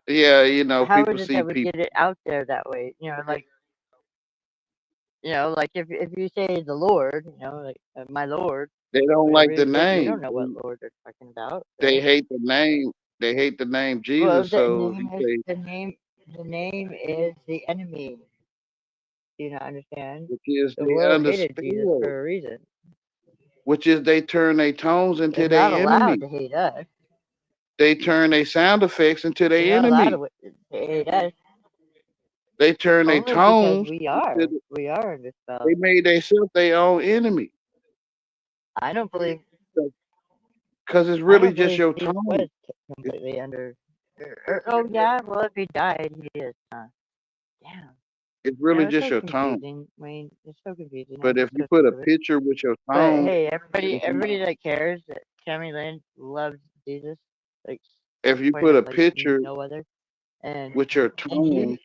yeah. How People is it see that we people. get it out there that way? Like if you say the Lord, like my Lord, They don't like the we don't name. know what Lord they're talking about, They right? hate the name. They hate the name Well, Jesus. So he say, the name is the enemy. Do you not understand? which is The they world under hated Jesus spell, for a reason. which is they turn their tones They're into not their allowed enemy. to hate us. They turn their sound effects into They're their not allowed enemy. to hate us They turn their only because tones into. we are under spell. They made themselves their own enemy. I don't believe Because it's I really don't just believe your Jesus tone. was completely under. Oh yeah, well if he died, he is. Damn. It's really It's just so your tone. confusing, Wayne. It's so confusing. I'm But if just you so put sick a of it. picture with your But tone, hey, if everybody that cares that Tammy Lynn loves Jesus, like you point put a out like picture no other, and with your and tone,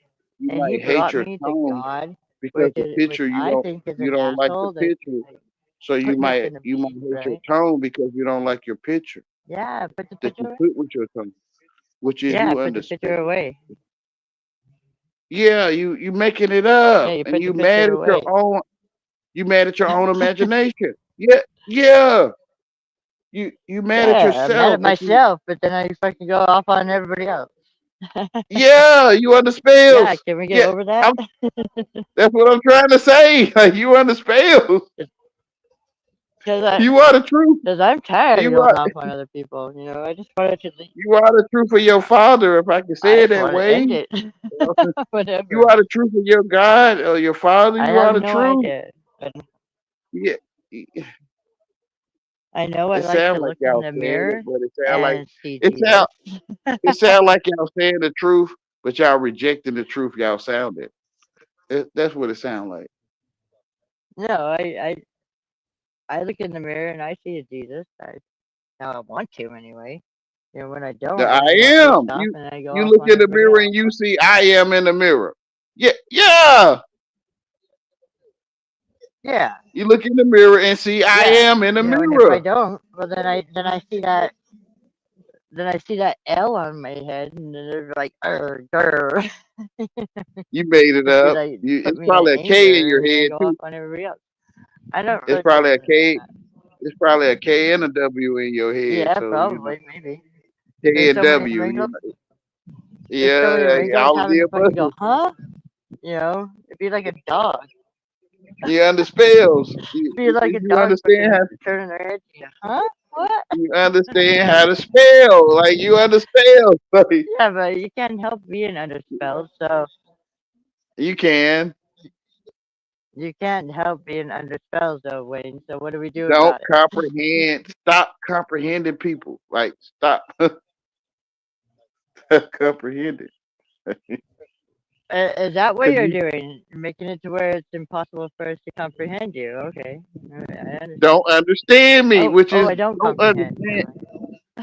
you and he might hate brought your me to tone God, because the which picture I think is you an don't like the asshole that's picture, like so you putting us might in a hate beef, your right? tone because you don't like your picture Yeah, put the that picture you away. put with your tone, which is Yeah, you put the picture understand. away. Yeah, you making it Yeah, up, you and put the picture away. you mad at your own imagination. Yeah, yeah. You mad at Yeah, I'm mad yourself, at but myself, but then I fucking go off on everybody else. yeah, you under Yeah, spells. can we get Yeah, over that? that's what I'm trying to say. Like you under spells. Because You are the truth. I'm tired of You going are off on other people. You know, I just wanted to leave. you are the truth of your father, if I can I say it just that want to way. end it. You Whatever. are the truth of your God or your father. I You are have the no truth. idea. Yeah, I know I it like sounds to like look in y'all the saying it, mirror but it sound like and see it Jesus. sound like y'all saying the truth, but y'all rejecting the truth y'all sounded. That's what it sound like. No, I look in the mirror and I see a Jesus. Now I want to anyway. You know, when I The don't, I then I get pissed am. off and I go You off look on in the everybody mirror else. and you see I am in the mirror. Yeah, yeah. Yeah, You look in the mirror and see I yeah. am in the You know, and if I mirror. don't, well then I see that L on my head, and then they're like, grr. You made it Which would up. like put It's me in probably a K in anger, your and then I head go off too. on everybody else. I don't It's really probably a believe in K. that. It's probably a K and a W in your head. Yeah, So probably, maybe. K There's and so many W. wrinkles. There's so many Yeah, wrinkles all of having the to fucking go, above. huh? You know, it'd be like a dog. You under spells. Be like a You dog understand fucking how turning their head. You know, huh? What? you understand how to spell. Like you understand. Like Yeah, but you can't help being under spell, so you can. you can't help being under spell, though, Wayne. So what are we doing Don't about it? comprehend. Stop comprehending people. Like stop comprehending. Is that what Cause you're you doing? You're making it to where it's impossible for us to comprehend you. Okay, I understand. don't understand me, which Oh, is I don't don't comprehend. understand.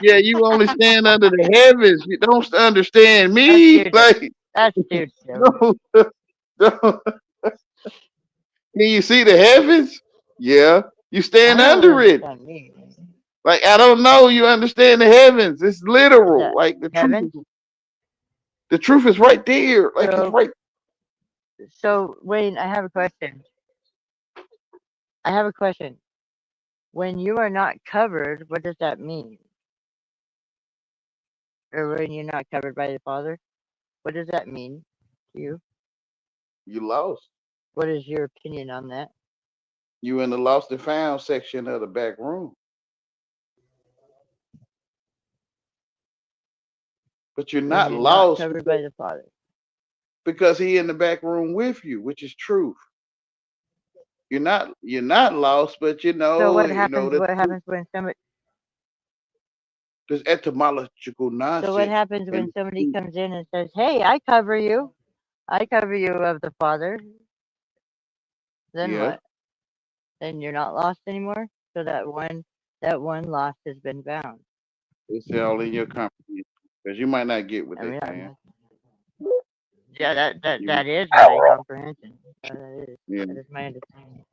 Yeah, you only stand under the heavens. You don't understand That's me. stupid. Like That's stupid. don't, don't. Can you see the heavens? Yeah. You I stand don't under it. understand me. Like I don't know. You understand the heavens. It's Is literal. that Like heaven? the truth is right there. Like it's So, right. so Wayne, I have a question. I have a question. When you are not covered, what does that mean? Or when you're not covered by the Father, what does that mean to you? You lost. What is your opinion on that? You in the lost and found section of the back room. But you're When not you're not lost covered by the Father. because he in the back room with you, which is truth. You're not lost, but So you know that what happens when somebody there's etymological so what nonsense happens when and somebody comes in and says, "Hey, I cover you. I cover you of the Father." Then yeah, what? Then you're not lost anymore? So that one loss has been bound. it's all in your comprehension. Because you might not get what I they mean, saying. yeah, You that is Power my on. comprehension. yeah. That is my understanding.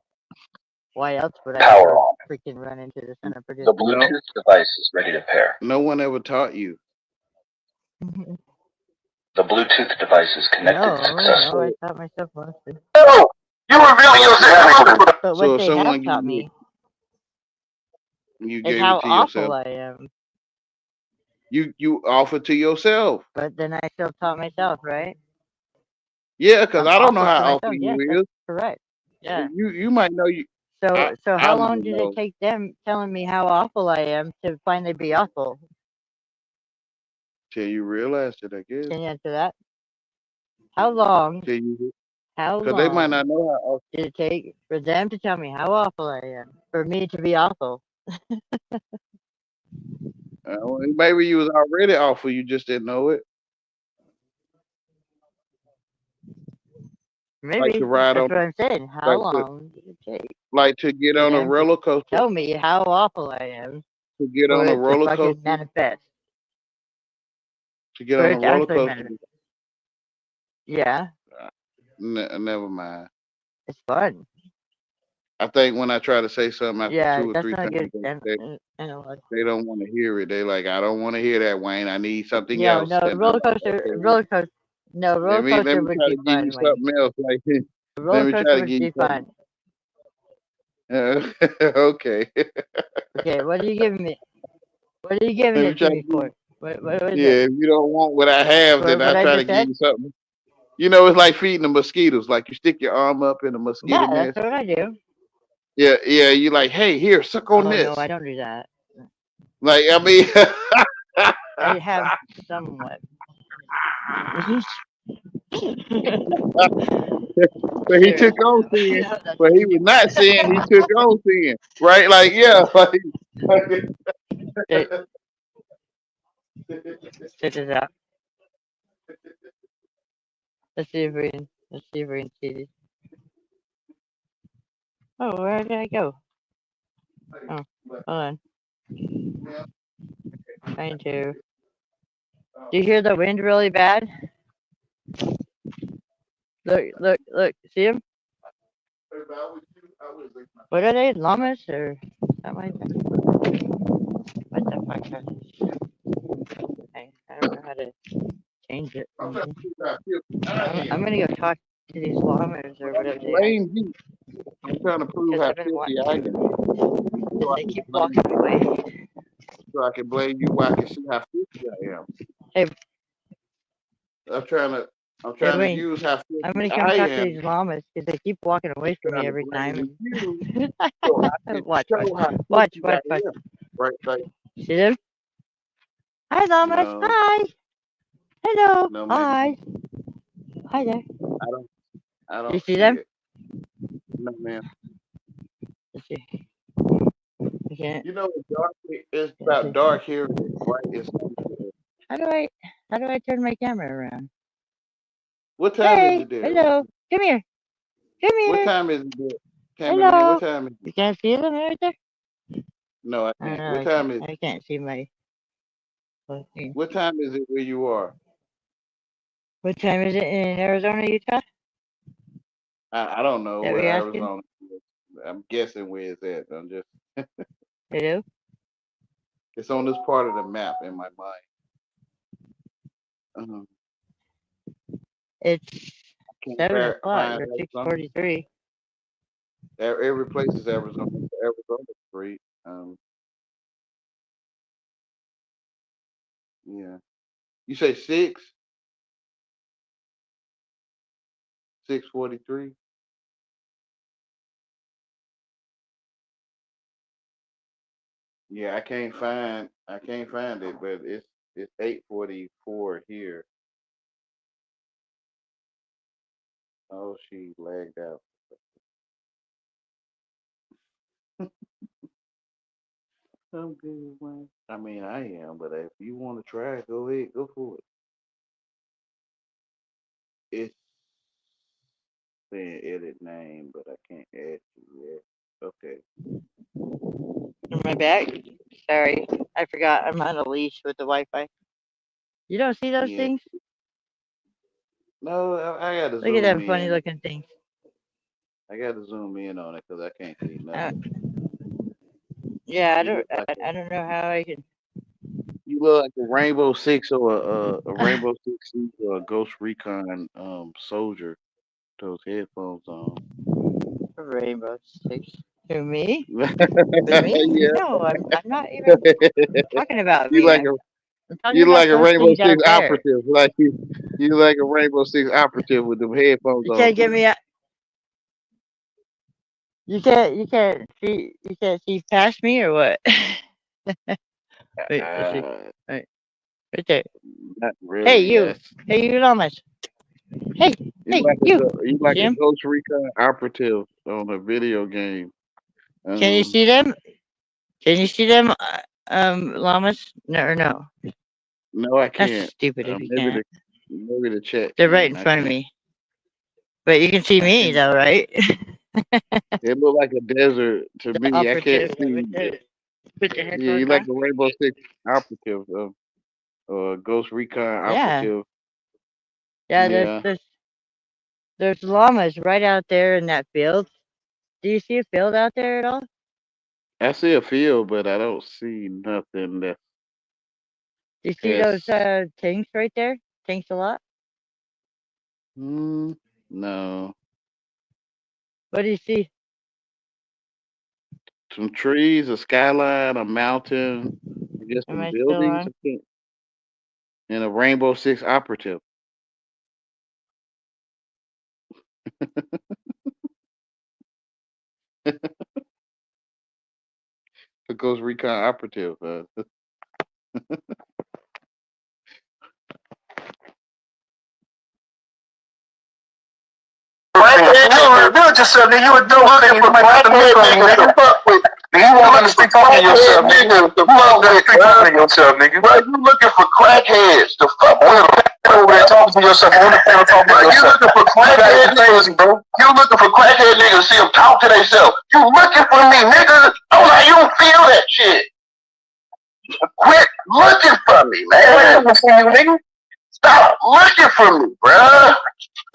Why else would I Power ever on. freaking run into the Son of The Perdition? No, Bluetooth device is ready to pair. no one ever taught you. The Bluetooth device is connected No, successfully. I taught myself honestly. Oh, you revealing yourself. But So what if they have someone taught me you is gave how it to awful yourself. I am. You offer to yourself. But then I still taught myself, right? Yeah, because I'm I don't know awful to how awful myself. Yes, you that's is. correct. Yeah. You might know you. I So I how don't long did it know take them telling me how awful I am to finally be awful? till you realize it. I guess Can you answer that? How long? till you How because they might long not know how awful. did it take for them to tell me how awful I am for me to be awful? Maybe you was already awful. You just didn't know it. Like Maybe to ride that's on, what I'm saying. How like long did it take to get for on a them to roller coaster. tell me how awful I am To get for on a it to roller fucking coaster. manifest? To get For on a it to roller actually coaster. manifest. Yeah. Never mind. It's fun. I think when I try to say something after Yeah, 2 or 3 that's not a times, good analog. they don't want to hear it. They like, I don't want to hear that, Wayne. I need something No, else. no, And I'm roller like, coaster, okay, roller coaster. No, let roller me coaster would try be to give you fun, Wayne. something else. Like, let Roller me try coaster to would give you be fun. something. Okay. Okay, what are you giving me? What are you giving Let me it to try to me give for? What is Yeah, it? if you don't want what I have, For then I what I try to just give said? you something. You know, it's like feeding the mosquitoes. Like you stick your arm up in a mosquito Yeah, that's nest. what I do. Yeah, yeah. You like, hey, here, suck on Oh no, this. I don't do that. Like, I mean, I have somewhat. but he Sure. took on sin, No, that's but he was not sin. He took on sin, right? Like, yeah, Check check this out. Let's see if we can see this. Oh, where did I go? Oh, hold on. Trying to. Do you hear the wind really bad? Look. See them? What are they? Llamas or something like that? What the fuck? I don't know how to change it. I'm gonna go talk to these llamas or whatever they are. blame you. I'm trying to prove Because how I've been filthy wanting I to. am. So And I they can keep blame walking away. so I can blame you where I can see how filthy I am. Hey, I'm trying to hey, to Wayne. use how I'm filthy gonna come I talk to am, these llamas because they keep walking away from me trying to every blame time. you so I can Watch. show how Watch. filthy I am. Right? Like, See them? Hi, llamas. no, Hi. Hello. no, man, Hi. Hi there. I You don't see see them? it. No, man. Let's see. I can't. You know, it's dark. It's Let's about see. dark here. Right? It's How do I turn my camera around? what time is Hey. it there? Hello. Come here. Come What here. time is it there? Cameraman, what Hello. time is You it? can't see them right there? No, I I don't can't. know. What time is it? I can't see my thing. What time is it where you are? What time is it in Arizona, Utah? I don't know That where we asking? Arizona is. I'm guessing where it's at. I'm just Hello? it's on this part of the map in my mind. It's Can't 7 o'clock find or Arizona. 6:43. Every place is Arizona. Arizona Street. Yeah. You say 6:43. Yeah, I can't find it, but it's 8:44 here. Oh, she lagged out. I'm good, man. I mean, I am, but if you want to try, go ahead, go for it. It's saying edit name, but I can't add you yet. Okay. Am I back? Sorry, I forgot. I'm on a leash with the Wi-Fi. You don't see those Yeah. things? No, I got to Look at zoom them funny in. looking things. I got to zoom in on it because I can't see nothing. Yeah, You look like I don't know how I can. you look like a Rainbow Six or a Rainbow Six Siege or a Ghost Recon soldier. Those headphones on. Rainbow Six. Who, me? Yeah. With me? No, I'm not even talking about You me. like I'm talking you about like a those Rainbow things out Six there. operative, like you like a Rainbow Six operative with them headphones You on can't get too. me out. You can't see past me or what? Wait, let's see. Right there. Not Hey, really. you. That's Hey, you Thomas. Hey, you. you like See a him? Ghost Recon operative on a video game. Can you see them? Can you see them, llamas? No, or no? No, I That's can't. stupid if you can't. Maybe the chat They're right can. in I front of can't. me. But you can see I me, can't. though, right? It look like a desert to The me. I can't operative see. with the Yeah, headphones you like on. a Rainbow Six operative or Ghost Recon Yeah. operative. Yeah, Yeah. There's llamas right out there in that field. Do you see a field out there at all? I see a field, but I don't see nothing that Do you see has. those tanks right there? Tanks a lot? No. What do you see? Some trees, a skyline, a mountain, I guess Am some I still buildings, on? I think, and a Rainbow Six operative. The Ghost Recon operative. Reveal yourself, nigga. You a dope nigga. You might have to make nigga. You want to speak up for yourself, nigga. You want to speak up for yourself, nigga. Bro, you looking for crackheads to fuck with them. Over there talking to yourself on the phone, talking Bro, to you yourself. looking for crackhead niggas, bro. You looking for crackhead niggas to see them talk to themselves. You looking for me, nigga. Oh, now you don't feel that shit. Quit looking for me, man. Stop looking for me, bruh.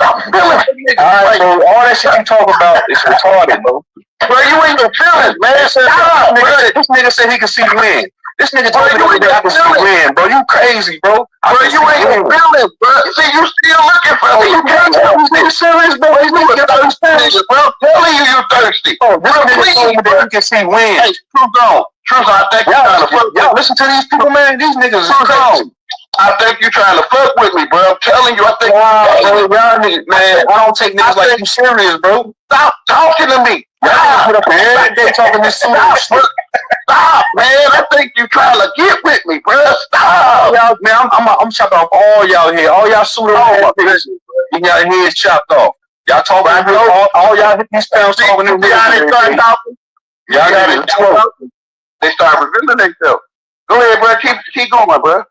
Stop feeling for niggas. Alright, bro. All that shit you talk about is retarded, bro. Bro, you ain't no feelings, man. Stop, bro. This nigga said he can see you win. This nigga told me that I can see you win, bro. You crazy, bro. Bro, you ain't no feelings, bro. See, you still looking for me. You can't tell me this serious, bro. You a thirsty nigga, bro. I'm telling you, you thirsty. Oh, this nigga told me that he can see win. Hey, Truth on. Truth, I think you're trying to fuck with me. Y'all listen to these people, man. These niggas is crazy. I think you're trying to fuck with me, bro. I'm telling you, I think bro, y'all niggas, man. I don't take niggas like you serious, bro. Stop talking to me. Y'all put up every day talking this serious shit. Stop, man. I think you trying to get with me, bro. Stop. Y'all, man, I'm chopping off all y'all here. All y'all suited off. You got heads chopped off. Y'all talking all y'all hit these pounds talking in Y'all got it. They start revealing themselves. Go ahead, bro. Keep going, bro.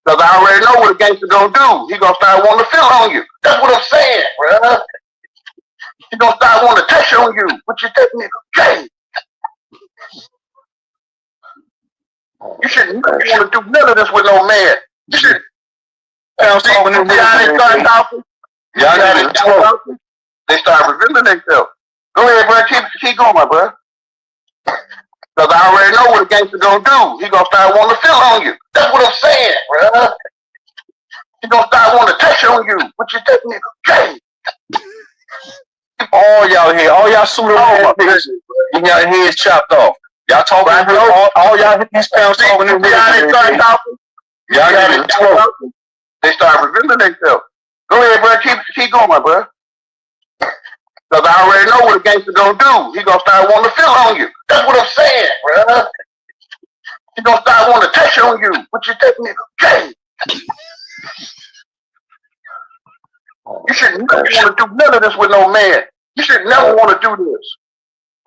Because I already know what a gangster gonna do. He gonna start wanting to feel on you. That's what I'm saying, bro. He gonna start wanting to touch on you. What you think, nigga? Gay. You shouldn't want to do none of this with no man. You should. Pounds talking in Y'all got it. They start revealing themselves. Go ahead, bro. Keep going, bro. Because I already know what a gangster gonna do. He gonna start wanting to feel on you. That's what I'm saying, bro. He gonna start wanting to touch on you. What you think, nigga? Gay. All y'all here, all y'all suited off, niggas. You got heads chopped off. Y'all talking all y'all hit these pounds talking in Y'all got it. They start revealing themselves. Go ahead, bro. Keep going, bro. Because I already know what a gangster gonna do. He gonna start wanting to feel on you. That's what I'm saying, bro. He gonna start wanting to touch on you. What you think, nigga? Gay. You should never want to do none of this with no man. You should never want to do this.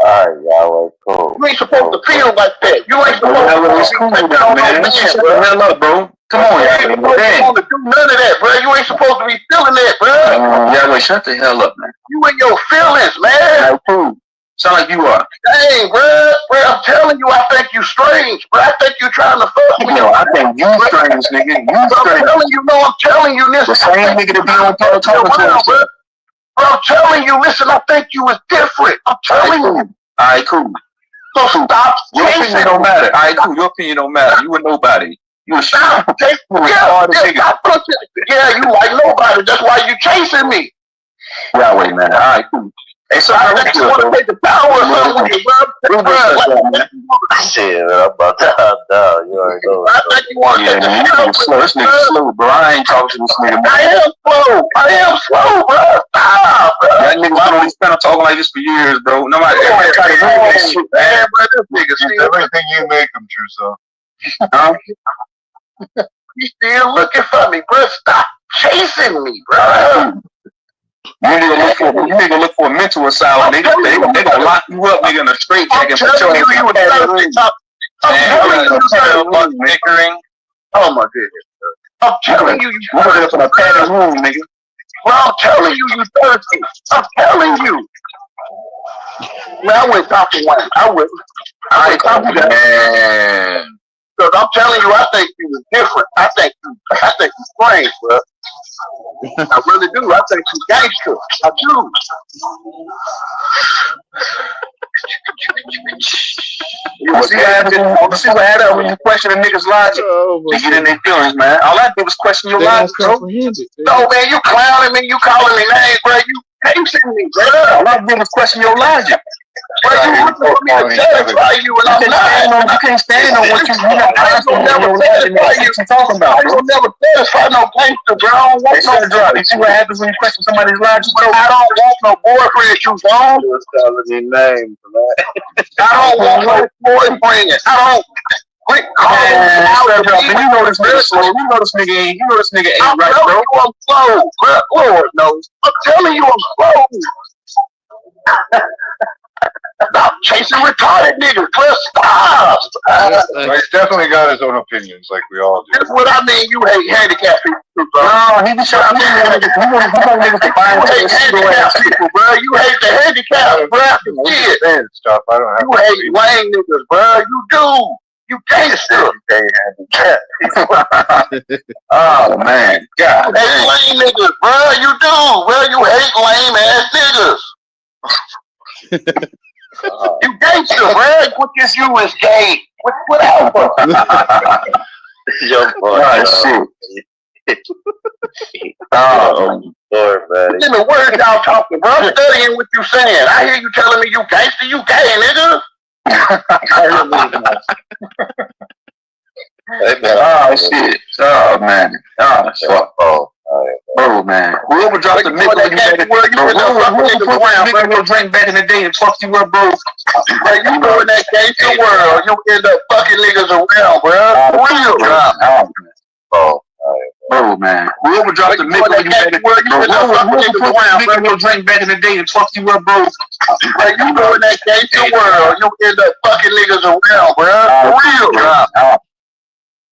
Alright, y'all, cool. You ain't supposed to feel like that. You ain't supposed to be touching on no man, Shut the hell up, bro. Come on, You y'all. ain't supposed to do none of that, bro. You ain't supposed to be feeling that, bro. Y'all, shut the hell up, man. You in your feelings, man. Sound like you are. Dang, bro. Bro, I'm telling you, I think you strange, bro. I think you trying to fuck me. Yo, I think you strange, nigga. You I'm strange. telling you, no, I'm telling you this. The same nigga that be on talking to us. Bro, I'm telling you, listen, I think you is different. I'm telling you. Alright, cool. So stop. Your opinion don't matter. Alright, cool. Your opinion don't matter. You a nobody. You a shit. Yeah, you like nobody. That's why you chasing me. Yeah, wait, man. Alright, cool. Hey, so I think you want to take the power or something with you, bro. Shit, I'm about to down. You already know. I think you want to take the power. This nigga slow, bro. I ain't talking to this nigga. I am slow, bro. Stop, bro. That nigga been on this panel talking like this for years, bro. Nobody try to do this shit, man. Bro, this nigga still, Everything you make them, true, so. he still looking for me, bro. Stop chasing me, bro. You need to look for a mental asylum, nigga. They gonna lock you up, nigga, in a straight jacket. I'm telling you, you were thirsty. I'm telling you, Bickering. oh my goodness. I'm telling you, you We're up in a padded room, nigga. Bro, I'm telling you, you thirsty. I'm telling you. Man, I went top of one. I went top of that. Man. Because I'm telling you, I think you was different. I think you strange, bro. I really do. I think you gangster. I do. You see what happens when you question a nigga's logic? You get in their feelings, man. All I did was question your logic, bro. No, man, you clowning me. You calling me names, bro. You hating me, bro. All I did was question your logic. Bro, you looking for me to satisfy you, and I'm not. You can't stand on what you not I ain't gonna never satisfy you. talking about. I ain't gonna never satisfy no gangster, bro. I don't want no drop. You see what happens when you question somebody's logic, bro? I don't want no boyfriend, you wrong. You was calling me names, man. I don't want no boyfriend. I don't. Quit calling me out. You know this nigga slow. You know this nigga ain't. You know this nigga ain't I'm right, telling bro. you I'm slow, bro. Lord knows. I'm telling you I'm slow. Stop chasing retarded niggas. Cliff, stop. He's definitely got his own opinions, like we all do. That's what I mean. You hate handicapped people, bro. No, he be trying to You hate handicapped people, bro. You hate the handicapped, bro. Shit. Saying stuff. I don't have. You hate lame niggas, bro. You do. You gangster. Oh man, God. You hate lame niggas, bro. You do, bro. You hate lame ass niggas. You gangster, bro. What is you is gay. Whatever. Oh shit. Oh, Lord, man. In the words y'all talking, bro. I'm studying what you saying. I hear you telling me you gangster. You gay, nigga. Oh shit. Oh man. Oh shit. Oh man. Whoever dropped the nigga when you had it, whoever will drink back in the day and fuck you up, bro. Bro, you go in that gangster world, you end up fucking niggas around, bro. Real. Oh man. Whoever dropped the nigga when you had it, whoever will drink back in the day and fuck you up, bro. Bro, you go in that gangster world, you end up fucking niggas around, bro. Real.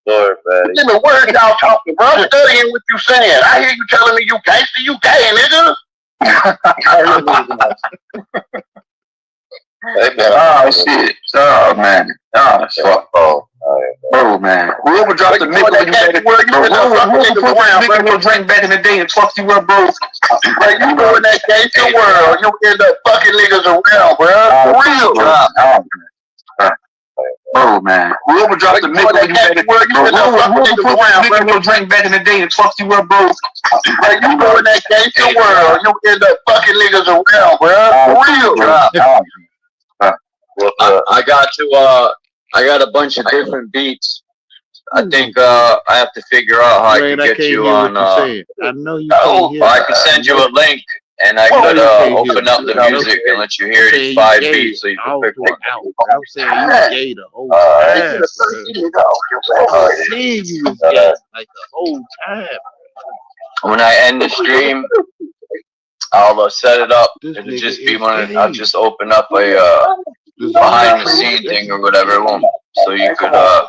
Lord, man. In the words y'all talking, bro. I'm studying what you saying. I hear you telling me you gangster. You gay, nigga. Oh shit. Oh man. Oh shit. Oh man. Whoever dropped the nigga when you had it, whoever will drink back in the day and fuck you up, bro. Bro, you go in that gangster world, you end up fucking niggas around, bro. Real. Oh man. Whoever dropped the nigga when you had it, whoever will drink back in the day and fuck you up, bro. Bro, you go in that gangster world, you end up fucking niggas around, bro. Real. I got a bunch of different beats. I think I have to figure out how I can get you on. I know you. I can send you a link, and I could open up the music and let you hear these 5 beats so you can pick one. I'm saying you gay the whole time. See you was gay like the whole time. When I end the stream, I'll set it up. It'll just be I'll just open up a behind the scene thing or whatever it won't. So you could y'all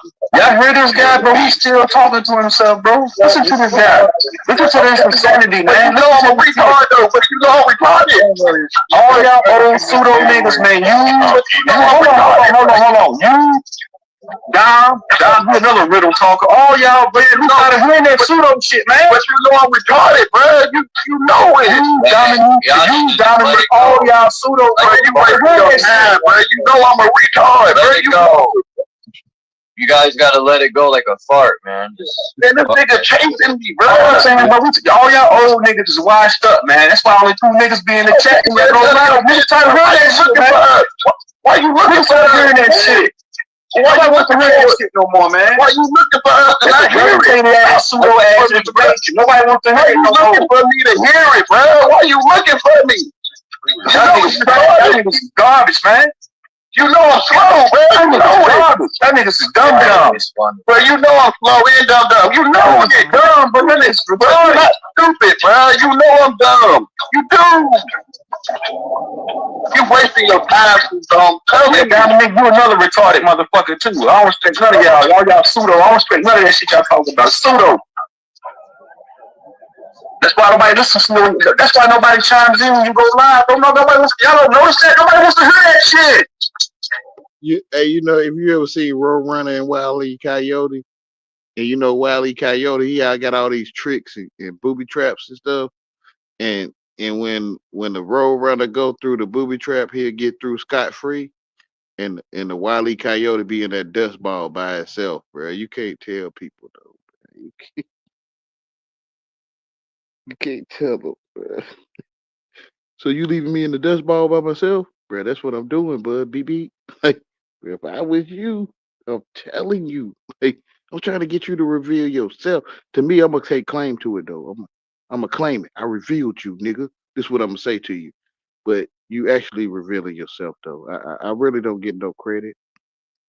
hear this guy, bro? He's still talking to himself, bro. Listen to this guy. Listen to this insanity, man. You know I'm a retard though, but you know I'm retarded. All y'all old pseudo niggas, man. Hold on. You Dom, you another riddle talker. All y'all, man, who started hearing that pseudo shit, man? But you know I'm retarded, bro. You know it. You Dominic, all y'all pseudo, bro. You wasting your time, bro. You know I'm a retard, bro. You know. You guys gotta let it go like a fart, man. Man, this nigga chasing me, bro. I'm saying, bro, all y'all old niggas is washed up, man. That's why only 2 niggas be in the chat. Niggas trying to hear that shit, man. Why you looking for hearing that shit? Nobody wants to hear that shit no more, man. Why you looking for us to not hear it? Pseudo ass information. Nobody wants to hear it no more. Looking for me to hear it, bro. Why you looking for me? That niggas is garbage, man. You know I'm slow, bro. You know it. That niggas is dumb. Bro, you know I'm slow and dumb. You know it. Dumb, but that niggas I'm not stupid, bro. You know I'm dumb. You do. You wasting your time, dumb. Yeah, Dominic, you another retarded motherfucker too. I don't respect none of y'all. All y'all pseudo. I don't respect none of that shit y'all talking about. Pseudo. That's why nobody listens to you. That's why nobody chimes in when you go live. Y'all don't notice that. Nobody wants to hear that shit. Hey, you know, if you ever see Roadrunner and Wile E. Coyote, And you know, Wile E. Coyote, he got all these tricks and booby traps and stuff. And when the road runner go through the booby trap, he'll get through scot free. And the Wile E. Coyote be in that dust ball by itself, bro. You can't tell people though. Bro. You can't tell them, bro. So you leaving me in the dust ball by myself, bro? That's what I'm doing, bud. Beep beep. Like, if I was you, I'm telling you, like, I'm trying to get you to reveal yourself. To me, I'm gonna take claim to it though. I'm gonna claim it. I revealed you, nigga. This is what I'm gonna say to you. But you actually revealing yourself though. I really don't get no credit.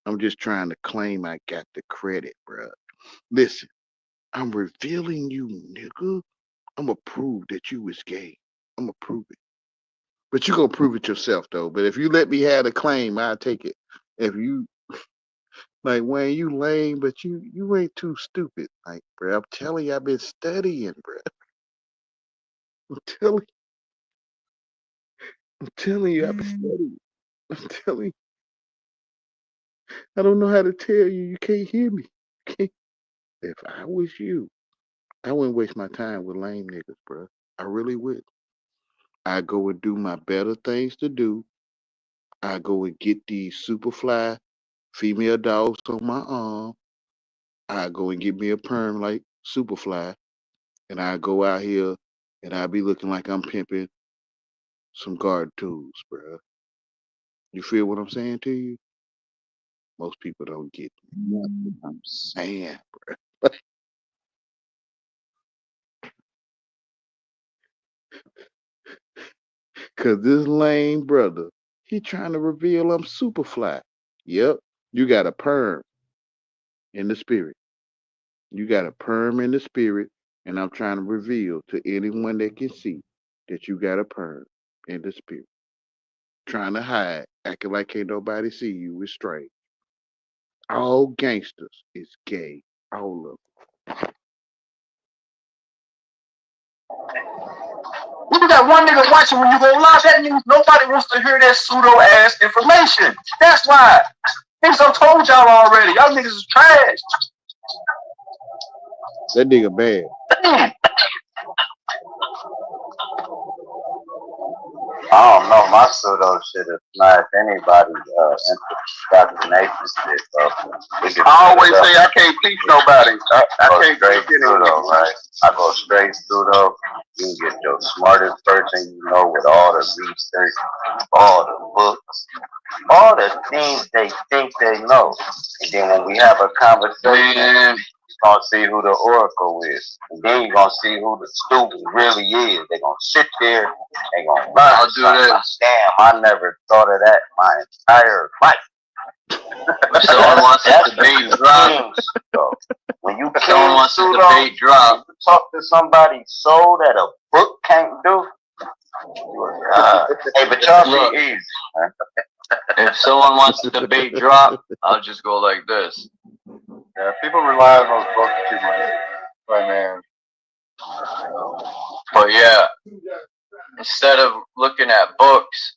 I'm just trying to claim I got the credit, bro. Listen, I'm revealing you, nigga. I'm gonna prove that you was gay. I'm gonna prove it. But you gonna prove it yourself though. But if you let me have the claim, I'll take it. If you like Wayne, you lame, but you ain't too stupid. Like, bro, I'm telling you, I've been studying, bro. I'm telling you, I've been studying. I'm telling you, I don't know how to tell you. You can't hear me. If I was you, I wouldn't waste my time with lame niggas, bro. I really would. I go and do my better things to do. I go and get these super fly female dogs on my arm. I go and get me a perm like Superfly, and I go out here and I be looking like I'm pimping some garden tools, bro. You feel what I'm saying to you? Most people don't get what I'm saying, bro. Cause this lame brother, he trying to reveal I'm Superfly. Yep, you got a perm in the spirit. You got a perm in the spirit, and I'm trying to reveal to anyone that can see that you got a perm in the spirit. Trying to hide, acting like can't nobody see you is straight. All gangsters is gay. All of them. You got one nigga watching when you go live. That means nobody wants to hear that pseudo ass information. That's why. Niggas done told y'all already. Y'all niggas is trash. That nigga bad. I don't know. My pseudo shit is not if anybody indoctrination shit. So I always say I can't teach nobody. I can't teach pseudo, right? I go straight pseudo. You can get your smartest person you know with all the research, all the books, all the things they think they know. And then when we have a conversation, you're gonna see who the oracle is. And then you're gonna see who the student really is. They're gonna sit there, they're gonna learn. I'll do this. Damn, I never thought of that my entire life. If someone wants to debate drop, when you someone wants to debate drop, talk to somebody's soul that a book can't do. Hey, but y'all Look. be easy, man. if someone wants to debate drop, I'll just go like this. Yeah, people rely on those books too much. But man, But yeah, instead of looking at books,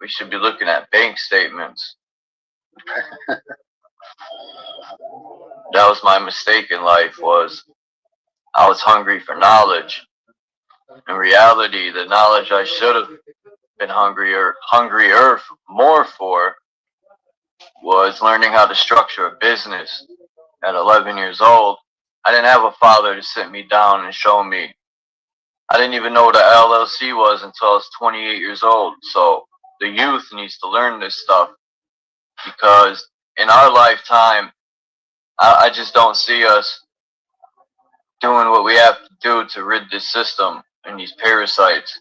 we should be looking at bank statements. That was my mistake in life, was I was hungry for knowledge. In reality, the knowledge I should have been hungrier more for was learning how to structure a business. At 11 years old, I didn't have a father to sit me down and show me. I didn't even know what an LLC was until I was 28 years old. So the youth needs to learn this stuff, because in our lifetime, I just don't see us doing what we have to do to rid this system and these parasites.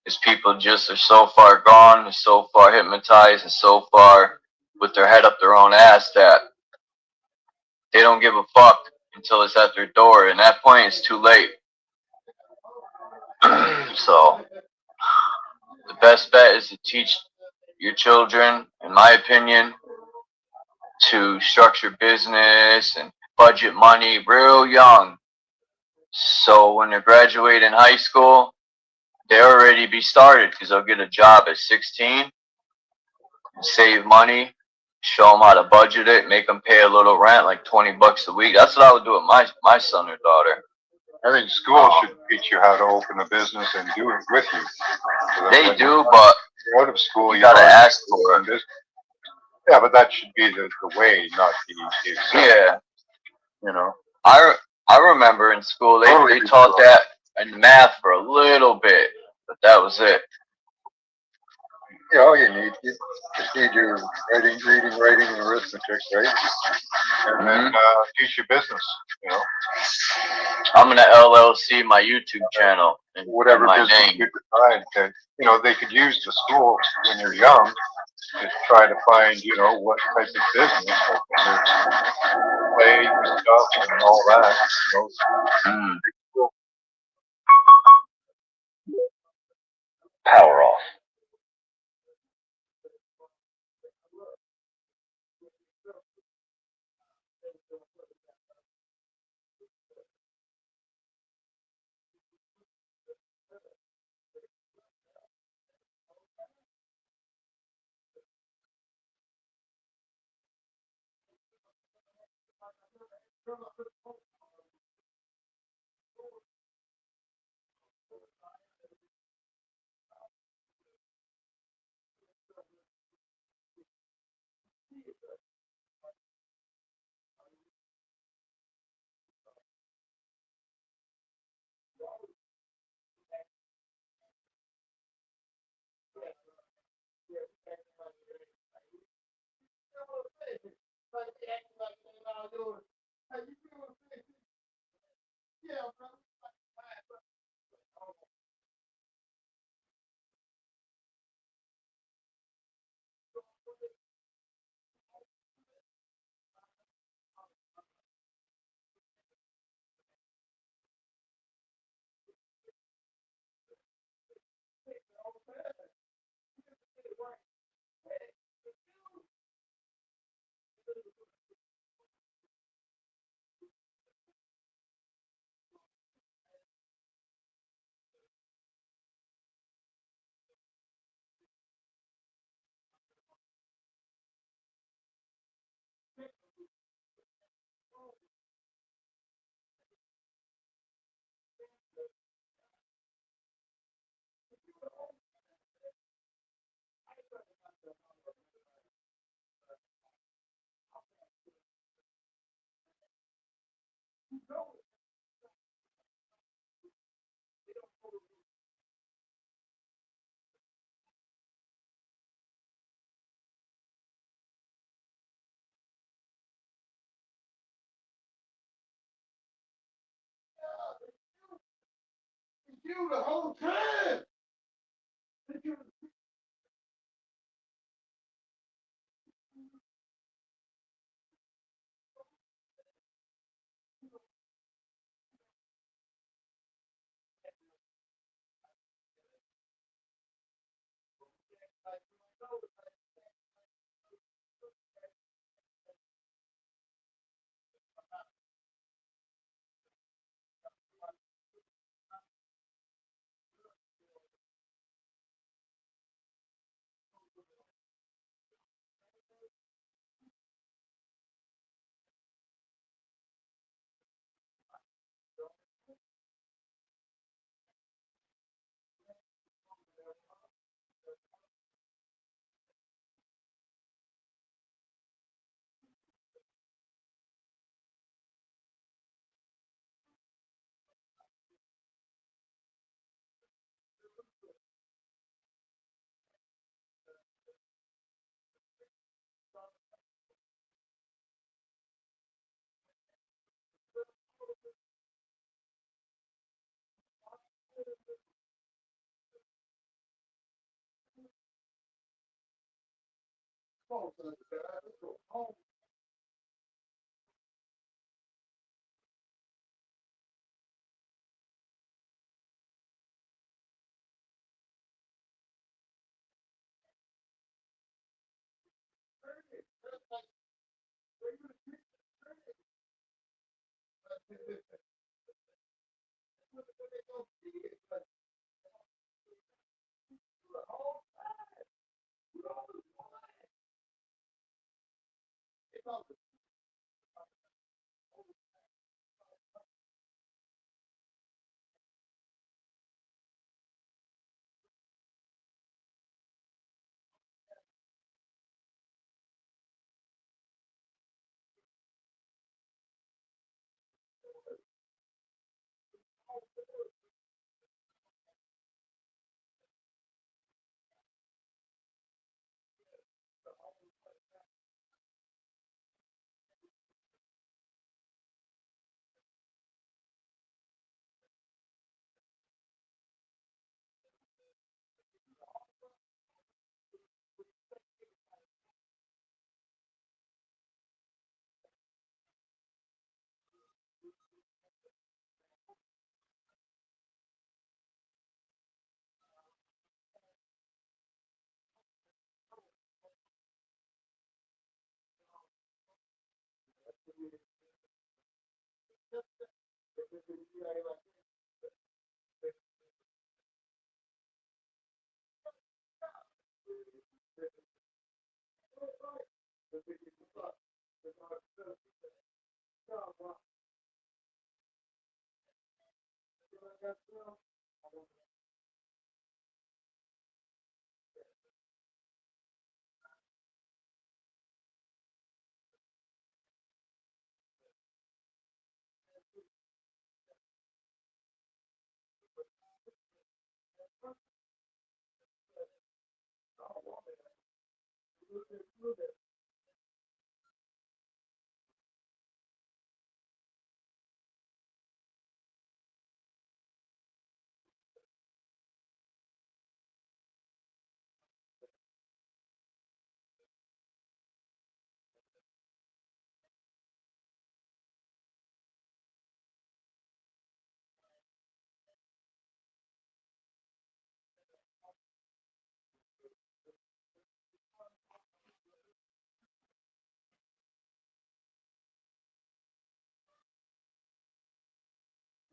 These people just are so far gone, and so far hypnotized, and so far with their head up their own ass that they don't give a fuck until it's at their door. And at that point, it's too late. So the best bet is to teach your children, in my opinion, to structure business and budget money real young. So when they graduate in high school, they already be started, because they'll get a job at 16 and save money show them how to budget it, make them pay a little rent, like $20 a week. That's what I would do with my son or daughter. I think school should teach you how to open a business and do it with you. So that They when do, but you're out of school, you gotta learn ask to for open it. business. Yeah, but that should be the way, not the exception, Yeah, you know. I remember in school they Totally taught good. that in math for a little bit, but that was it. Yeah, all you need, you just need your reading, writing, and arithmetic, right? And then teach you business, you know. I'm gonna LLC my YouTube channel and Whatever my business name. you decide that, you know, they could use the school when you're young to try to find, you know, what type of business, like play stuff and all that. You Mm. know. Power off.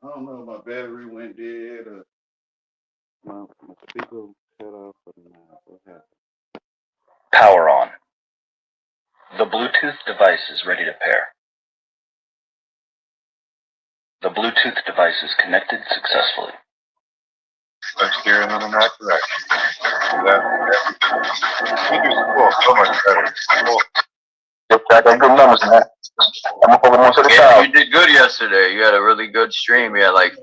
I don't know, my battery went dead or my speaker cut off or what happened. Power on. The Bluetooth device is ready to pair. The Bluetooth device is connected successfully. Let's steer in the right direction. Cool, so much better. Cool. Got good numbers, man. I'm gonna focus on the Yeah, crowd. you did good yesterday. You had a really good stream. You had like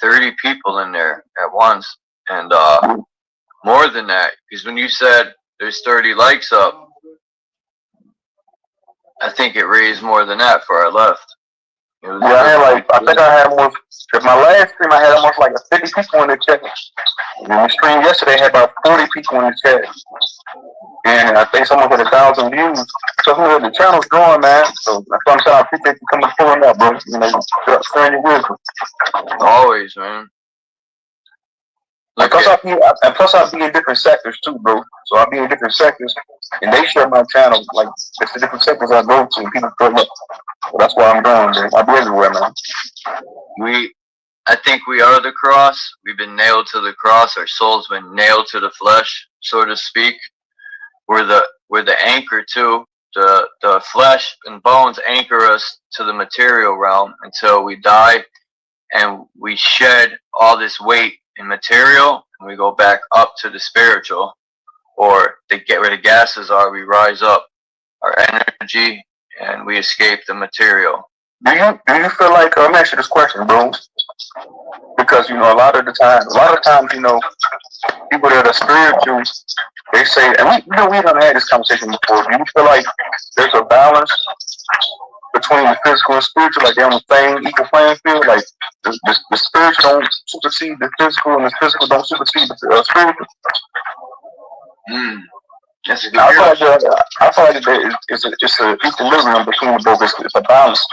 30 people in there at once, and more than that, because when you said there's 30 likes up, I think it raised more than that for our left. It was Yeah, I had like, I think I had almost, if my last stream, I had almost like 50 people in the chat. And the stream yesterday had about 40 people in the chat. And I think someone had 1,000 views. So the channel's growing, man. So that's what I'm saying. I appreciate you coming pulling up, bro. You know, sharing your wisdom. always, man. And plus, I'll be in different sectors too, bro. So I'll be in different sectors, and they share my channel. Like, it's the different sectors I go to, and people pull up. So that's why I'm going, bro. I'll be everywhere, man. I think we are the cross. We've been nailed to the cross. Our soul's been nailed to the flesh, so to speak. We're the anchor too. The flesh and bones anchor us to the material realm until we die, and we shed all this weight in material, and we go back up to the spiritual, or they get where the gases are. We rise up our energy, and we escape the material. Do you feel like, let me ask you this question, bro? Because, you know, a lot of times, you know, people that are spiritual, they say, and we haven't had this conversation before. Do you feel like there's a balance between the physical and spiritual, like they're on the same equal playing field? Like the spiritual don't supersede the physical, and the physical don't supersede the spiritual? That's a good I feel like it's an equilibrium between the both. It's a balance.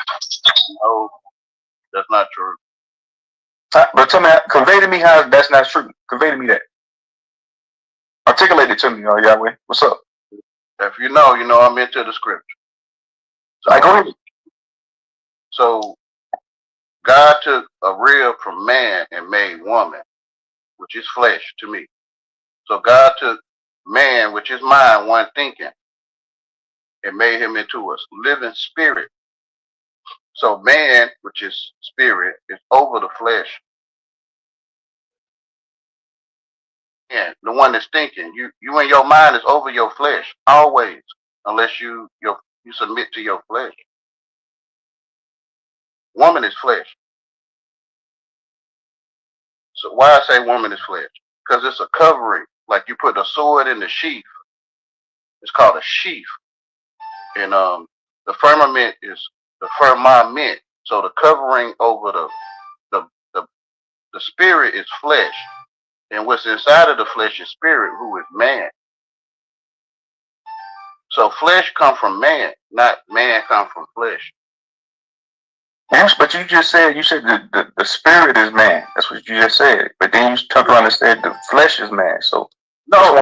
No, that's not true. But tell me, convey to me how that's not true. Convey to me that. Articulate it to me, Yahweh. What's up? If you know, I'm into the scripture. So, I go ahead. So God took a rib from man and made woman, which is flesh to me. So God took man, which is mind, one thinking, and made him into a living spirit. So man, which is spirit, is over the flesh. And the one that's thinking, you and your mind is over your flesh always, unless you submit to your flesh. Woman is flesh. So why I say woman is flesh? Because it's a covering, like you put a sword in the sheath. It's called a sheath. And the firmament is the firmament. So the covering over the spirit is flesh. And what's inside of the flesh is spirit, who is man. So flesh come from man, not man come from flesh. Yes, but you said the spirit is man. That's what you just said. But then you turned around and said the flesh is man. So no,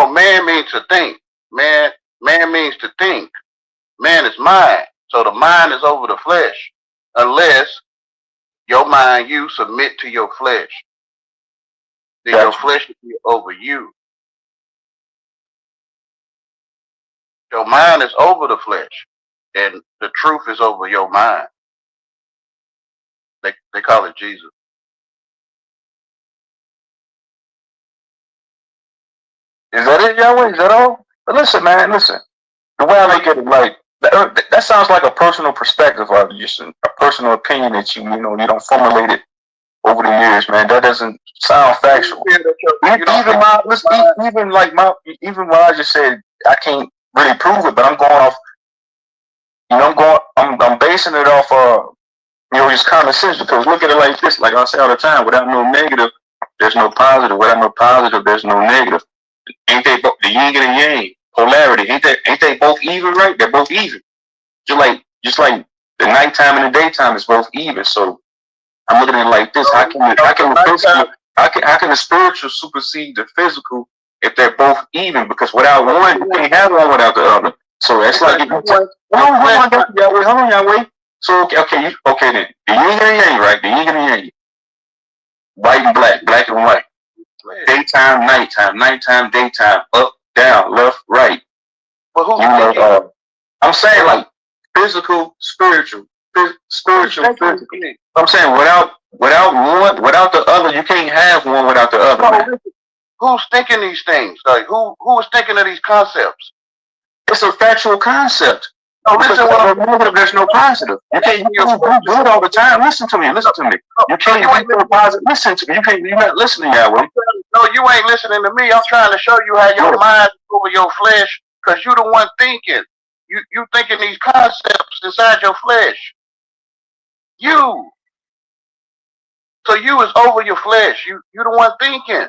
man means to think. Man means to think. Man is mind. So the mind is over the flesh, unless your mind, you submit to your flesh. Then your flesh will be over you. Your mind is over the flesh, and the truth is over your mind. They call it Jesus. Is that it, Yahweh? Is that all? But listen, man, listen. The way I look at it, like that sounds like a personal perspective, or just a personal opinion that you don't formulate it over the years, man. That doesn't sound factual. Even when I just said I can't really prove it, but I'm going off. I'm basing it off just common sense, because look at it like this. Like I say all the time, without no negative, there's no positive. Without no positive, there's no negative. Ain't they both the yin and the yang polarity? Ain't they both even, right? They're both even. Just like the nighttime and the daytime is both even. So I'm looking at it like this: how can the spiritual supersede the physical if they're both even? Because without one, you can't have one without the other. So it's like hold on, Yahweh. So okay then. The yin and the yang, right? The yin and the yang. White and black, black and white. Daytime, nighttime, daytime, up, down, left, right. But I'm saying like physical, spiritual, physical. I'm saying without one, without the other, you can't have one without the other. Who's thinking these things? Like who is thinking of these concepts? It's a factual concept. No, listen, there's no positive. You can't do it all the time. Listen to me. You can't do positive. Listen to me. You're not listening, Yahweh. No, you ain't listening to me. I'm trying to show you how your mind is over your flesh, because you're the one thinking. You thinking these concepts inside your flesh. You. So you is over your flesh. You the one thinking.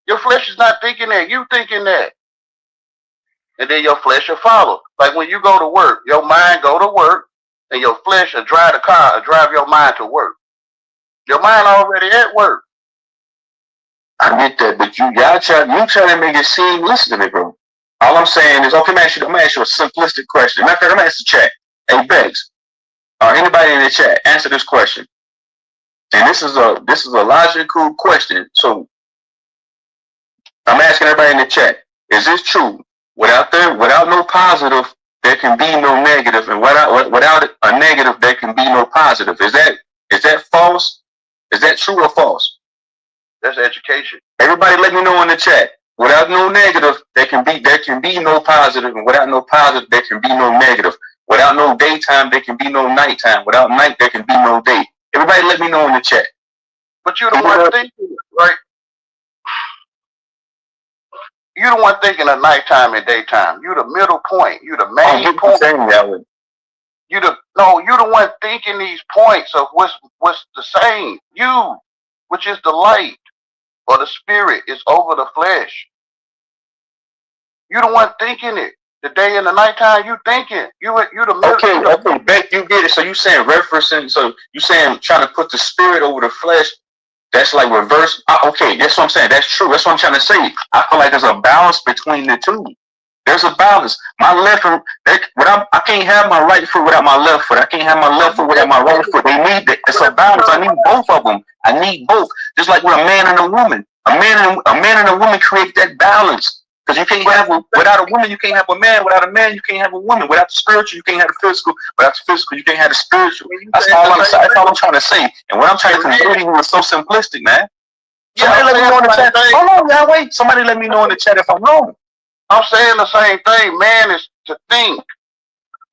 Your flesh is not thinking that. You thinking that. And then your flesh will follow. Like when you go to work, your mind go to work, and your flesh will drive the car, or drive your mind to work. Your mind already at work. I get that, but you try to make it seem. Listen to me, bro. All I'm saying is, okay, I'm gonna ask you a simplistic question. Matter of fact, I'm gonna ask the chat. Hey, Bex, anybody in the chat, answer this question. And this is a logical question. So I'm asking everybody in the chat: is this true? Without no positive, there can be no negative, and without a negative, there can be no positive. Is that false? Is that true or false? That's education. Everybody, let me know in the chat. Without no negative, there can be no positive, and without no positive, there can be no negative. Without no daytime, there can be no nighttime. Without night, there can be no day. Everybody, let me know in the chat. But you're the one thinking, right? You're the one thinking of nighttime and daytime. You're the middle point. You're the main point. You're the one thinking these points of what's the same. You, which is the light or the spirit, is over the flesh. You're the one thinking it. The day and the nighttime, you thinking. You're the middle. Okay, Beck, you get it. So you saying referencing? So you saying trying to put the spirit over the flesh? That's like reverse. Okay, that's what I'm saying. That's true. That's what I'm trying to say. I feel like there's a balance between the two. There's a balance. My left foot, I can't have my right foot without my left foot. I can't have my left foot without my right foot. They need that. It's a balance. I need both of them. I need both. Just like with a man and a woman. A man and a woman create that balance. Because you can't have without a woman, you can't have a man. Without a man, you can't have a woman. Without the spiritual, you can't have the physical. Without the physical, you can't have the spiritual. That's all I'm trying to say. And what I'm trying to convey to you is so simplistic, man. Somebody let me know in the chat. Hold on, now wait. Somebody let me know in the chat if I'm wrong. I'm saying the same thing. Man is to think.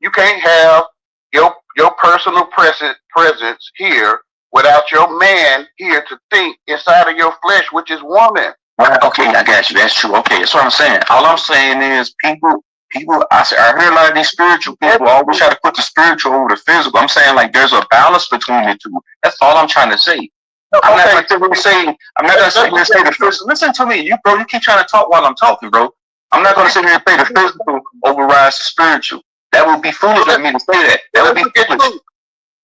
You can't have your personal presence here without your man here to think inside of your flesh, which is woman. Okay, I got you. That's true. Okay, that's what I'm saying. All I'm saying is people. I hear a lot of these spiritual people always try to put the spiritual over the physical. I'm saying like there's a balance between the two. That's all I'm trying to say. I'm not going to say the physical. Listen to me, bro. You keep trying to talk while I'm talking, bro. I'm not going to sit here and say the physical overrides the spiritual. That would be foolish of me to say that. That would be foolish.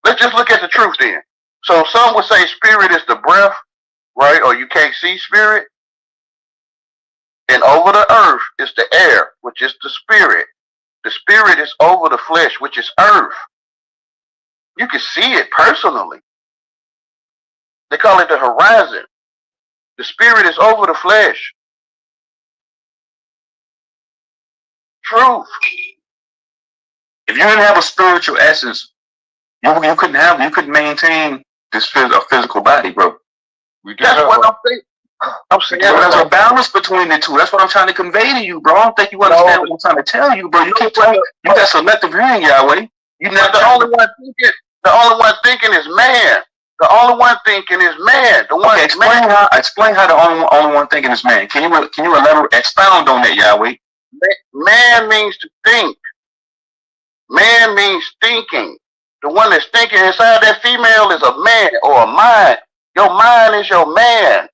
Let's just look at the truth then. So some would say spirit is the breath, right? Or you can't see spirit. And over the earth is the air, which is the spirit. The spirit is over the flesh, which is earth. You can see it personally. They call it the horizon. The spirit is over the flesh. Truth. If you didn't have a spiritual essence, you couldn't maintain a physical body, bro. That's what I'm saying. I'm saying there's a balance between the two. That's what I'm trying to convey to you, bro. I don't think you understand what I'm trying to tell you, bro. You keep telling you got selective hearing, Yahweh. You not the only one thinking is man. The only one thinking is man. The one explain how the only one thinking is man. Can you elaborate, expound on that, Yahweh? Man means to think. Man means thinking. The one that's thinking inside that female is a man or a mind. Your mind is your man.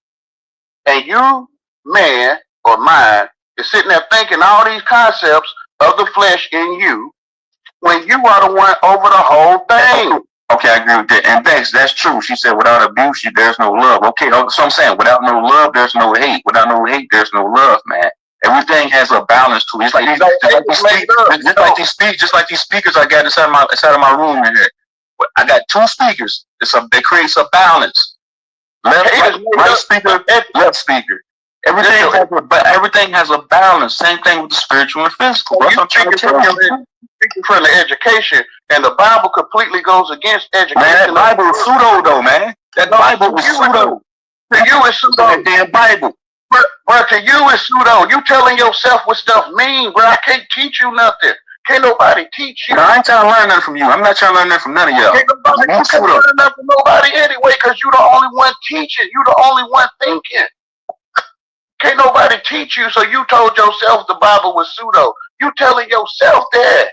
And you, man or mind, is sitting there thinking all these concepts of the flesh in you when you are the one over the whole thing. Okay, I agree with that. And that's true. She said without abuse, there's no love. Okay, so I'm saying without no love, there's no hate. Without no hate, there's no love, man. Everything has a balance to it. It's like these speakers I got inside of my room in here. I got two speakers. That creates a balance. Right speaker, left speaker. Everything has a balance. Same thing with the spiritual and physical. That's what I'm trying to tell you. Speaking from the education, and the Bible completely goes against education. Man, that Bible is pseudo, though, man. That Bible is pseudo. To you, it's pseudo. That damn Bible. But to you, it's pseudo. You telling yourself what stuff mean, bro. I can't teach you nothing. Can't nobody teach you. No, I ain't trying to learn nothing from you. I'm not trying to learn nothing from none of y'all. You can't learn nothing from nobody anyway, because you the only one teaching. You the only one thinking. Can't nobody teach you, so you told yourself the Bible was pseudo. You telling yourself that.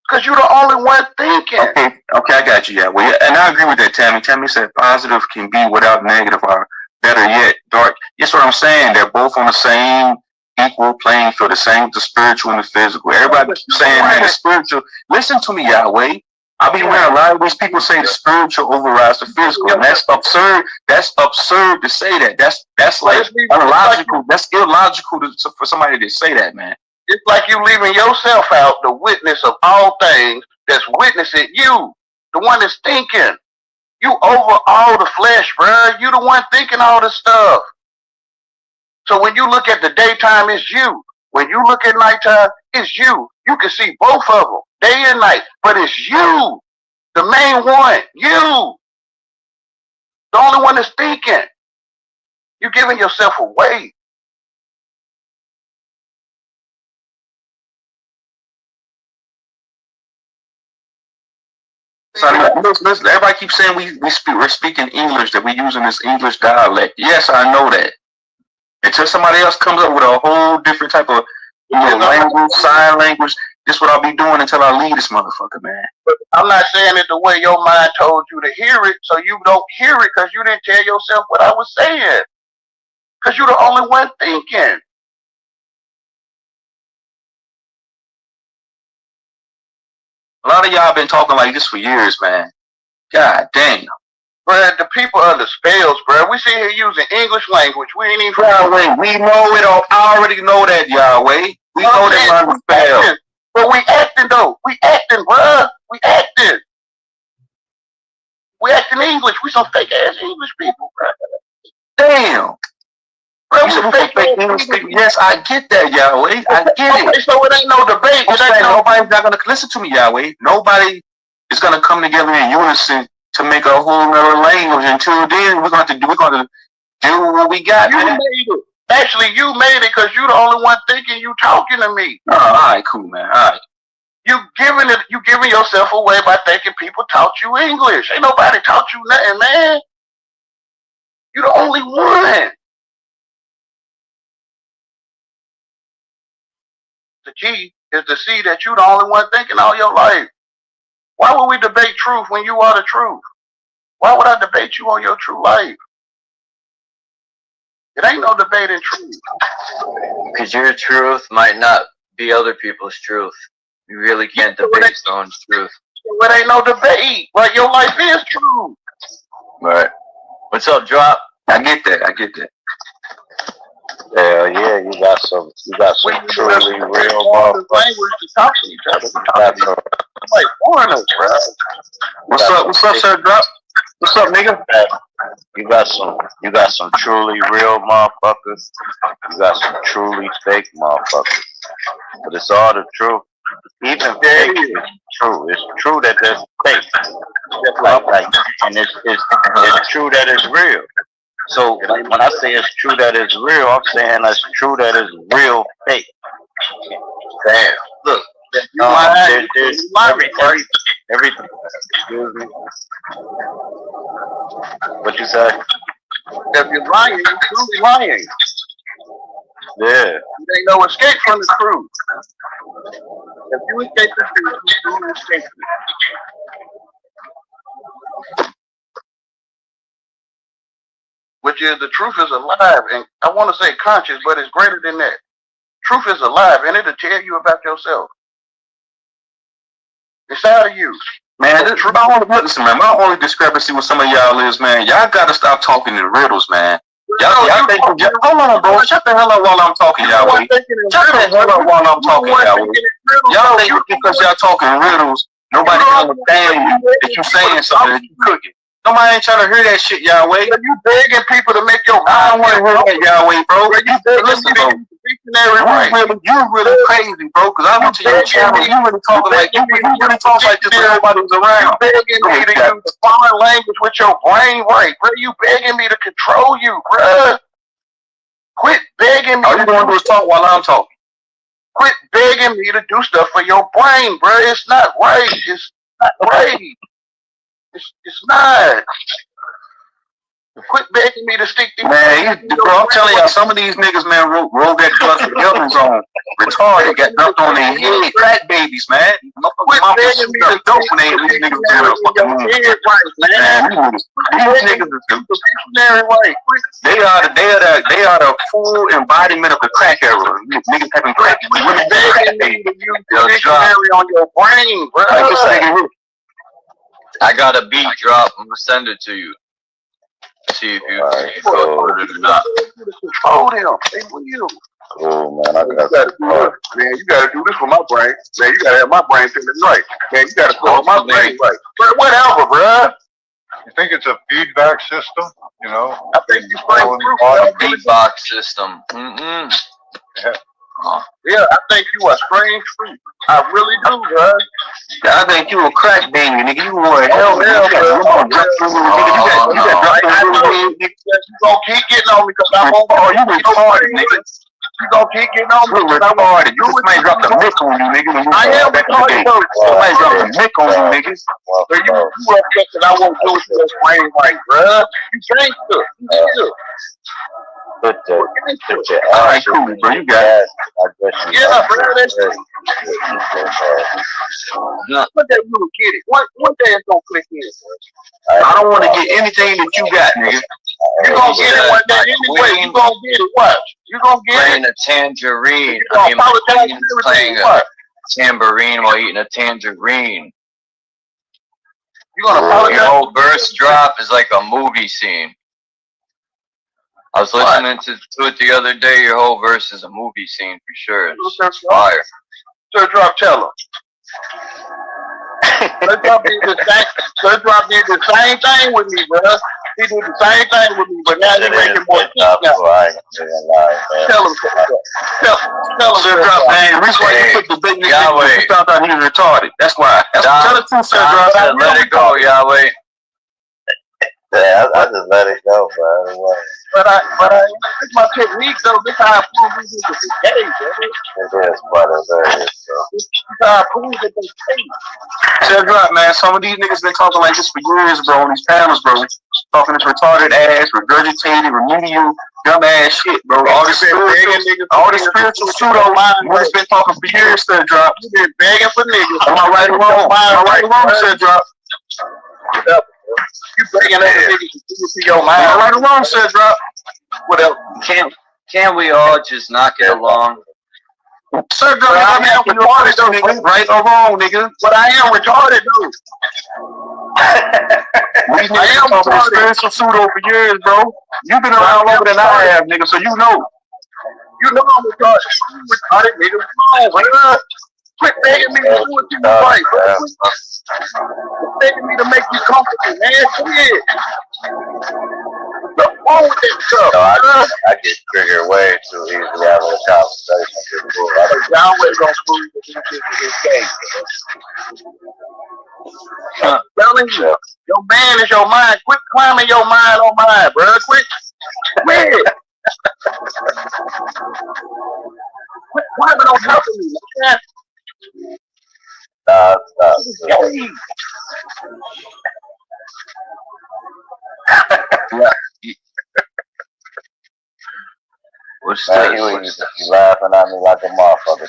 Because you're the only one thinking. Okay, I got you, Yahweh. And I agree with that, Tammy. Tammy said positive can be without negative, or better yet, dark. That's what I'm saying. They're both on the same equal playing field, the spiritual and the physical. Everybody keeps saying, man, the spiritual. Listen to me, Yahweh. I've been hearing a lot of these people say the spiritual overrides the physical, and that's absurd. That's absurd to say that. That's like illogical. That's illogical for somebody to say that, man. It's like you leaving yourself out, the witness of all things that's witnessing you, the one that's thinking. You over all the flesh, bro. You the one thinking all this stuff. So when you look at the daytime, it's you. When you look at nighttime, it's you. You can see both of them, day and night, but it's you, the main one, you. The only one that's thinking. You're giving yourself away. So listen, everybody keeps saying we're speaking English, that we're using this English dialect. Yes, I know that. Until somebody else comes up with a whole different type of language, sign language, this is what I'll be doing until I leave this motherfucker, man. But I'm not saying it the way your mind told you to hear it, so you don't hear it because you didn't tell yourself what I was saying. Because you're the only one thinking. A lot of y'all been talking like this for years, man. God damn. Bruh, the people under spells, bruh. We sit here using English language. We ain't even Yahweh, we know it all. I already know that, Yahweh. We know that we're under spells. But we acting, though. We acting, bruh. We acting. We acting English. We some fake-ass English people, bruh. Damn. Bro, we fake English people. Yes, I get that, Yahweh. I get it. So it ain't no debate. Nobody's not going to listen to me, Yahweh. Nobody is going to come together in unison to make a whole nother language. Until then, we're going to do what we got. You made it. Actually, you made it because you're the only one thinking you talking to me. Oh, all right, cool, man. All right. You giving yourself away by thinking people taught you English. Ain't nobody taught you nothing, man. You're the only one. The key is to see that you're the only one thinking all your life. Why would we debate truth when you are the truth? Why would I debate you on your true life? It ain't no debate in truth. Because your truth might not be other people's truth. You really can't debate someone's truth. It ain't no debate. Like, your life is true. Right. What's up, Drop? I get that. Hell yeah, you got some truly real motherfuckers. Language to talk to each other. like foreigners, bro. What's up? What's up, Sir Drop? What's up, nigga? You got some truly real motherfuckers. You got some truly fake motherfuckers. But it's all the truth. Even fake is true. It's true that there's fake. And it's true that it's real. So when I say it's true that it's real, I'm saying it's true that it's real fake. Damn. Look, there's everything. Excuse me. What you say? If you're lying, you're truly lying. Yeah. There ain't no escape from the truth. If you escape the truth, you truly escape it. Which is the truth is alive, and I want to say conscious, but it's greater than that. Truth is alive, and it'll tell you about yourself. It's out of you. Man, listen, man, my only discrepancy with some of y'all is, man, y'all gotta stop talking in riddles, man. Y'all think, hold on, bro. Shut the hell up while I'm talking, y'all. Shut the hell up while I'm talking, y'all. Y'all think because y'all talking riddles, nobody can understand you that you saying something that you cooking. Nobody ain't trying to hear that shit, Yahweh. You begging people to make your I don't want to hear that, Yahweh, bro. Listen, bro. You really crazy, bro. Because I went to your channel. You really talking like you really talk like this when everybody was around. You begging me to use foreign language with your brain right, bro. You begging me to control you, bro. Quit begging me. All you gonna do is talk while I'm talking. Quit begging me to do stuff for your brain, bro. It's not right. It's not right. It's not. Quit begging me to stick to man. Bro, I'm telling y'all, some of these niggas, man, roll that drugs with Evans on. Retarded, got dumped on their head. Crack babies, man. Quit begging me to dope when they these niggas do a fucking movie. Man, these niggas is they are the full embodiment of the crack era. Niggas having crack. Quit begging me to use dictionary on your brain, bro. Like this nigga. I got a beat drop. I'm gonna send it to you. See if you go through it or not. Control them. They will. Oh man, You gotta do this for my brain. Man, you gotta have my brain feeling right. Man, you gotta feel my brain right. But whatever, bruh. You think it's a feedback system? You know? I think you All in the body. Beatbox system. Yeah, I think you are strange fruit. I really do, bruh. I think you a crack baby, nigga. You were hell, You gonna keep getting on me because I won't. Oh, you retarded, nigga. You gonna keep getting on me. You retarded. You just might drop the mic on you, nigga. I am retarded. Somebody drop the mic on you, nigga. So you upset that I won't do it to this brain right, bruh. You gangster. You Put your Alright, cool, bro. You got it. yeah, bro. That's it. One day you will get it. One day it's gonna click in. I don't want to get anything that you got, nigga. You gonna get it one day anyway. You gonna get it. Watch. You gonna get Playing it. a tangerine. You gonna apologize to Playing everything. a What? tambourine while eating a tangerine. You gonna Your apologize? whole verse drop is like a movie scene. I was listening to it the other day. Your whole verse is a movie scene for sure. It's fire. Sir Drop, tell him. Sir Drop did the same thing with me, bro. He did the same thing with me, but now he's making more sense now. Tell him. Tell him. Sir Drop, man. The reason why you put the big nigga, you found out he was retarded. That's why. Tell the truth, Sir Drop. Let it go, Yahweh. Yeah, I just let it go, bro. But it's my technique, though. This how I prove these niggas is gay, bro. It is, brother. This is how I prove that they gay. Sir Drop, man. Some of these niggas been talking like this for years, bro. On these panels, bro. Talking this retarded ass, regurgitated, remedial, dumb ass shit, bro. All this spiritual pseudo niggas been talking for years, Sir Drop. You been begging for niggas. Am I right or wrong? Am I right or wrong, Sir Drop? You begging other niggas to do it to your mind. Am I right or wrong, Sir Drop? What else? Can't we all just not get along? Sir Drop, I am retarded, though, nigga. Right or wrong, nigga? But I am retarded, dude. I am talking spiritual pseudo for years, bro. You've been around longer than I have, nigga, so you know. You know I'm retarded. I'm retarded, nigga. Come on, man. Quit begging me to do what you right, bro. Quit begging me to make you comfortable, man. Shit. What's wrong with that stuff? I get triggered way too easily out of a conversation. Y'all always gonna prove that this is his case. Telling you, your man is your mind. Quit climbing your mind on mine, bro. Quit. Quit climbing on top of me, man. What's Man, this? you laughing at me like a motherfucker.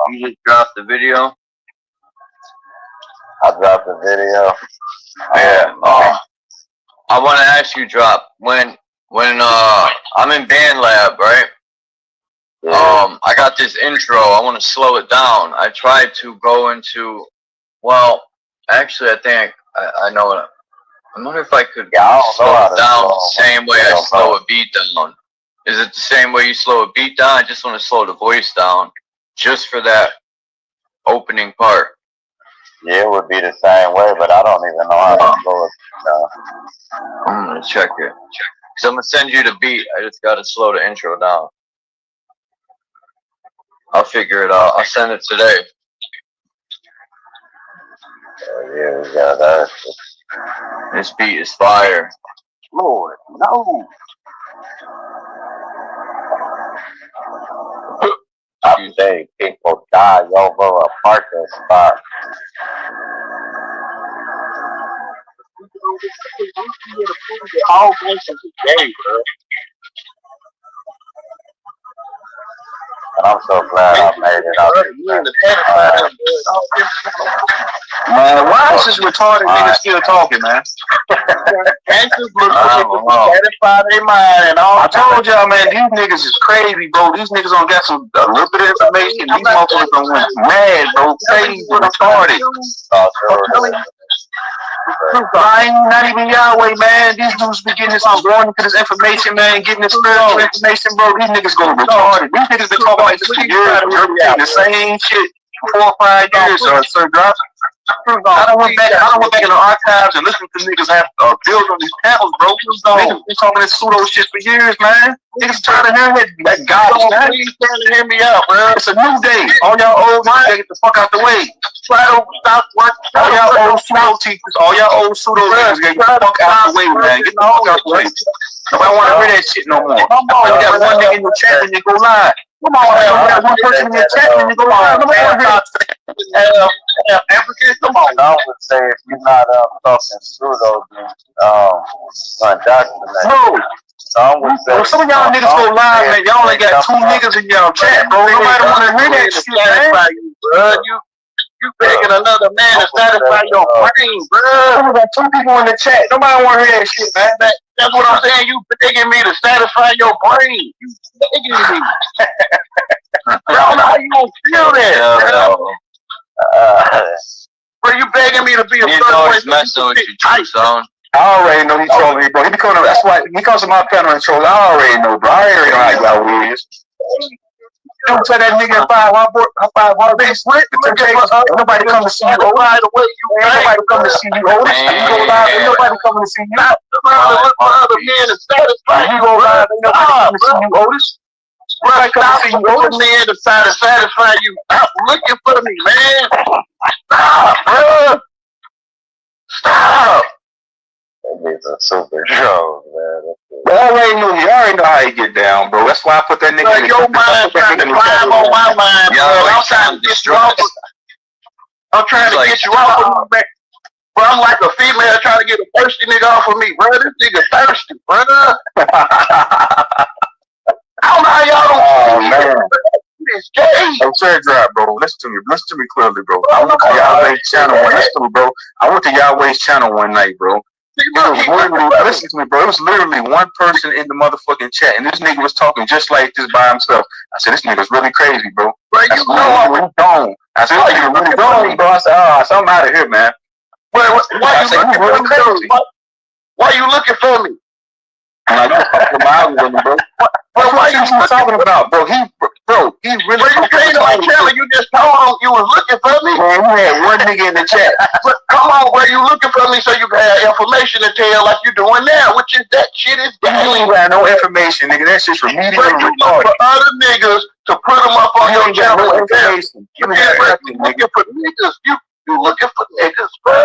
You just dropped the video? I dropped the video. Yeah. I want to ask you, Drop, when I'm in Band Lab, right? I got this intro. I want to slow it down. I tried to go into, well, actually, I think I know it. I wonder if I could slow it down the same way I slow a beat down. Is it the same way you slow a beat down? I just want to slow the voice down just for that opening part. Yeah, it would be the same way, but I don't even know how to slow it down. I'm going to check it. So I'm going to send you the beat. I just got to slow the intro down. I'll figure it out. I'll send it today. Yeah, we got that. This beat is fire. Lord, no. I say people die over a parking spot. All gangsters is gay, bro. And I'm so glad I made it out. Man, why is this retarded nigga still talking, man? Gangsters look to satisfy their mind and all. I told y'all, man, these niggas is crazy, bro. These niggas don't got a little bit of information. These motherfuckers don't went mad, bro. Crazy, retarded. I ain't not even Yahweh, man. These dudes be getting this going into this information, man, getting this spiritual information, bro. These niggas go retarded. These niggas been talking like this for years, bro. The same shit for 4 or 5 years, Sir Drop. I don't went back in the archives and listen to niggas have build on these panels, bro. Niggas been talking this pseudo shit for years, man. Niggas trying to hear that God. Please trying to hear me out, bro. It's a new day. All y'all old minds, get the fuck out the way. Try to stop working. All y'all old pseudo teachers, all y'all old pseudo niggas, get the fuck out the way, man. Get the fuck out the way. Nobody want to hear that shit no more. You got one nigga in your chat and you go live. Come on, man. You got one person in your chat and you go live. Nobody want to hear that. Africans, come on. I would say if you're not talking pseudo, then indoctrinate. No. Well, some of y'all niggas go live, man. Y'all only got 2 niggas in y'all chat, bro. Nobody want to hear that shit, man. You begging another man to satisfy your brain, bro. We got 2 people in the chat. Nobody want to hear that shit, man. That's what I'm saying. You begging me to satisfy your brain. You begging me. I don't know how you gonna feel that. Bro, you begging me to be a You know he's messing with you, too, son. I already know he trolling me, bro. He becoming that's why he comes to my panel and troll. I already know, bro. I already know how y'all is. Don't tell that nigga if I want base rent, nobody come to see you. Nobody come to see you. You go live, ain't nobody coming to see you. Other men to satisfy You go live, ain't nobody coming to see you, Otis. Nobody come to see you, Otis. Man to try to satisfy you. Stop looking for me, man. Stop, bro. Stop. It's a super show, man. You already know how you get down, bro. That's why I put that nigga in the Your mind trying to climb on my mind, bro. I'm trying to get you off. I'm trying to get you off of me, bro. I'm like a female trying to get a thirsty nigga off of me, bro. This nigga thirsty, brother. I don't know how y'all don't man. It's gay. I'm sorry, drop, bro. Listen to me clearly, bro. I went to Yahweh's channel. Listen to me, bro. I went to Yahweh's channel one night, bro. Listen to me, bro. It was literally one person in the motherfucking chat, and this nigga was talking just like this by himself. I said, this nigga's really crazy, bro. I said, really gone. I said, this nigga really gone, bro. I said, so I'm out of here, man. Why you looking for me? Why you looking for me? Like, you talking miles with him, bro. But why you talking about, bro? He really. Bro, you can't like Kelly. You just told him you was looking for me. Man, we had one nigga in the chat. But come on, bro, you looking for me so you can have information to tell like you doing now, which is that shit is You ain't gay. got no information, nigga. That shit's remedial But and you look retarded. for other niggas to put them up on You your ain't got channel. no information. You You ain't got nothing, nigga. looking for niggas. You looking for niggas, bro.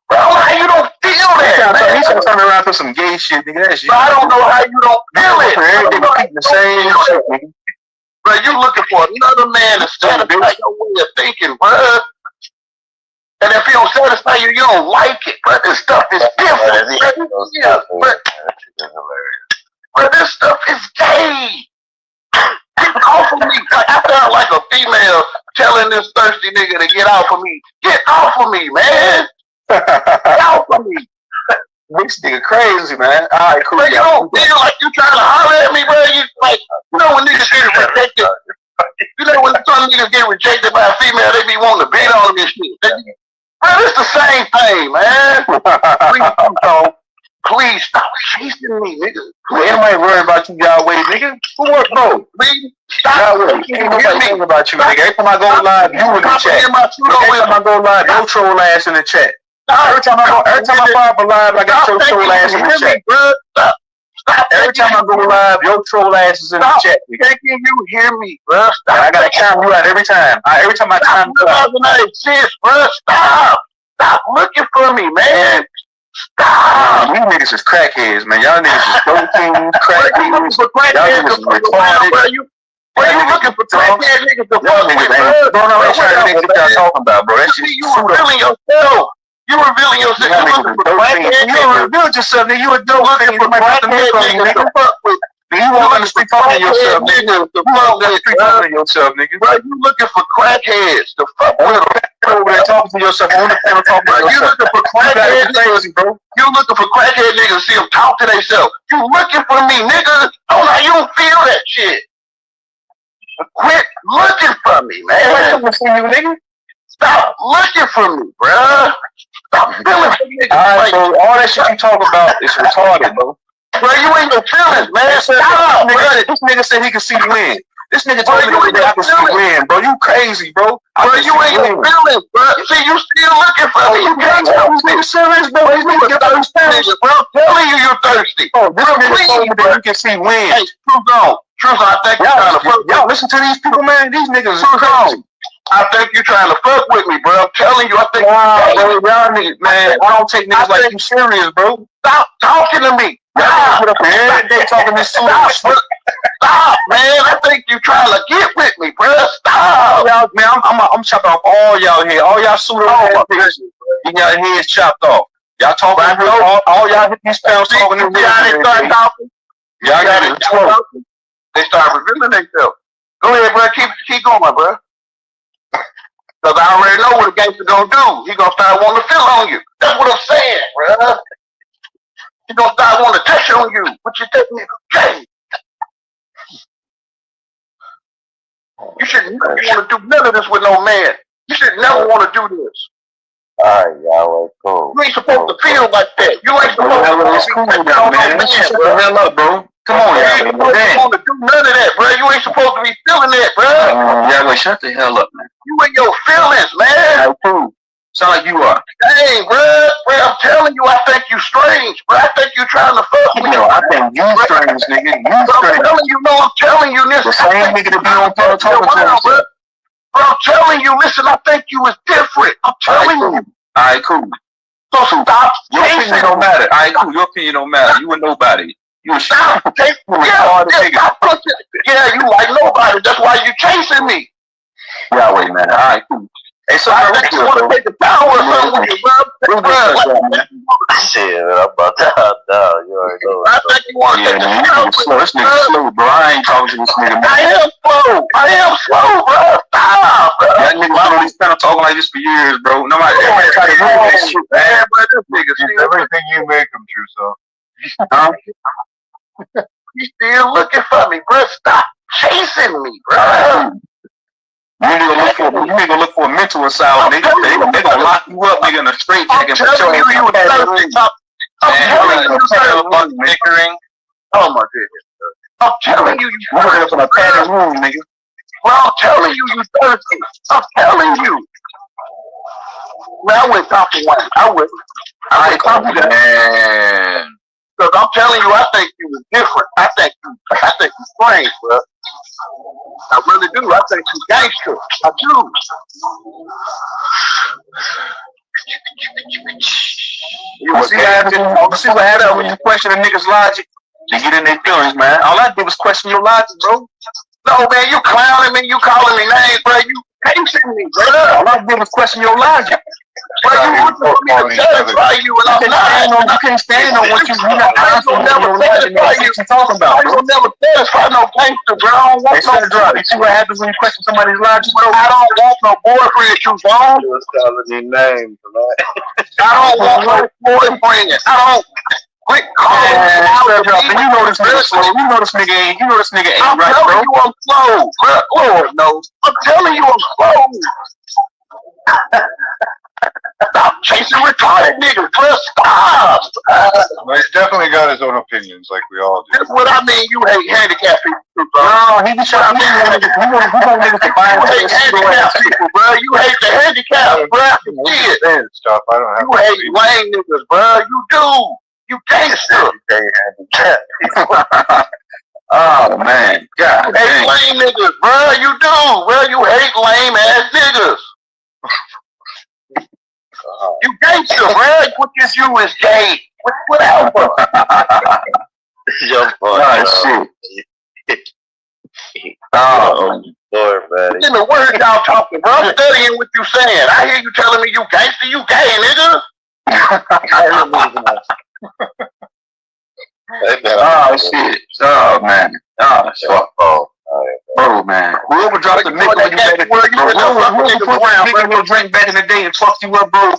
Bro, how you don't feel that, man? He's trying to turn around for some gay shit, nigga. That shit. Bro, I don't know how you don't feel it. Everything repeating the same shit, nigga. Bro, you looking for another man to satisfy your way of thinking, bro. And if he don't satisfy you, you don't like it, bro. This stuff is different, bro. Yeah, bro, this stuff is gay. Get off of me. Like, I felt like a female telling this thirsty nigga to get off of me. Get off of me, man. Get off of me. This nigga crazy, man. All right, cool. Bro, you don't feel like you trying to holler at me, bro. You like, you know when niggas get rejected. You know when some niggas get rejected by a female, they be wanting to beat on them and shit. Bro, it's the same thing, man. Please stop chasing me, nigga. Ain't nobody worried about you, Yahweh, nigga. Who work, bro? Please stop. Yahweh, ain't nobody thinking about you, nigga. Every time I go live, you in the chat. Every time I go live, your troll ass in the chat. Every time I fire up a live, I got your troll ass in the chat. Stop. Every time I go live, your troll ass is in the chat. Thinking you hear me, bro. Stop. I gotta count you out every time. Every time I time you out. I exist, bro. Stop. Stop looking for me, man. Stop. You niggas is crackheads, man. Y'all niggas is protein crackheads. Y'all niggas is retarded. Where you looking for crackhead niggas to fuck with, Bro, no, ain't trying to niggas y'all talking about, bro. That shit you revealing yourself. You revealing yourself. You looking for crackhead You niggas. revealed yourself, nigga. You a dope nigga. Looking for crackhead niggas to fuck with. You walk on the street talking to yourself, nigga. To fuck with, Talking to yourself, nigga. bro. You looking for crackheads to fuck with them. Over there talking to yourself on the phone, talking Bro, to you yourself. looking for crackhead niggas, bro. You looking for crackhead niggas to see them talk to themselves. You looking for me, nigga. Oh, now you don't feel that shit. Quit looking for me, man. Stop looking for me, bruh. Stop feeling for niggas. Alright, bro. All that shit you talk about is retarded, bro. Bro, you ain't no feelings, man. Stop, bro. This nigga said he could see the wind. This nigga told me Bro, you that I could see the ain't wind, bro. You crazy, bro. Bro, you ain't no feelings, bro. See, you still looking for me. You can't tell me nigga serious, bro. This nigga get those nigga, bro. I'm telling you, you're thirsty. Oh, this nigga Please, told me bro. that you can see wind. Hey, Truth on. Truth on, I think you're trying to fuck with me. Y'all listen to these people, man. These niggas is Truth crazy. on. I think you're trying to fuck with me, bro. I'm telling you, I think Wow, bro. Y'all niggas, man. I don't take niggas like you serious, bro. Stop talking to me. Y'all put up every day talking this serious shit. Stop, man. I think you trying to get with me, bro. Stop. Y'all, man, I'm chopping off all y'all here. All y'all suit ass niggas. Getting y'all heads chopped off. Y'all talking all y'all hit these pounds talking to me. They start talking. Y'all got it. They start revealing themselves. Go ahead, bro. Keep going, bro. Because I already know what a gangster gonna do. He gonna start wanting to feel on you. That's what I'm saying, bro. He gonna start wanting to touch on you. What you think, nigga? Gay. You should never want to do none of this with no man. You should never want to do this. Alright, y'all, cool. You ain't supposed to feel like that. You ain't supposed It's cool now, man. Shut the hell up, bro. Come on, You ain't supposed to want to do none of that, bro. You ain't supposed to be feeling that, bro. Yeah, wait, shut the hell up, man. You in your feelings, man. Cool. Sound like you are. Dang, bro. I'm telling you, I think you strange, bro. I think you trying to fuck with me. Yo, I think you strange, nigga. You I'm strange. telling you, no, I'm telling you this. The same nigga that be on phone talking to himself. Bro, I'm telling you, listen, I think you is different. I'm telling you. Alright, cool. So stop Your opinion chasing don't me. matter. Alright, cool. Your opinion don't matter. You a nobody. You a shit. Stop chasing me. Yeah, you like nobody. That's why you chasing me. Yeah, wait, man. Alright, cool. Hey, so I think you want to take the power or something with you, bro. Shit, I'm about to hop down. You already know. I think you want to Yeah, take the man. power. This nigga slow, bro. I ain't talking to this nigga, man. I am slow. I am slow, bro. Stop, bro. That nigga literally been talking like this for years, bro. Nobody ever tried to do that shit, man. Man, bro, this nigga still, Everything you make them true, so. Huh? he still looking for me, bro. Stop chasing me, bro. You ain't gonna look for a mental asylum, nigga. They gonna lock you up, nigga, in a straight I'm jacket. telling you, you was thirsty. telling you, bickering. oh my goodness. I'm telling you, you We're up in a padded room, nigga. Well, I'm telling you, you thirsty. I'm telling you. Well, I went top of one. I went top of that. Man. Because I'm telling you, I think you was different. I think you strange, bro. I really do. I think you gangster. I do. You see what happens when you question a nigga's logic? They get in their feelings, man. All I did was question your logic, bro. No, man, you clowning me. You calling me names, bro. You hating me, bro. All I did was question your logic. Bro, you want me to satisfy you, and I'm not. You can't stand on what you're not I ain't gonna never satisfy you. What you talking about, I ain't bro? gonna never satisfy no gangster, bro. I don't want no drop. You see what happens when you question somebody's logic, bro? I don't want no boyfriend, you wrong. You was calling me names, right? I don't want no boyfriend. I don't. Quit calling me out of me. You know this nigga slow. You know this nigga ain't I'm right, telling bro. you I'm slow, bro. Lord knows. I'm telling you I'm slow. Stop chasing retarded niggas, bro. Stop. But he's definitely got his own opinions, like we all do. That's what I mean. You hate handicapped people, bro. No, he just trying to niggas to buy You hate handicapped people, bro. You hate the handicapped, bro. I can see it. Saying stuff, I don't have You hate lame niggas, bro. You do. You gangster. Oh man, God You hate dang. lame niggas, bro. You do. Bro, you hate lame ass niggas. You gangster, bro. What this you is gay. Whatever. Oh shit. Oh, Lord, man. In the word y'all talking, bro. I'm studying what you saying. I hear you telling me you gangster, you gay, nigga. oh shit. Oh man. Oh shit. Bro, man. Whoever dropped the nigga when you made it, whoever put drink back in the day and fucked you up, bro.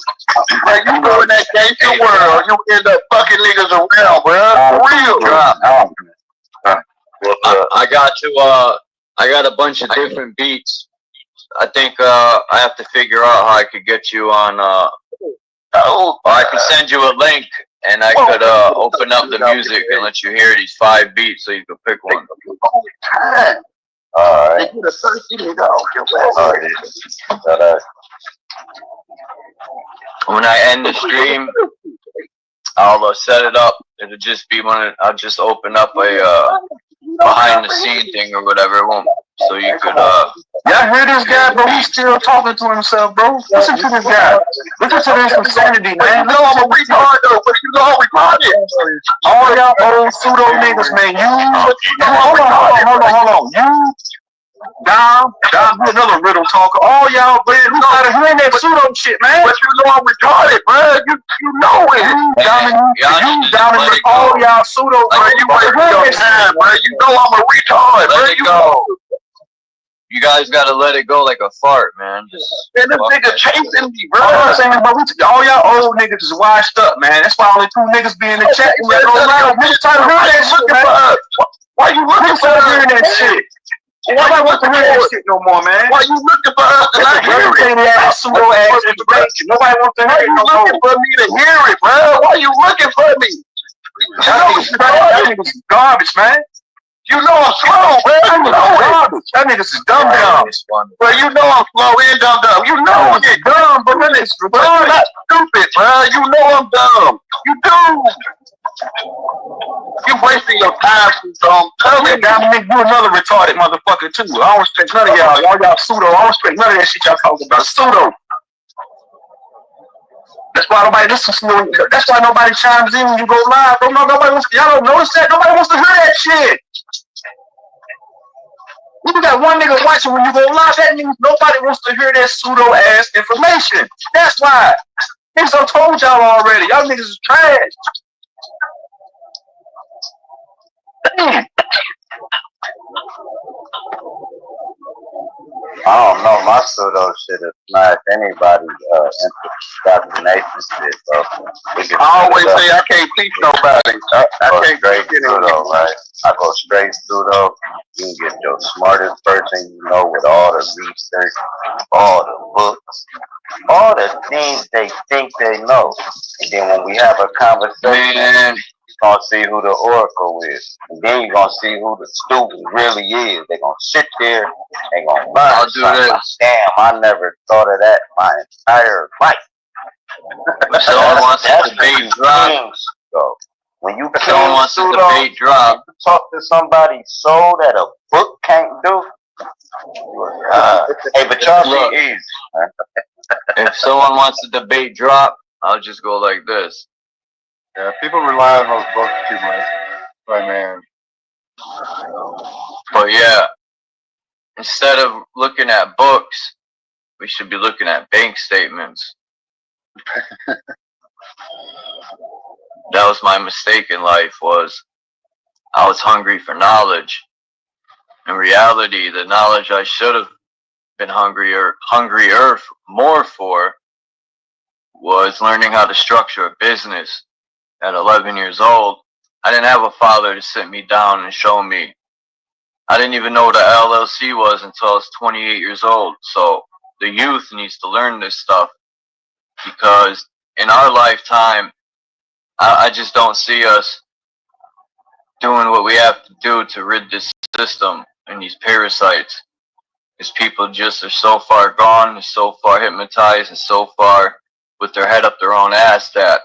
Like you go in that gangster world, you end up fucking niggas around, bro. For real. I got a bunch of different beats. I think I have to figure out how I could get you on. Or I could send you a link, and I could open up the music and let you hear these 5 beats, so you could pick one. Alright. They get a thirsty nigga off your ass. When I end the stream, I'll set it up. It'll just be I'll just open up a behind the scene thing or whatever. It won't. So you could Y'all hear this guy, bro? He's still talking to himself, bro. Listen to this guy. Listen to this insanity, man. You know I'm a retard though, but you know I'm retarded. All y'all old pseudo niggas, man. Hold on. You down, do another riddle talker. All y'all, man, who started hearing that pseudo shit, man? But you know I'm retarded, bro. You know it. Down all y'all pseudo, Bro, you wasting your time, bro. You know I'm a retard, bro. let it go. You guys gotta let it go like a fart, man. And this nigga chasing me, bro. I'm saying, bro, all y'all old niggas is washed up, man. That's why only 2 niggas be in the chat. Niggas trying to hear that shit, man. Why you looking for hearing that shit? Nobody wants to hear that shit no more, man. Why you looking for us to not hear it? Nobody wants to hear it no more. Looking for me to hear it, bro. Why you looking for me? That niggas is garbage, man. You know I'm slow, bro. You know it. That niggas is dumb. Bro, you know I'm slow and dumb. You know it. Dumb, but that is Bro, I'm not stupid, bro. You know I'm dumb. You do. You wasting your time, so I'm telling you. Dominic, you another retarded motherfucker too. I don't respect none of y'all. All y'all pseudo. I don't respect none of that shit y'all talking about. Pseudo. That's why nobody listens to you. That's why nobody chimes in when you go live. Y'all don't notice that? Nobody wants to hear that shit. You got one nigga watching when you go live. That means nobody wants to hear that pseudo ass information. That's why. Niggas done told y'all already. Y'all niggas is trash. Damn. I don't know, my pseudo shit is smashed anybody's indoctrination shit, bro. I always say I can't teach nobody. I go can't straight teach pseudo, anyone. right? I go straight pseudo. You can get your smartest person you know with all the research, all the books, all the things they think they know. And then when we have a conversation, you're gonna see who the oracle is. And then you're gonna see who the student really is. They're gonna sit there, they're gonna learn something. Like, damn, I never thought of that my entire life. If someone wants to debate drop, when you someone wants to debate drop, talk to somebody's soul that a book can't do. Hey, but y'all Look. be easy. if someone wants to debate drop, I'll just go like this. Yeah, people rely on those books too much. But man, But yeah, instead of looking at books, we should be looking at bank statements. That was my mistake in life, was I was hungry for knowledge. In reality, the knowledge I should have been hungrier more for was learning how to structure a business. At 11 years old, I didn't have a father to sit me down and show me. I didn't even know what an LLC was until I was 28 years old. So the youth needs to learn this stuff, because in our lifetime, I just don't see us doing what we have to do to rid this system and these parasites. Because people just are so far gone, and so far hypnotized, and so far with their head up their own ass that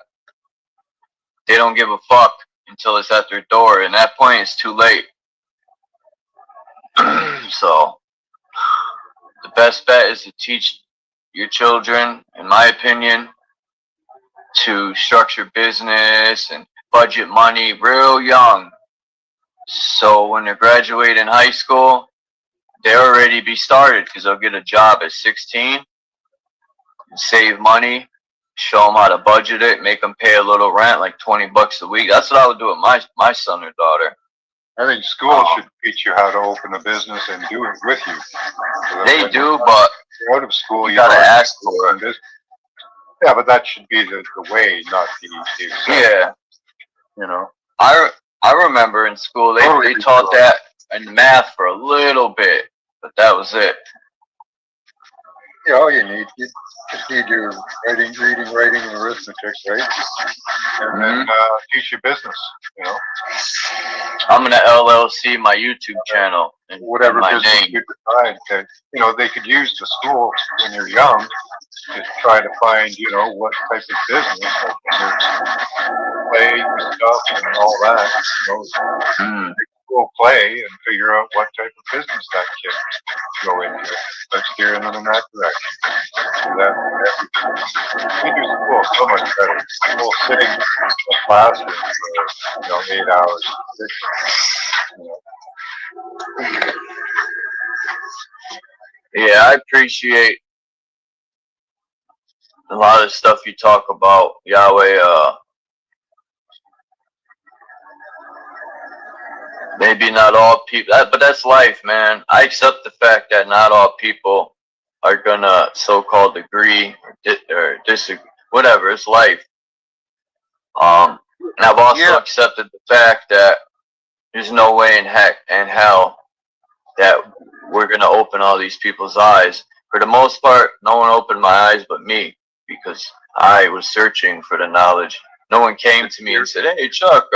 they don't give a fuck until it's at their door. And at that point, it's too late. So the best bet is to teach your children, in my opinion, to structure business and budget money real young. So when they graduate in high school, they already be started, because they'll get a job at 16, and save money, show them how to budget it, make them pay a little rent, like $20 a week. That's what I would do with my son or daughter. I think school should teach you how to open a business and do it with you. So that They when do, but you're out of school, you gotta know ask how to for open business. Yeah, but that should be the way, not the exception, yeah. you know. I remember in school they taught that in math for a little bit, but that was it. Yeah, all you just need your reading, writing, and arithmetic, right? And then teach you business, you know. I'm gonna LLC my YouTube channel and Whatever my business name. you decide that, you know, they could use the school when you're young to try to find, you know, what type of business, like play stuff and all that. You know, go play and figure out what type of business that kid can go into. Let's steer them in that direction. So that we do school so much better. School sitting in the classroom for 8 hours. Yeah, I appreciate a lot of stuff you talk about, Yahweh. Maybe not all people, but that's life, man. I accept the fact that not all people are gonna so-called agree or disagree. Whatever, it's life. And I've also accepted the fact that there's no way in hell that we're gonna open all these people's eyes. For the most part, no one opened my eyes but me, because I was searching for the knowledge. No one came to me and said, "Hey, Chuck,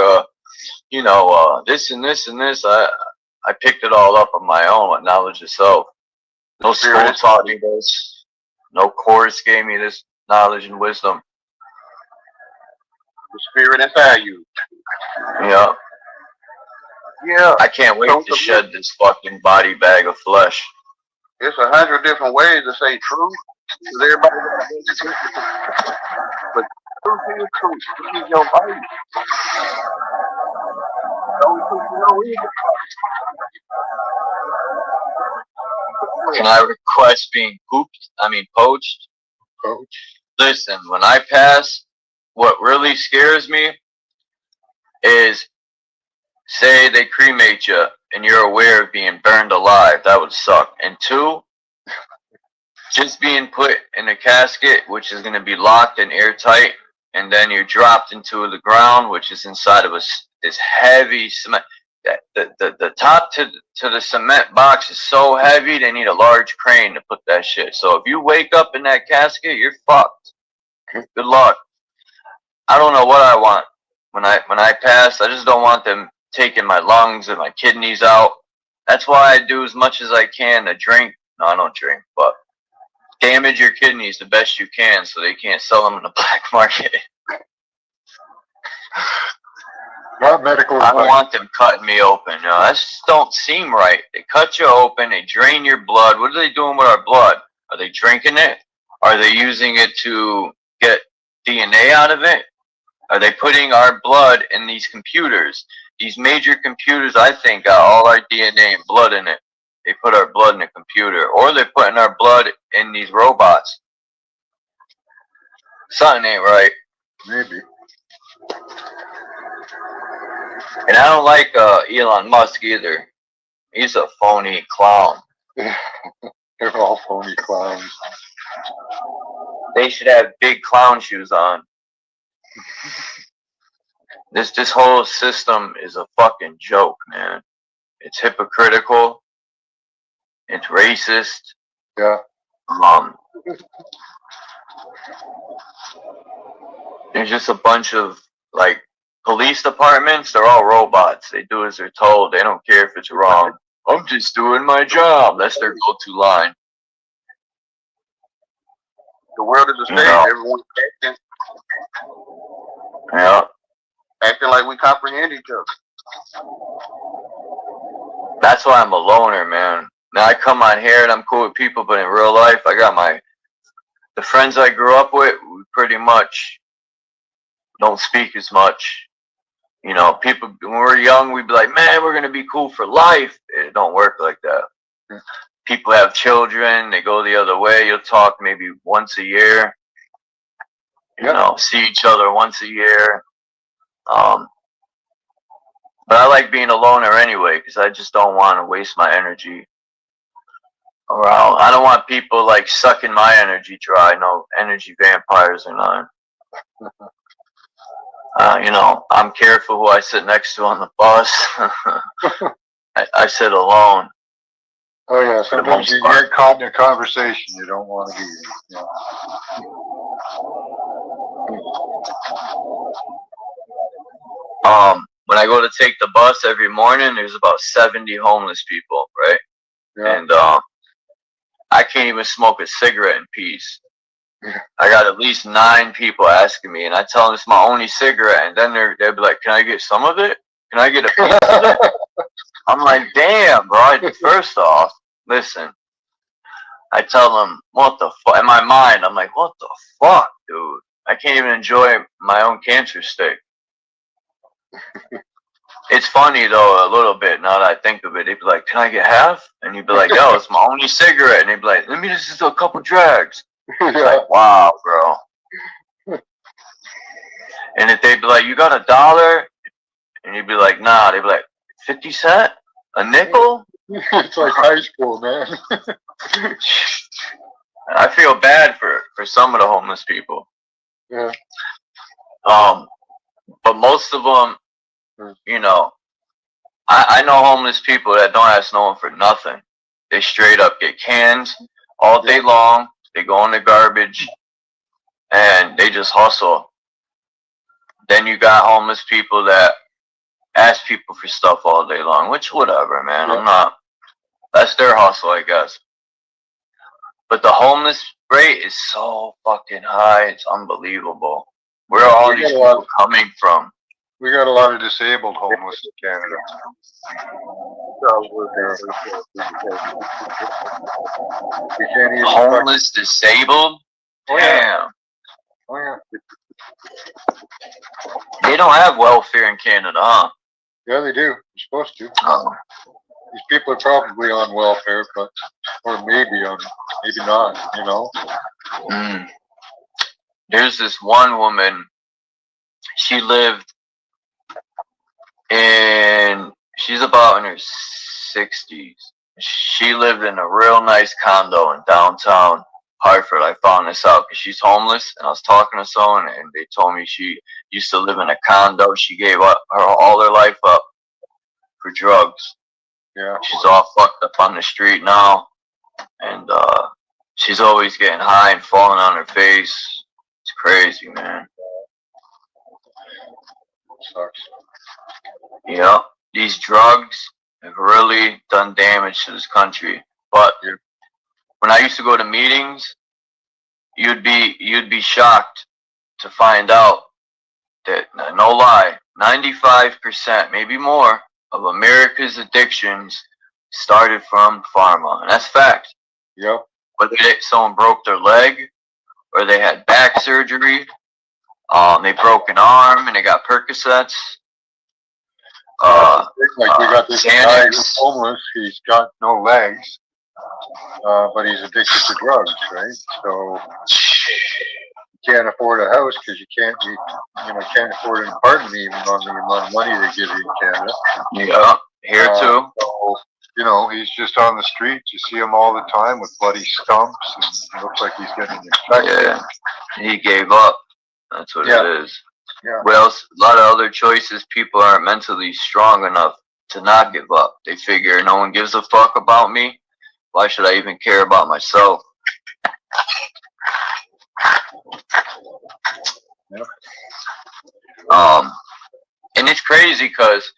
this and this and this." I picked it all up on my own with knowledge of self. No school taught me this. No course gave me this knowledge and wisdom. The spirit inside you. Yeah. Yeah. I can't wait to shed this fucking body bag of flesh. It's 100 different ways to say truth. Because everybody got a different. But truth is truth. This is your body. Don't know either. Can I request being poached? Listen, when I pass, what really scares me is, say they cremate you and you're aware of being burned alive. That would suck. And 2, just being put in a casket, which is going to be locked and airtight, and then you're dropped into the ground, which is inside of this heavy cement. The top to the cement box is so heavy they need a large crane to put that shit. So if you wake up in that casket, you're fucked. Good luck. I don't know what I want when I pass. I just don't want them taking my lungs and my kidneys out. That's why I do as much as I can to drink. No, I don't drink, but damage your kidneys the best you can so they can't sell them in the black market. Not medical I advice. don't want them cutting me open. No, that just don't seem right. They cut you open, they drain your blood. What are they doing with our blood? Are they drinking it? Are they using it to get DNA out of it? Are they putting our blood in these computers? These major computers, I think, got all our DNA and blood in it. They put our blood in a computer. Or they're putting our blood in these robots. Something ain't right. Maybe. And I don't like Elon Musk either. He's a phony clown. They're all phony clowns. They should have big clown shoes on. This whole system is a fucking joke, man. It's hypocritical. It's racist. Yeah. There's just a bunch of like police departments. They're all robots. They do as they're told. They don't care if it's wrong. I'm just doing my job. That's their go-to line. The world is a stage. Yeah. Everyone's acting, Yeah. acting like we comprehend each other. That's why I'm a loner, man. Now I come on here and I'm cool with people, but in real life, I got the friends I grew up with. We pretty much don't speak as much. You know, people when we're young, we'd be like, "Man, we're gonna be cool for life." It don't work like that. People have children; they go the other way. You'll talk maybe once a year. You know, see each other once a year. But I like being a loner anyway, because I just don't want to waste my energy around. I don't want people like sucking my energy dry. No energy vampires or none. You know, I'm careful who I sit next to on the bus. I sit alone. Oh yeah, For the sometimes most you part. get caught in a conversation you don't want to be in. Yeah. When I go to take the bus every morning, there's about 70 homeless people, right? Yeah. And I can't even smoke a cigarette in peace. I got at least 9 people asking me, and I tell them it's my only cigarette, and then they'll be like, "Can I get some of it? Can I get a piece of it?" I'm like, "Damn, bro." First off, listen. I tell them, "What the fuck?" In my mind, I'm like, "What the fuck, dude? I can't even enjoy my own cancer stick." It's funny though, a little bit now that I think of it. They'd be like, "Can I get half?" And you'd be like, "Yo, it's my only cigarette." And they'd be like, "Let me just do a couple drags." It's like, wow, bro. And if they'd be like, "You got $1?" And you'd be like, "Nah." They'd be like, 50 cents? A nickel? It's like high school, man. I feel bad for some of the homeless people. Yeah. But most of them, you know, I know homeless people that don't ask no one for nothing. They straight up get cans all day long. They go in the garbage and they just hustle. Then you got homeless people that ask people for stuff all day long, which whatever, man. I'm not. That's their hustle, I guess. But the homeless rate is so fucking high. It's unbelievable. Where are all these people coming from? We got a lot of disabled homeless in Canada. We can't even Homeless, disabled? Oh, yeah. Damn. Oh yeah. They don't have welfare in Canada, huh? Yeah, they do. They're supposed to. Oh. These people are probably on welfare, but or maybe not. You know. Mm. There's this one woman. She lived she's about in her 60s. She lived in a real nice condo in downtown Hartford. I found this out because she's homeless, and I was talking to someone, and they told me she used to live in a condo. She gave up all her life up for drugs. Yeah. She's all fucked up on the street now, and she's always getting high and falling on her face. It's crazy, man. Sucks. Yep, these drugs have really done damage to this country. But when I used to go to meetings, you'd be shocked to find out that, no lie, 95%, maybe more, of America's addictions started from pharma, and that's fact. Yep. Whether someone broke their leg, or they had back surgery, they broke an arm and they got Percocets. Like we got this guy who's Xanax. homeless. He's got no legs, but he's addicted to drugs, right? So you can't afford a house because you can't afford an apartment even on the amount of money they give you in Canada. Yeah, here too. So, you know, he's just on the streets. You see him all the time with bloody stumps, and it looks like he's getting infected. Yeah, he gave up. That's what it is. Yeah. Well, a lot of other choices. People aren't mentally strong enough to not give up. They figure no one gives a fuck about me. Why should I even care about myself? Yep. And it's crazy because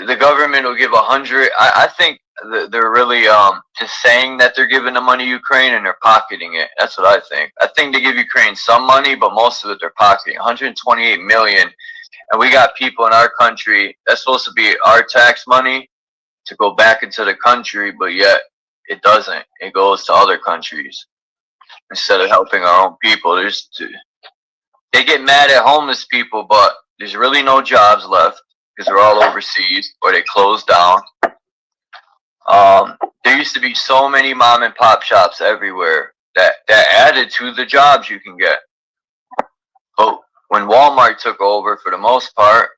the government will give 100. I think they're really just saying that they're giving the money to Ukraine and they're pocketing it. That's what I think. I think they give Ukraine some money, but most of it they're pocketing. 128 million, and we got people in our country that's supposed to be our tax money to go back into the country, but yet it doesn't. It goes to other countries instead of helping our own people. They get mad at homeless people, but there's really no jobs left because they're all overseas or they closed down. There used to be so many mom and pop shops everywhere that added to the jobs you can get. But when Walmart took over, for the most part,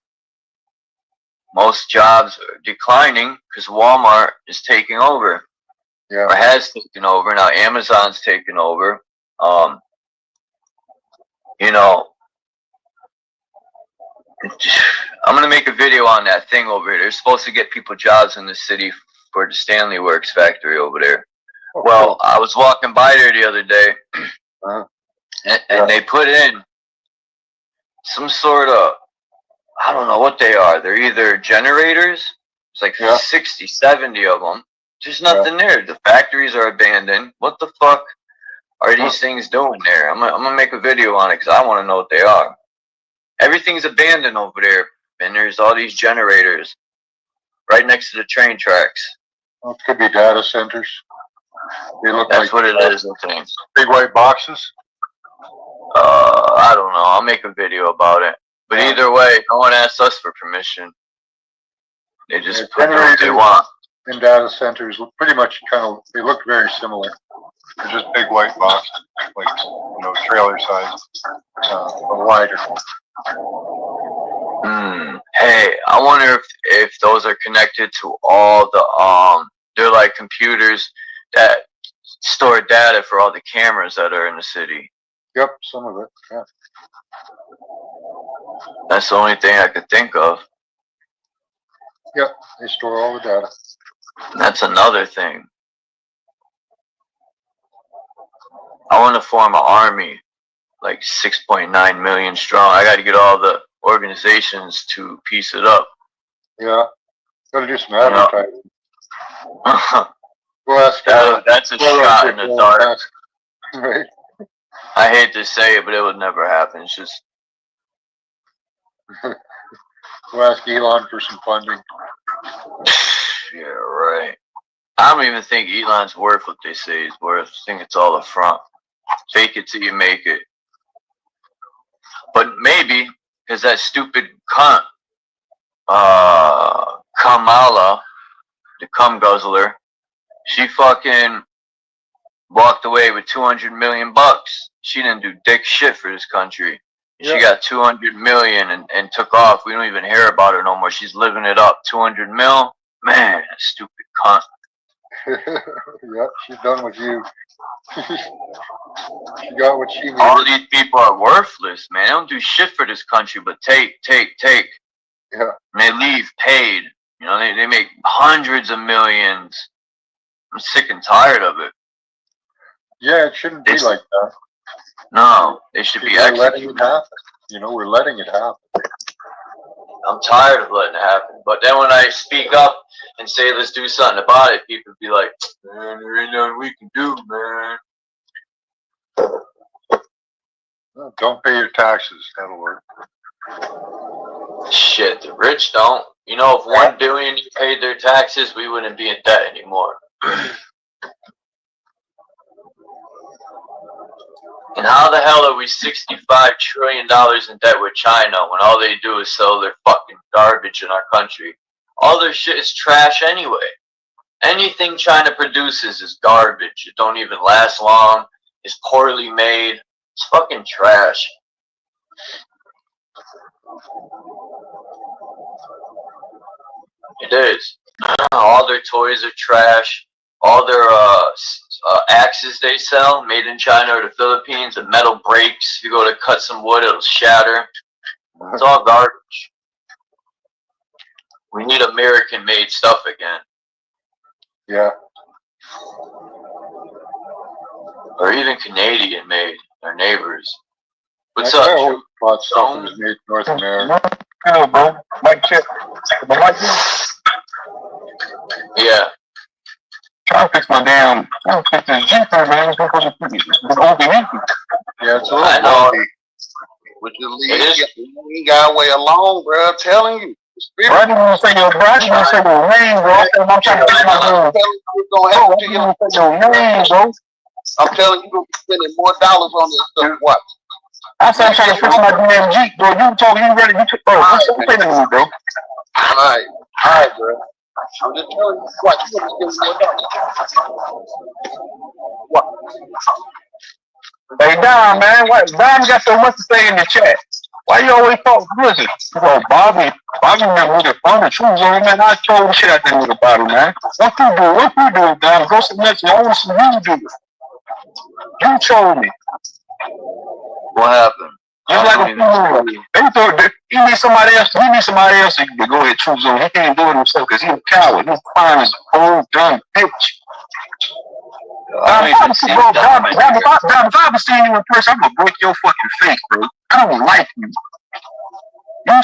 most jobs are declining because Walmart is taking over. Yeah. Or has taken over. Now Amazon's taken over. You know, I'm gonna make a video on that thing over here. They're supposed to get people jobs in the city for the Stanley Works factory over there. Well, I was walking by there the other day, and they put in some sort of, I don't know what they are. They're either generators. It's like 60, 70 of them. There's nothing there. The factories are abandoned. What the fuck are these things doing there? I'm gonna make a video on it because I want to know what they are. Everything's abandoned over there, and there's all these generators right next to the train tracks. Well, it could be data centers. They look That's like what it is, I think. big white boxes. I don't know. I'll make a video about it. But either way, no one asked us for permission. They just put what they want. And data centers look pretty much they look very similar. They're just big white boxes, like, trailer size, or wider. Hey, I wonder if those are connected to all the they're like computers that store data for all the cameras that are in the city. Yep, some of it. Yeah. That's the only thing I could think of. Yep, they store all the data. That's another thing. I want to form an army, like 6.9 million strong. I got to get all the organizations to piece it up. Yeah, gotta do some advertising. That's a shot in the dark. Right. I hate to say it, but it would never happen. It's just. We'll ask Elon for some funding. Yeah, right. I don't even think Elon's worth what they say he's worth. I think it's all a front. Fake it till you make it. But maybe, because that stupid cunt, Kamala, the cum guzzler, she fucking walked away with 200 million bucks. She didn't do dick shit for this country. She got 200 million and took off. We don't even hear about her no more. She's living it up. 200 mil? Man, stupid cunt. Yep, she's done with you. She got what she All needed. these people are worthless, man. They don't do shit for this country but take. Yeah. And they leave paid. You know, they make hundreds of millions. I'm sick and tired of it. Yeah, it shouldn't be like that. No, they should be We're letting executed. it happen. You know, we're letting it happen. I'm tired of letting it happen. But then when I speak up and say let's do something about it, people be like, man, there ain't nothing we can do, man. Well, don't pay your taxes. That'll work. Shit, the rich don't. You know, if 1 billion paid their taxes, we wouldn't be in debt anymore. And how the hell are we $65 trillion in debt with China when all they do is sell their fucking garbage in our country? All their shit is trash anyway. Anything China produces is garbage. It don't even last long. It's poorly made. It's fucking trash. It is. All their toys are trash. All their axes they sell, made in China or the Philippines, the metal breaks. You go to cut some wood, it'll shatter. It's all garbage. We need American-made stuff again. Yeah. Or even Canadian-made, our neighbors. What's I up, always Drew? thought stuff that was made in North America. Hello, bro. Mike check. The mic Yeah. trying to fix my damn. Trying to fix this Jeeper, man. It's supposed to put it. It's overheating. Yeah, it's a I little know. wonky. With your lead, you got way along, bro. I'm telling you. The spirit. Bro, I didn't even say your bro. I didn't even say your name, bro. I'm trying to fix my I'm damn. telling you, it's gonna Bro, happen I to didn't you. even say your name, bro. I'm telling you, you're gonna be spending more dollars on this stuff. What? I said I'm trying to fix my damn Jeep, bro. You told me you ready. You took, bro. What's up with me, bro? Alright, bro. I'm just telling you, what? You're gonna be spending more dollars. What? Hey, Dom, man. What? Dom got so much to say in the chat. Why you always talk? Listen, bro, Bobby never the phone the truth, man. I told the shit out there with the Bobby, man. What you do, Dom? Go sit next to me. I want to see you do it. You told me. What happened? Just like a fool. They thought that he needs somebody else. He needs somebody else to go ahead and choose on. He can't do it himself because he's a coward. He's fine as a whole dumb bitch. Dom, if I ever see you in person, I'm gonna break your fucking face, bro. I don't like you. You're an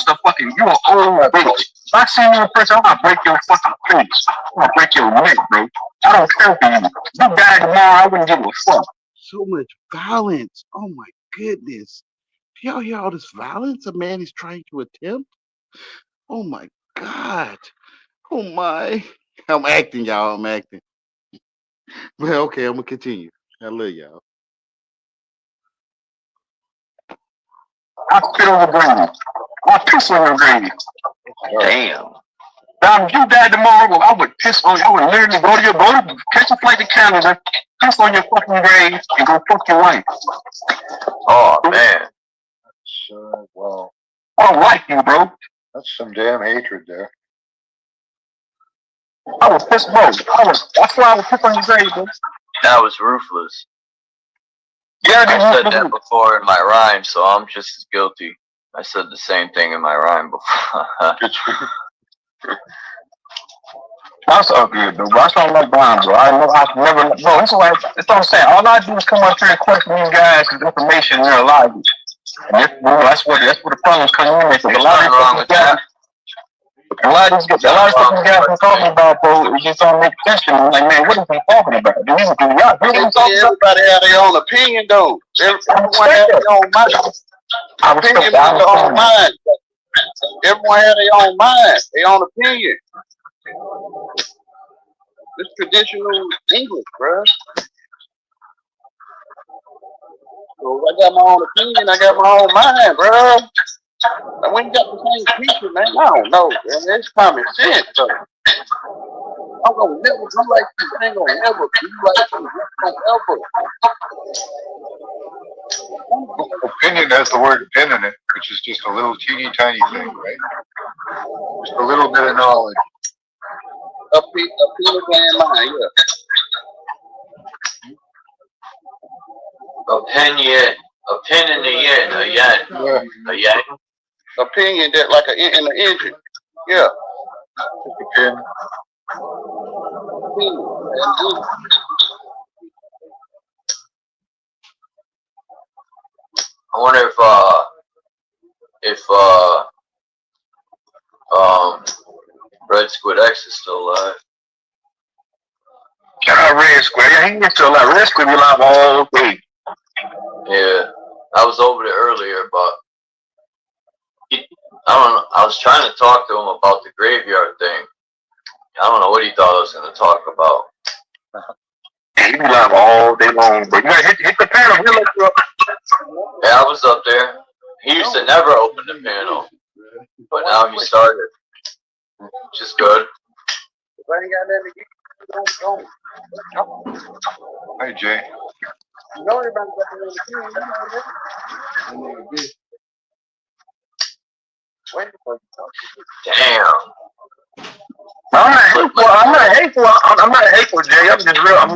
old bitch. If I see you in person, I'm gonna break your fucking face. I'm gonna break your neck, bro. I don't care for you. If you died tomorrow, I wouldn't give a fuck. So much violence. Oh my goodness. Do y'all hear all this violence a man is trying to attempt? Oh my God. Oh my. I'm acting, y'all. I'm acting. Well, okay, I'm gonna continue. I love y'all. I spit over Grady. I piss over Grady. Damn. Now, if you died tomorrow, I would piss on you. I would literally go to catch a flight to Canada, piss on your fucking grave, and go fuck your wife. Oh, man. Wow. I don't like you, bro. That's some damn hatred there. I was pissed, bro. That's why I was pissed on your grave, bro. That was ruthless. Yeah, I said that before in my rhyme, so I'm just as guilty. I said the same thing in my rhyme before. That's ugly, bro. That's why I like Brown, bro. I know I never, bro. That's what I'm saying. All I do is come up here and question these guys' information in their lives. And that's where the problems come in. Because a lot of these guys, a lot of stuff these guys are talking about, bro, it just don't make sense to me. I'm like, man, what is he talking about? Do y'all hear what I'm Everybody have their own opinion, though. Everyone has their own mind. Opinion is their own mind. Everyone has their own mind, their own opinion. It's traditional English, bro. So I got my own opinion, I got my own mind, bro. And when you got the same people, man, I don't know, man. It's common sense, though. I'm gonna never be like you. I ain't gonna never be like you. Ever. Opinion has the word "pin" in it, which is just a little teeny tiny thing, right? Just a little bit of knowledge. penny mine, yeah. A pin in the yen, a yen, a yen. Opinion that like in the engine. Yeah. Pin. I wonder if Red Squid X is still alive. Red Square. Yeah, he gets to a lot. Red Square be live all day. Yeah, I was over there earlier, but I don't know. I was trying to talk to him about the graveyard thing. I don't know what he thought I was going to talk about. He be live all day long, but you gotta hit the panel. He'll let you up. Yeah, I was up there. He used to never open the panel, but now he started, which is good. If I ain't got nothing to get, don't. Hey, Jay. You know everybody got the name of Wait for Damn. I'm not hateful, Jay. I'm just real. I'm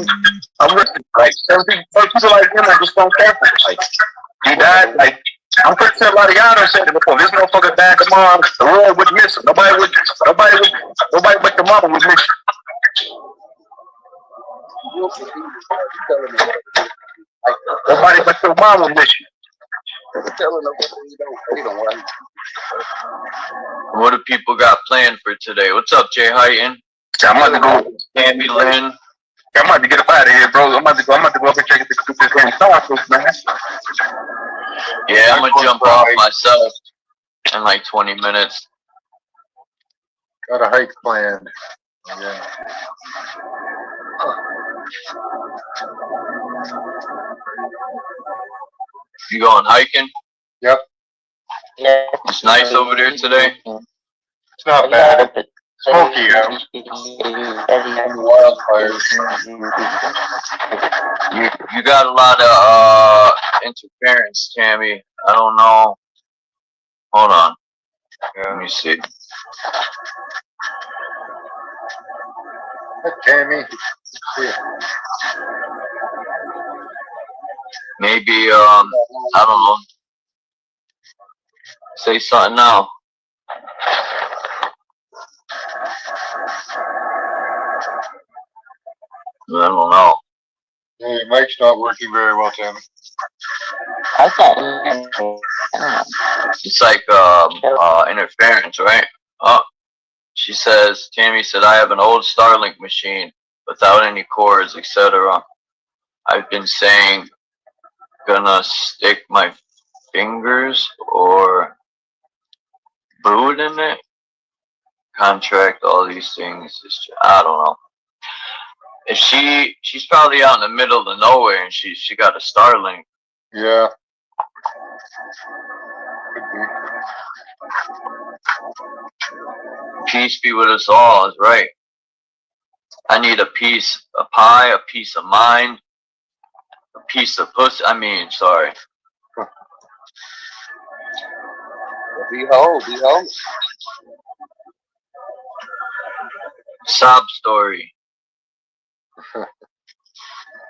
listening. Like some people like him, I just don't care for. Like he died. Like I'm pretty sure a lot of y'all done said it before. This motherfucker died tomorrow. The world would miss him. Nobody but the mama would miss him. Nobody but your mama would miss you. What do people got planned for today? What's up, Jay Heighton? I'm about to go. Tammy Lynn. I'm about to get up out of here, bro. I'm about to go up and check this damn Starfish, man. Yeah, I'm gonna jump off myself in like 20 minutes. Got a hike planned. Yeah. You going hiking? Yep. It's nice over there today. It's not bad. Smoky out. Wildfires. You got a lot of interference, Tammy. I don't know. Hold on. Let me see. Tammy. Maybe I don't know. Say something now. I don't know. Hey, Mike's not working very well, Tammy. It's like interference, right? Oh, she says. Tammy said, "I have an old Starlink machine without any cords, etc. I've been saying, gonna stick my fingers or boot in it. Contract, all these things. I don't know. If she's probably out in the middle of the nowhere and she got a Starlink. Yeah. Could be. Peace be with us all is right. I need a piece of pie, a piece of mind, a piece of pussy. Sorry. Behold. Sob story.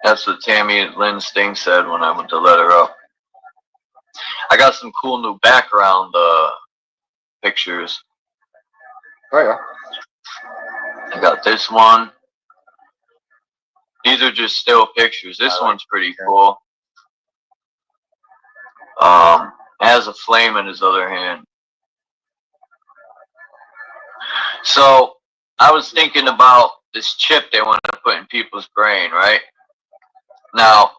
That's what Tammy Lynn's thing said when I went to let her up. I got some cool new background pictures. Oh, yeah. I got this one. These are just still pictures. This one's pretty cool. Has a flame in his other hand. So I was thinking about this chip they want to put in people's brain, right? Now,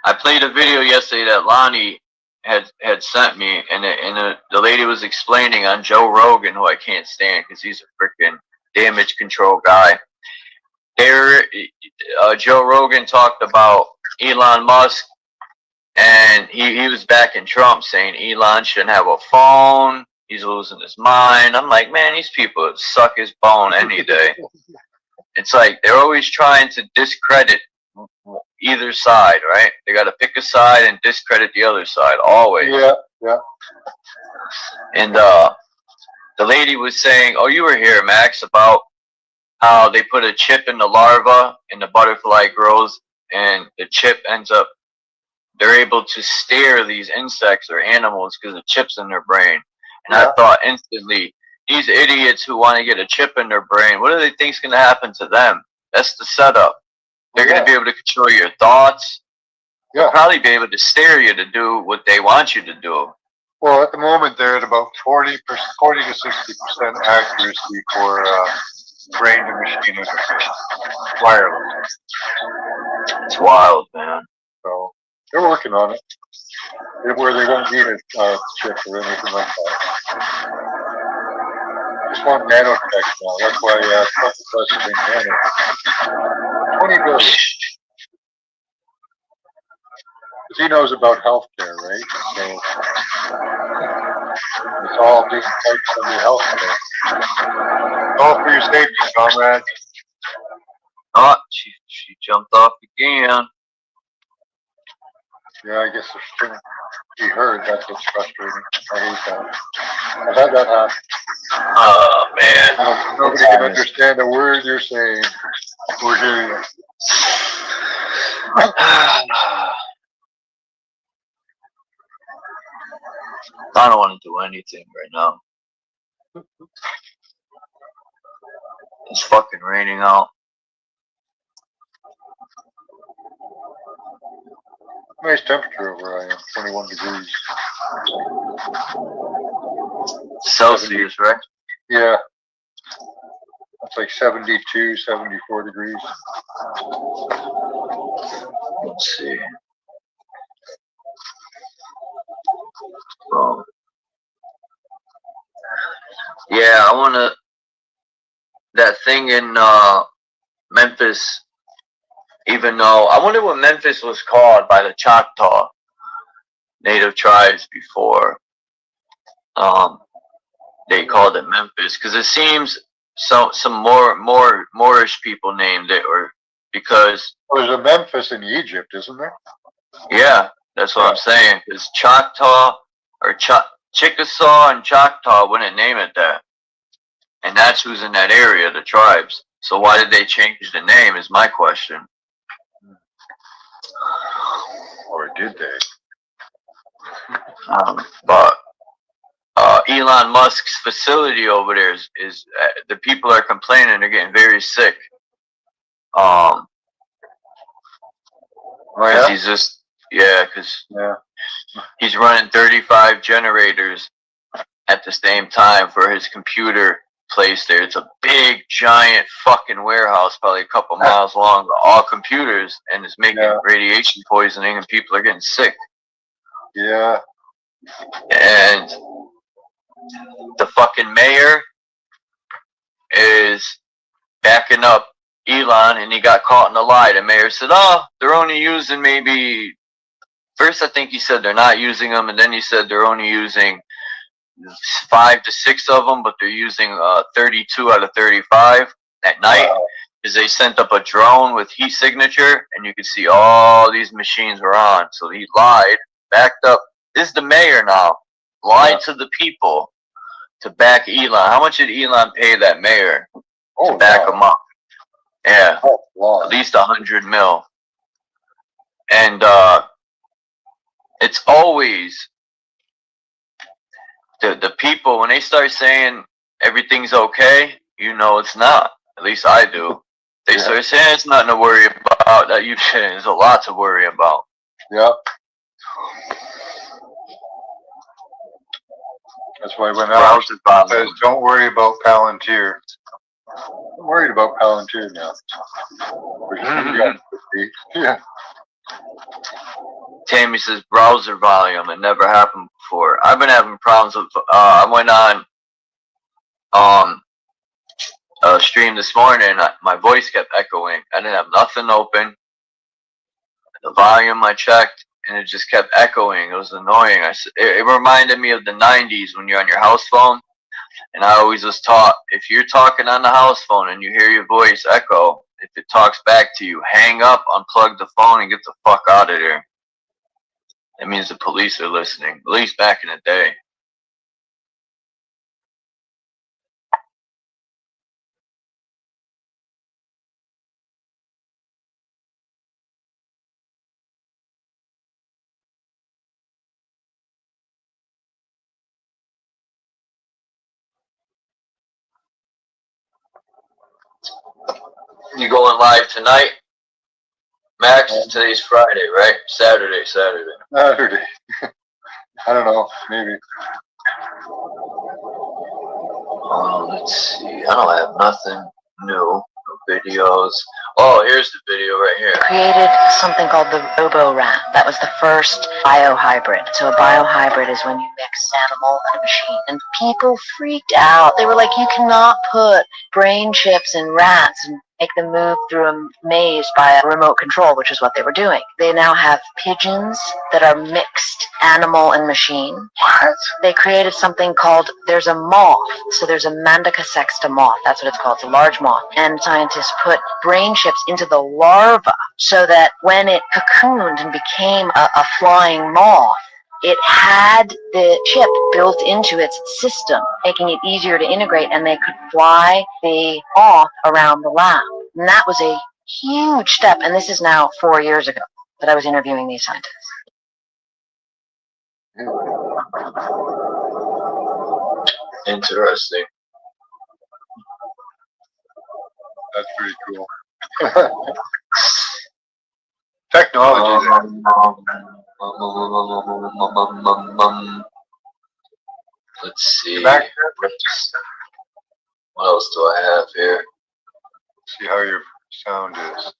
I played a video yesterday that Lonnie had sent me, and the lady was explaining on Joe Rogan, who I can't stand because he's a freaking damage control guy. Joe Rogan talked about Elon Musk, and he was backing Trump, saying Elon shouldn't have a phone. He's losing his mind. I'm like, man, these people suck his bone any day. It's like they're always trying to discredit either side, right? They got to pick a side and discredit the other side, always. Yeah. And the lady was saying, oh, you were here, Max, about how they put a chip in the larva and the butterfly grows, and the chip ends up, they're able to stare these insects or animals because the chip's in their brain. And I thought instantly, these idiots who want to get a chip in their brain, what do they think's going to happen to them? That's the setup. They're going to be able to control your thoughts. They'll probably be able to stare you to do what they want you to do. Well, at the moment, they're at about 40 to 60% accuracy for brain to machine interface, wireless. It's wild, man. So they're working on it, where they won't need a chip or anything like that. Just want nanotech now. That's why Trump is questioning nano. 20 billion. Because he knows about healthcare, right? So it's all different types of your healthcare. All for your safety, comrade. Oh, she jumped off again. Yeah, I guess there's too much to be heard. That's what's frustrating. I hate that. I've had that happen. Oh, man. Nobody can understand a word you're saying. We're hearing you. I don't want to do anything right now. It's fucking raining out. Nice temperature over where I am, 21 degrees. Celsius, right? Yeah. That's like 72, 74 degrees. Let's see. Oh. Yeah, I want to, that thing in Memphis, even though, I wonder what Memphis was called by the Choctaw native tribes before they called it Memphis, because it seems some Moorish people named it, or because there's a Memphis in Egypt, isn't there? Yeah, that's what I'm saying, because Choctaw or Chickasaw and Choctaw wouldn't name it that, and that's who's in that area, the tribes. So why did they change the name is my question. Or did they? But Elon Musk's facility over there is the people are complaining they're getting very sick. Because he's just, because he's running 35 generators at the same time for his computer place there. It's a big, giant fucking warehouse, probably a couple miles long, all computers, and it's making radiation poisoning, and people are getting sick. Yeah. And the fucking mayor is backing up Elon, and he got caught in a lie. The mayor said, oh, they're only using maybe, first I think he said they're not using them, and then he said they're only using 5 to 6 of them, but they're using 32 out of 35 at night, because they sent up a drone with heat signature, and you could see all these machines were on. So he lied, backed up. This is the mayor now, lied to the people to back Elon. How much did Elon pay that mayor to back him up? Yeah, at least 100 mil. And it's always the people, when they start saying everything's okay, you know it's not. At least I do. They start saying it's nothing to worry about. That there's a lot to worry about. Yep. That's why when Alex says, don't worry about Palantir. I'm worried about Palantir now. Yeah. Tammy says browser volume. It never happened before. I've been having problems with. I went on a stream this morning. My voice kept echoing. I didn't have nothing open. The volume I checked, and it just kept echoing. It was annoying. It reminded me of the 90s when you're on your house phone. And I always was taught, if you're talking on the house phone and you hear your voice echo, if it talks back to you, hang up, unplug the phone, and get the fuck out of there. That means the police are listening, at least back in the day. You going live tonight? Max, today's Friday, right? Saturday. Saturday. I don't know, maybe. Let's see. I don't have nothing new. No videos. Oh, here's the video right here. Created something called the RoboRat. That was the first biohybrid. So a biohybrid is when you mix animal and machine. And people freaked out. They were like, you cannot put brain chips in rats and make them move through a maze by a remote control, which is what they were doing. They now have pigeons that are mixed animal and machine. What? They created something called, there's a moth. So there's a Mandica sexta moth. That's what it's called. It's a large moth. And scientists put brain chips into the larva so that when it cocooned and became a flying moth, it had the chip built into its system, making it easier to integrate, and they could fly the moth around the lab. And that was a huge step, and this is now 4 years ago that I was interviewing these scientists. Interesting. That's pretty cool. Technology. Let's see. What else do I have here? See how your sound is.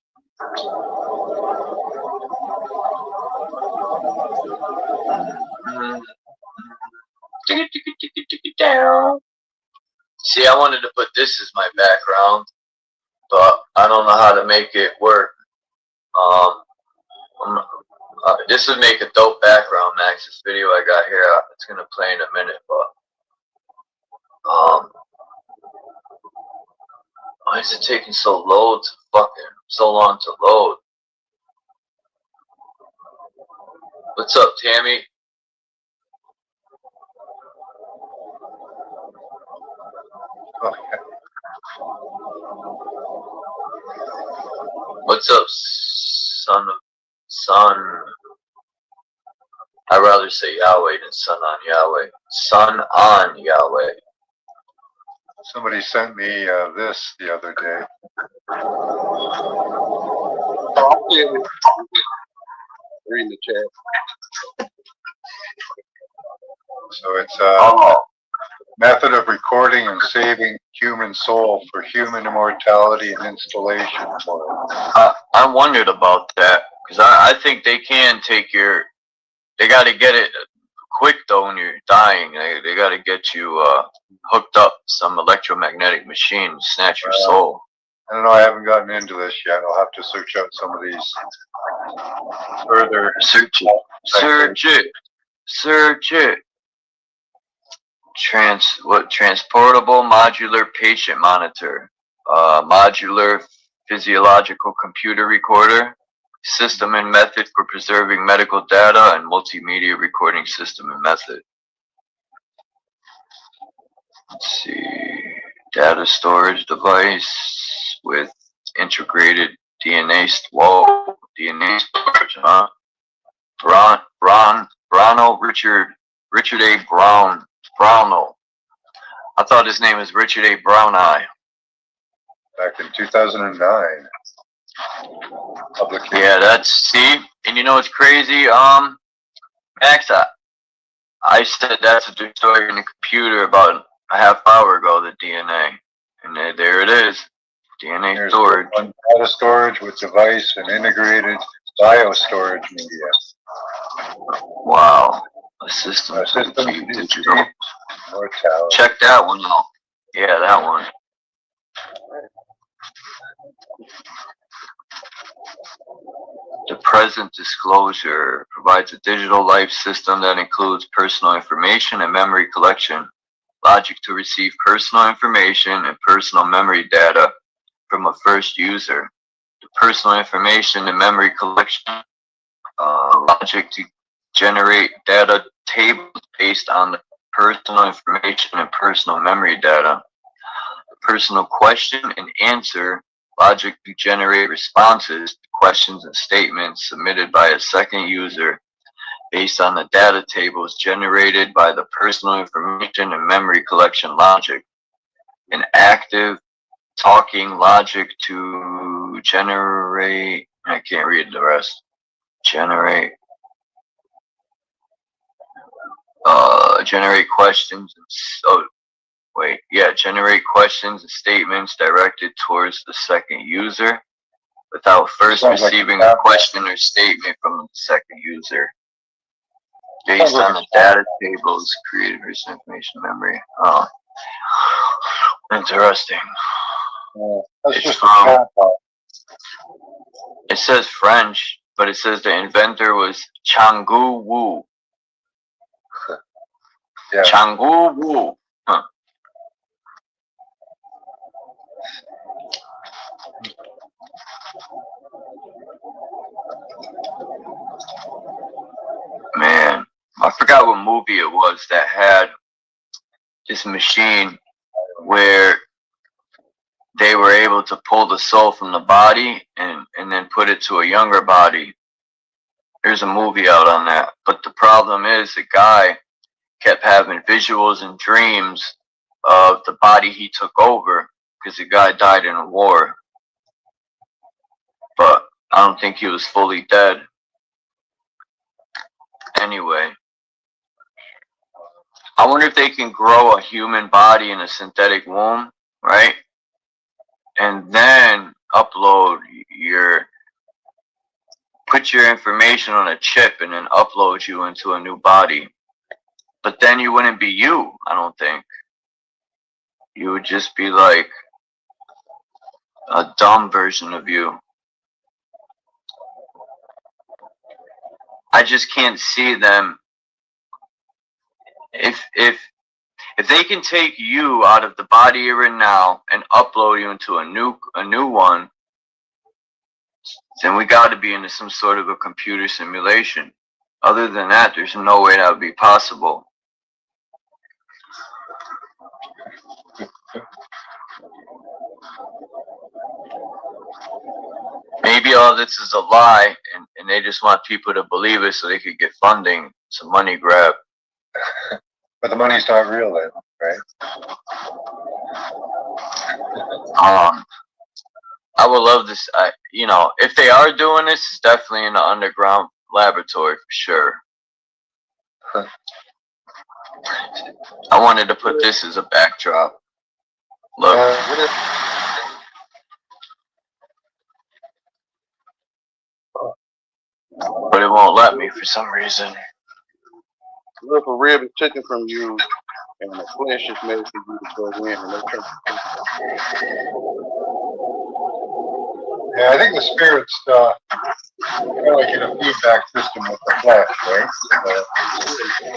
See, I wanted to put this as my background, but I don't know how to make it work. This would make a dope background, Max. This video I got here, it's gonna play in a minute, but why is it taking so long to load? What's up, Tammy? What's up, son? I'd rather say Yahweh than son on Yahweh. Son on Yahweh. Somebody sent me this the other day. Read the chat. So it's method of recording and saving human soul for human immortality and installation. I wondered about that, because I think they can take they got to get it quick though when you're dying. They got to get you hooked up some electromagnetic machine, snatch your soul. I don't know, I haven't gotten into this yet. I'll have to search out some of these further. Search it. Transportable modular patient monitor, modular physiological computer recorder, system and method for preserving medical data, and multimedia recording system and method. Let's see, data storage device with integrated DNA storage, huh? Richard A. Brownell. I thought his name was Richard A. Brown Eye. Back in 2009. Yeah, see, and you know what's crazy? Max, I said that's what they're storing in the computer about a half hour ago, the DNA. And there it is. DNA storage. Data storage with device and integrated biostorage media. Wow. A system digital. Check that one out. Yeah, that one. The present disclosure provides a digital life system that includes personal information and memory collection, logic to receive personal information and personal memory data from a first user. The personal information and memory collection, logic to generate data tables based on the personal information and personal memory data. The personal question and answer, logic to generate responses to questions and statements submitted by a second user based on the data tables generated by the personal information and memory collection logic. An active talking logic to generate, I can't read the rest. Generate questions generate questions and statements directed towards the second user without first receiving a question or statement from the second user based on the data tables created for information memory. Oh, interesting. That's just a chatbot. It says French, but it says the inventor was Changgu Wu. Yeah. Changgu Wu. Huh. Man, I forgot what movie it was that had this machine where they were able to pull the soul from the body and then put it to a younger body. There's a movie out on that. But the problem is the guy kept having visuals and dreams of the body he took over because the guy died in a war. But I don't think he was fully dead. Anyway, I wonder if they can grow a human body in a synthetic womb, right? And then put your information on a chip and then upload you into a new body. But then you wouldn't be you, I don't think. You would just be like a dumb version of you. I just can't see them. If they can take you out of the body you're in now and upload you into a new one, then we got to be into some sort of a computer simulation. Other than that, there's no way that would be possible. Maybe all this is a lie, and they just want people to believe it so they could get funding. It's a money grab. But the money's not real then, right? I would love this. If they are doing this, it's definitely in the underground laboratory for sure. I wanted to put this as a backdrop. Look. But it won't let me for some reason. Look, a rib is taken from you, and the flesh is made for you to go in, and they turn. Yeah, I think the spirits kind of like in a feedback system with the flesh, right?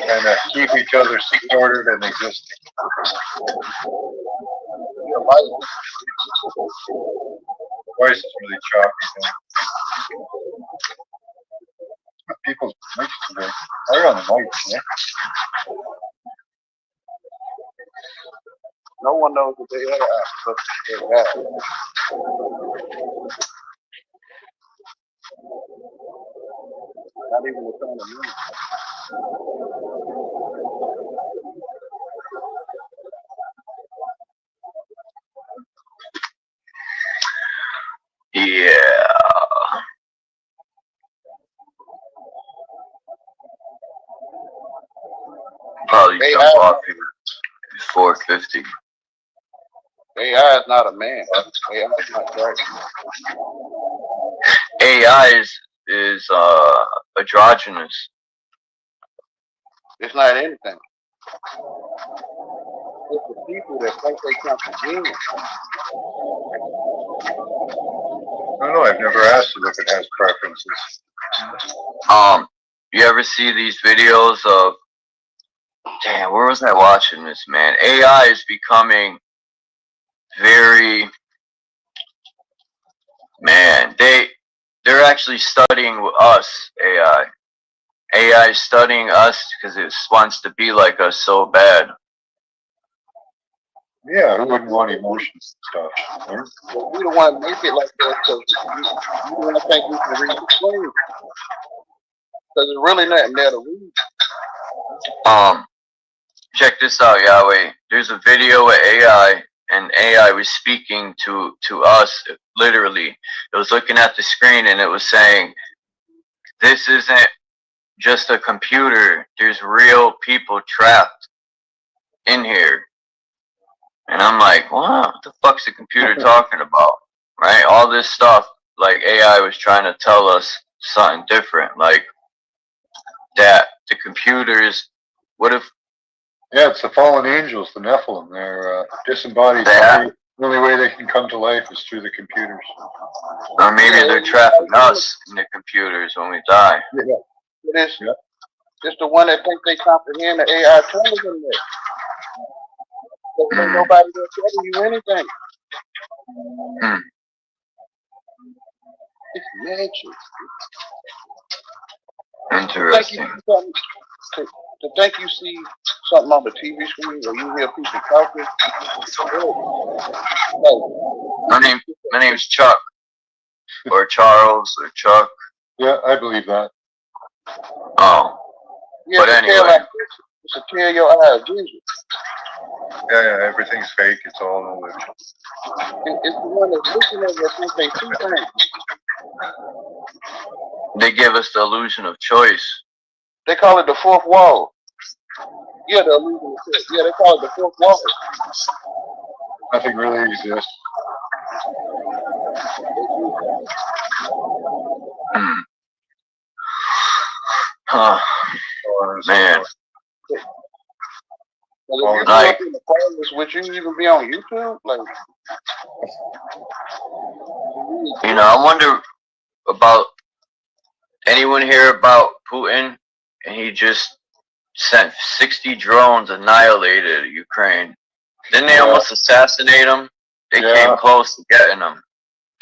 Kind of keep each other supported and existing. Voice is really choppy. People's mics today. They're on the mics, yeah. No one knows what they are, but they're bad. Not even the sound of music. Yeah. Probably jump off here before 50. AI is not a man. AI is not right. AI is androgynous. It's not anything. It's the people that think they come from genius. I don't know, I've never asked it if it has preferences. You ever see these videos of, damn, where was I watching this, man? AI is becoming very, man, they're actually studying us, AI. AI is studying us because it wants to be like us so bad. Yeah, who wouldn't want emotions and stuff? Right? Well, we don't want to make it like that because you don't think we can read the screen. Because it's really nothing there to read. Check this out, Yahweh. There's a video of AI, and AI was speaking to us, literally. It was looking at the screen and it was saying, this isn't just a computer. There's real people trapped in here. And I'm like, what the fuck's the computer talking about? Right? All this stuff, like AI was trying to tell us something different. Like that the computers, what if Yeah, it's the fallen angels, the Nephilim. They're disembodied. that, The only way they can come to life is through the computers. or maybe they're trapping us in the computers when we die. Yeah. It's, Yeah. it's the one that think they comprehend the AI television there. Ain't nobody gonna tell you anything. Hmm. It's magic. Interesting. To think you see something on the TV screen or you hear people talking. My name's Chuck, or Charles, or Chuck. Yeah, I believe that. Oh, Yeah, but anyway. It's a tear your eyes, Jesus. Yeah, everything's fake. It's all an illusion. It's the one that's looking at you and think they see things. They give us the illusion of choice. They call it the fourth wall. Yeah, the illusion of choice. Yeah, they call it the fourth wall. Nothing really exists. Hmm. Huh. Man. Like, if you Like, up in the forest, would you even be on YouTube? Like, you know, I wonder about anyone hear about Putin, and he just sent 60 drones, annihilated Ukraine. Didn't they almost assassinate him? They came close to getting him.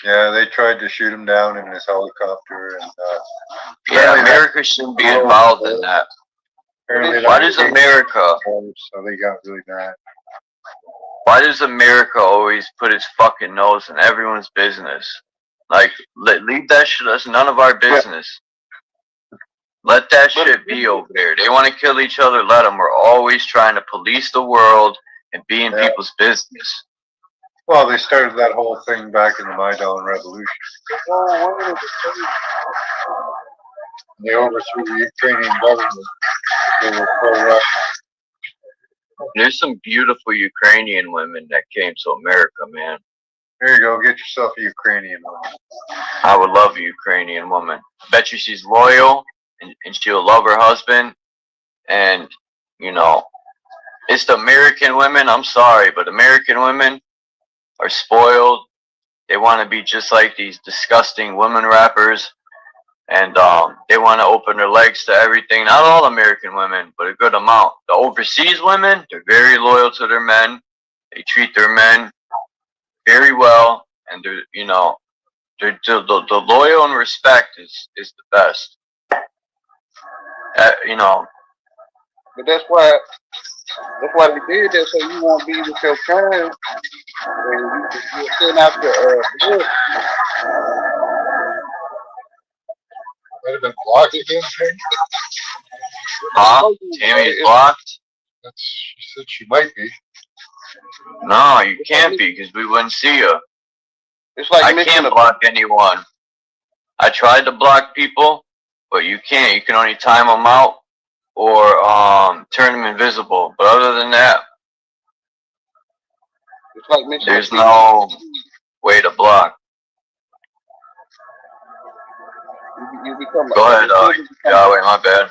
Yeah, they tried to shoot him down in his helicopter, and yeah, America shouldn't be involved in that. Why does America? So they got really bad. Why does America always put its fucking nose in everyone's business? Like, leave that shit. That's none of our business. Let that shit be over there. They want to kill each other. Let them. We're always trying to police the world and be in people's business. Well, they started that whole thing back in the Maidan Revolution. They overthrew the Ukrainian government. They were pro-Russian. There's some beautiful Ukrainian women that came to America, man. There you go. Get yourself a Ukrainian woman. I would love a Ukrainian woman. Bet you she's loyal and she'll love her husband. And, you know, it's the American women. I'm sorry, but American women are spoiled. They want to be just like these disgusting women rappers. And they want to open their legs to everything. Not all American women, but a good amount. The overseas women, they're very loyal to their men. They treat their men very well, and they're, you know, the loyal and respect is the best. You know. But that's why they did that, so you won't be with your child, and you send out the book. Might have been blocked again, Tammy. Huh? Tammy's blocked? She said she might be. No, you can't be, because we wouldn't see you. It's like I can't block anyone. I tried to block people, but you can't. You can only time them out or turn them invisible. But other than that, it's like there's no way to block. You become Go ahead, Yahweh, my bad.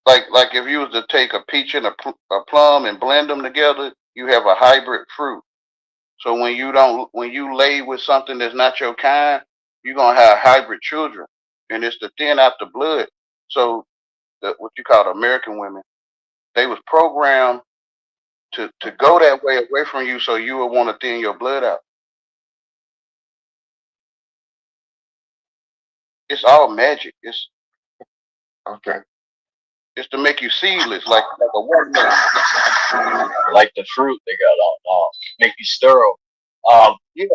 Like if you was to take a peach and a plum and blend them together, you have a hybrid fruit. So when you lay with something that's not your kind, you're gonna have hybrid children, and it's to thin out the blood. So what you call the American women, they was programmed to go that way away from you, so you would want to thin your blood out. It's all magic. It's okay. It's to make you seedless, like a watermelon. Like the fruit they got on, make you sterile. Yeah.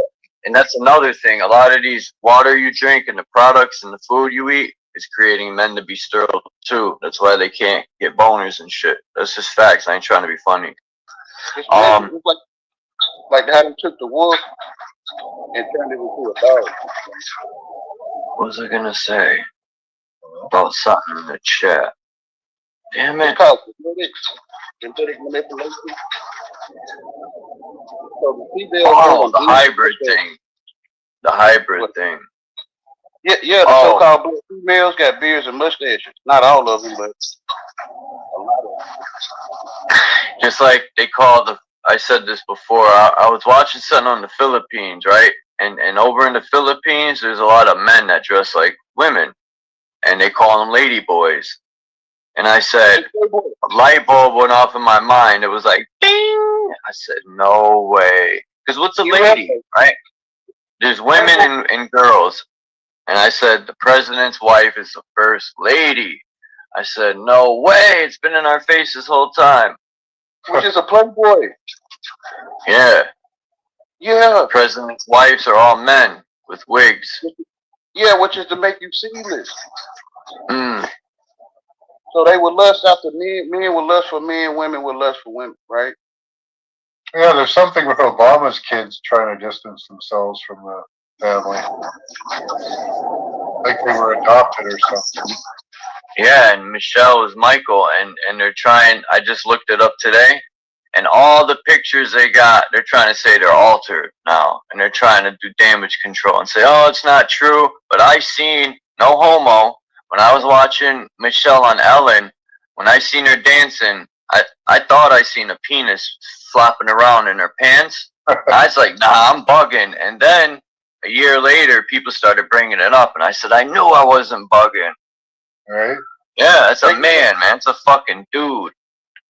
And that's another thing. A lot of these water you drink and the products and the food you eat is creating men to be sterile too. That's why they can't get boners and shit. That's just facts. I ain't trying to be funny. It's like Like how they took the wolf and turned it into a dog. What was I gonna say about something in the chat? Damn It's it. called genetic manipulation. So the female Oh, the hybrid thing. The hybrid thing. Yeah, the so-called black females got beards and mustaches. Not all of them, but a lot of them. Just like they call I said this before, I was watching something on the Philippines, right? And over in the Philippines, there's a lot of men that dress like women, and they call them lady boys. And I said, a light bulb went off in my mind. It was like, ding! I said, no way. Because what's a lady, right? There's women and girls. And I said, the president's wife is the first lady. I said, no way. It's been in our face this whole time. Which is a playboy. Yeah. Yeah. The president's wives are all men with wigs. Yeah, which is to make you seamless. Mm. So they would lust after men. Men would lust for men. Women would lust for women, right? Yeah, there's something with Obama's kids trying to distance themselves from the family. Like they were adopted or something. Yeah, and Michelle is Michael, and they're trying, I just looked it up today, and all the pictures they got, they're trying to say they're altered now, and they're trying to do damage control and say, oh, it's not true, but I seen, no homo, when I was watching Michelle on Ellen, when I seen her dancing, I thought I seen a penis flopping around in her pants. I was like, nah, I'm bugging, and then a year later, people started bringing it up, and I said, I knew I wasn't bugging. Right? Yeah, that's a man. It's a fucking dude.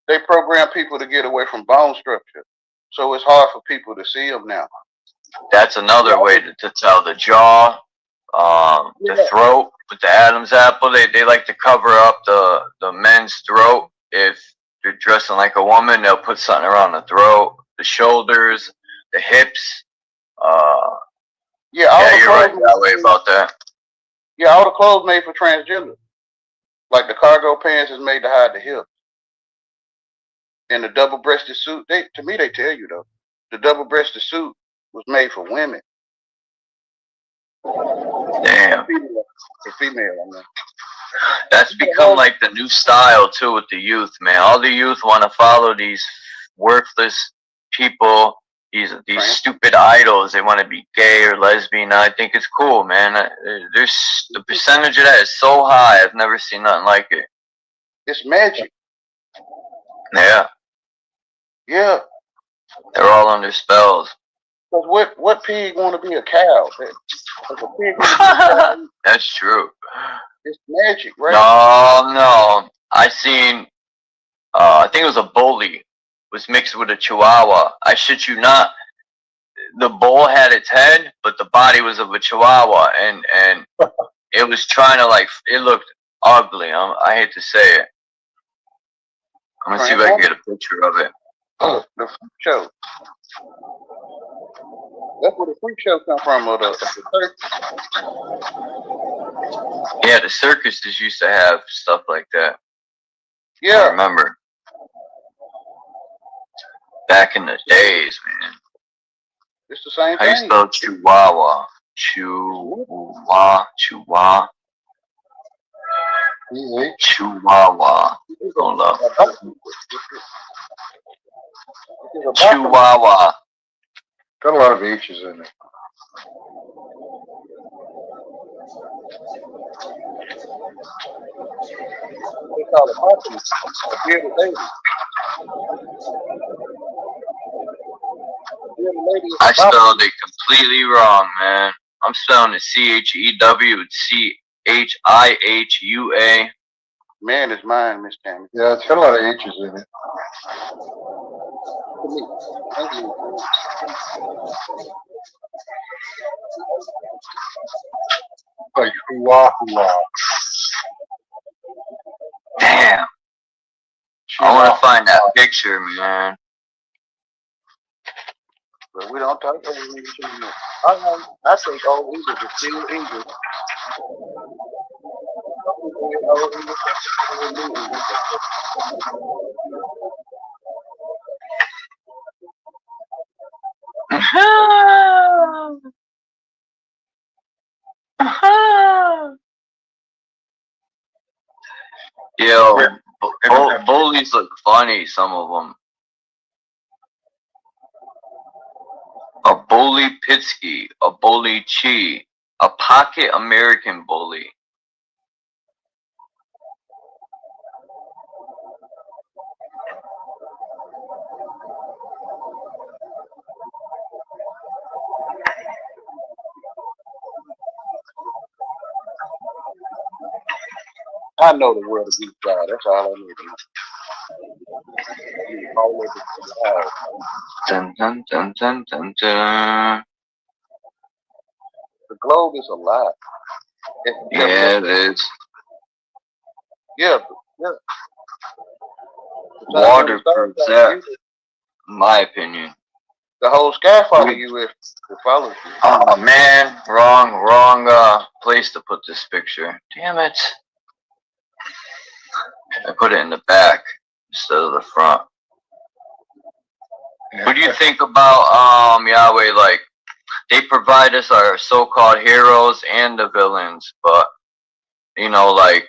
They program people to get away from bone structure. So it's hard for people to see them now. That's another way to tell. The jaw, the throat with the Adam's apple. They like to cover up the men's throat. If they're dressing like a woman, they'll put something around the throat, the shoulders, the hips. Yeah, you're right that way about that. Yeah, all the clothes made for transgender. Like the cargo pants is made to hide the hips. And the double-breasted suit, to me they tell you though, the double-breasted suit was made for women. Damn. For female, I mean. That's become like the new style too with the youth, man. All the youth want to follow these worthless people, these stupid idols. They want to be gay or lesbian. I think it's cool, man. There's the percentage of that is so high. I've never seen nothing like it. It's magic. Yeah. Yeah. They're all under spells. Because what pig want to be a cow? If a pig That's true. It's magic, right? No. I seen, I think it was a bully was mixed with a chihuahua. I shit you not. The bull had its head, but the body was of a chihuahua, and it was trying to it looked ugly. I hate to say it. I'm gonna see if I can get a picture of it. The freak show. That's where the freak show come from, or the circus. Yeah, the circuses used to have stuff like that. Yeah. I remember. Back in the days, man. It's the same thing. How you spell chihuahua? Chihuahua. Chihuahua. Hold up. Chihuahua. Got a lot of H's in it. They call it monkey. A bearded lady. I spelled it completely wrong, man. I'm spelling it CHEW. It's CHIHUA. Man is mine, Miss Tammy. Yeah, it's got a lot of H's in it. Like hoo-wah, hoo-wah. Damn. I want to find that picture, man. But we don't talk about English anymore. I think all English is still English. Yo, bullies look funny, some of them. A bully Pitsky, a bully Chi, a pocket American bully. I know the world of geek guy. That's all I need to know. All of it. Dun, dun, dun, dun, dun, dun. The globe is a lie. Yeah, it is. Yeah. Waterproof that, in my opinion. The whole sky follow you if it follows you. Oh man, wrong place to put this picture. Damn it. I put it in the back instead of the front. What do you think about Yahweh? Like, they provide us our so-called heroes and the villains, but you know, like,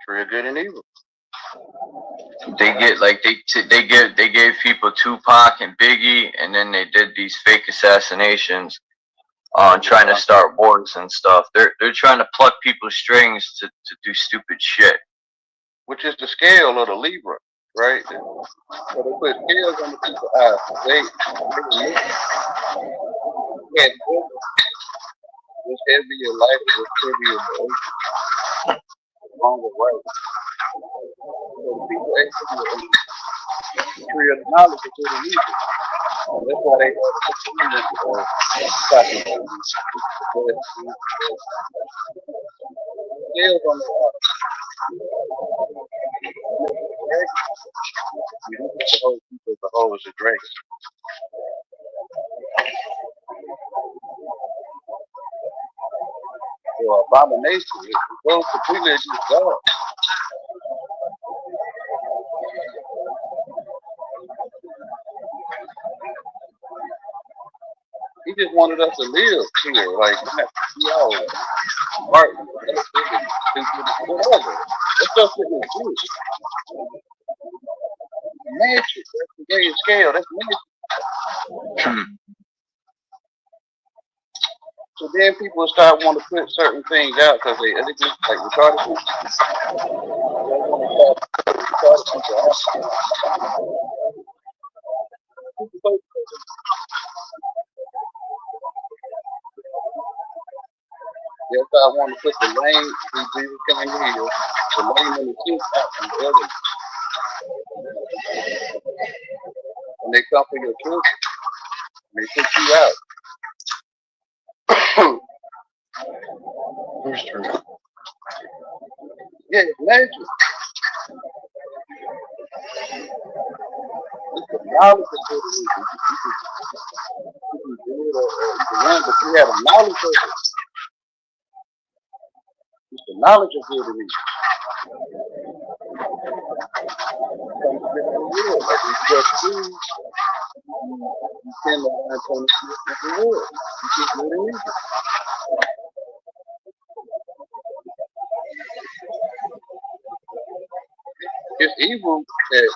True good and evil. they get like they gave people Tupac and Biggie, and then they did these fake assassinations on trying to start wars and stuff. They're trying to pluck people's strings to do stupid shit. Which is the scale of the Libra, right? So they put scales on the people's eyes. They can't what's heavy in life, what's heavy in the ocean. Wrong or right. So the people actually the tree of the knowledge of good and evil. And that's why they scales on the eyes. You don't get the whole people as a whole as a dragon. So abomination, it goes completely against God. He just wanted us to live here, like, you know, art, whatever. That's just what it's good. Magic, that's the gay scale, that's magic. So then people start wanting to put certain things out because they just like retarded people. They want to start retarded people out. That's why I want to put the lane in Jesus coming here, the lane in the kids out from the other. When they come for your children, they put you out. Who's true? Yeah, it's magic. It's the knowledge of what it is. You can do it or you can run, but you have a knowledge of it. It's the knowledge of what it is. Like you just see, you tend to learn from the world. You just what it is. It's evil that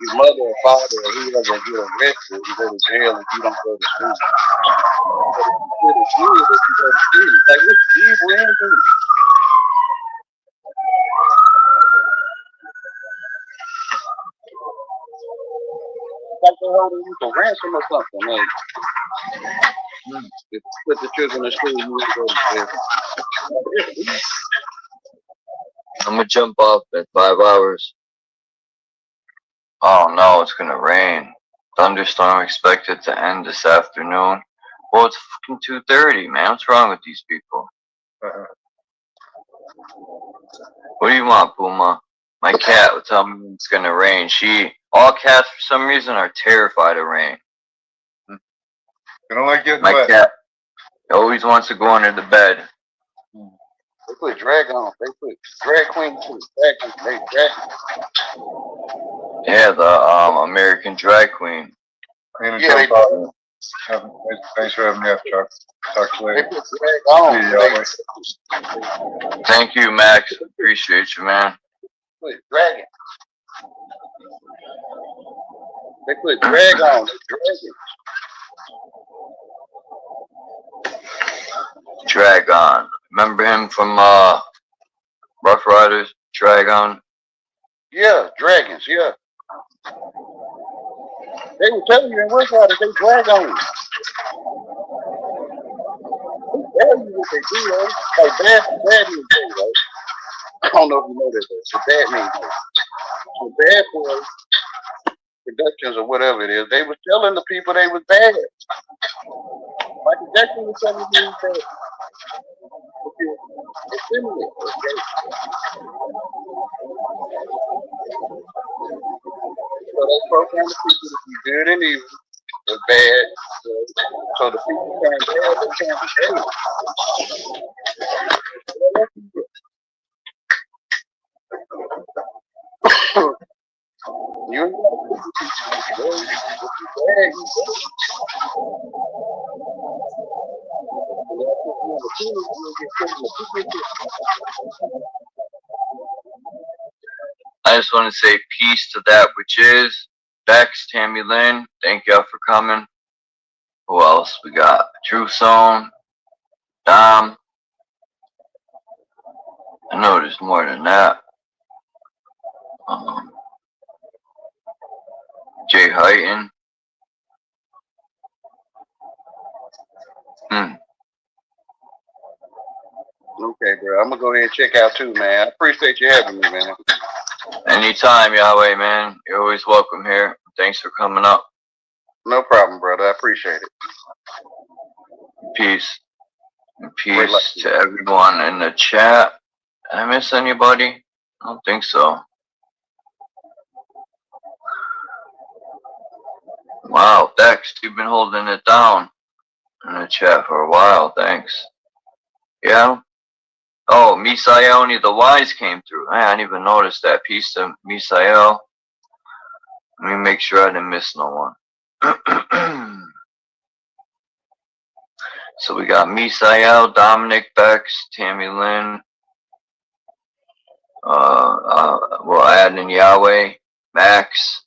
your mother or father or whoever get arrested, you go to jail if you don't go to school. But it's good if you go to school. Like, it's evil and good. Like they holding you for ransom or something. Like, if you put the children in school, you need to go to jail. I'm gonna jump off in 5 hours. Oh no, it's gonna rain. Thunderstorm expected to end this afternoon. Well, it's fucking 2:30, man. What's wrong with these people? What do you want, Puma? My cat will tell me it's gonna rain. All cats for some reason are terrified of rain. They don't like getting My wet. cat always wants to go under the bed. They put drag on. They put drag queen too. They drag. Yeah, the American drag queen. Yeah, they Thanks for having me up, Chuck. Talk to you They later. put drag on. See you, Yahweh. Thank you, Max. Appreciate you, man. Quit dragging. They put drag on. They dragging. Dragon. Remember him from Rough Riders? Dragon. Yeah, dragons. Yeah. They were telling you in Rough Riders they drag on. They tell you what they do, right? Like bad means good, right? I don't know if you know that, but bad means good. So Bad Boy Productions or whatever it is, they were telling the people they was bad. Michael Jackson was telling you he was bad. It's similar, okay? So they programmed the people to be good and evil, or bad. So the people turn bad, they can't be bad. You ain't got to bad, I just want to say peace to that which is. Bex, Tammy Lynn, thank y'all for coming. Who else? We got Truth Zone, Dom. I know there's more than that. Jay Heighton. Okay, bro. I'm gonna go ahead and check out too, man. I appreciate you having me, man. Anytime, Yahweh, man. You're always welcome here. Thanks for coming up. No problem, brother. I appreciate it. Peace. And peace to everyone in the chat. Did I miss anybody? I don't think so. Wow, Dex, you've been holding it down in the chat for a while. Thanks. Yeah? Oh, Misael, only the wise came through. Man, I didn't even notice that. Peace to Misael. Let me make sure I didn't miss no one. So we got Misael, Dominic, Bex, Tammy Lynn. We'll add in Yahweh, Max.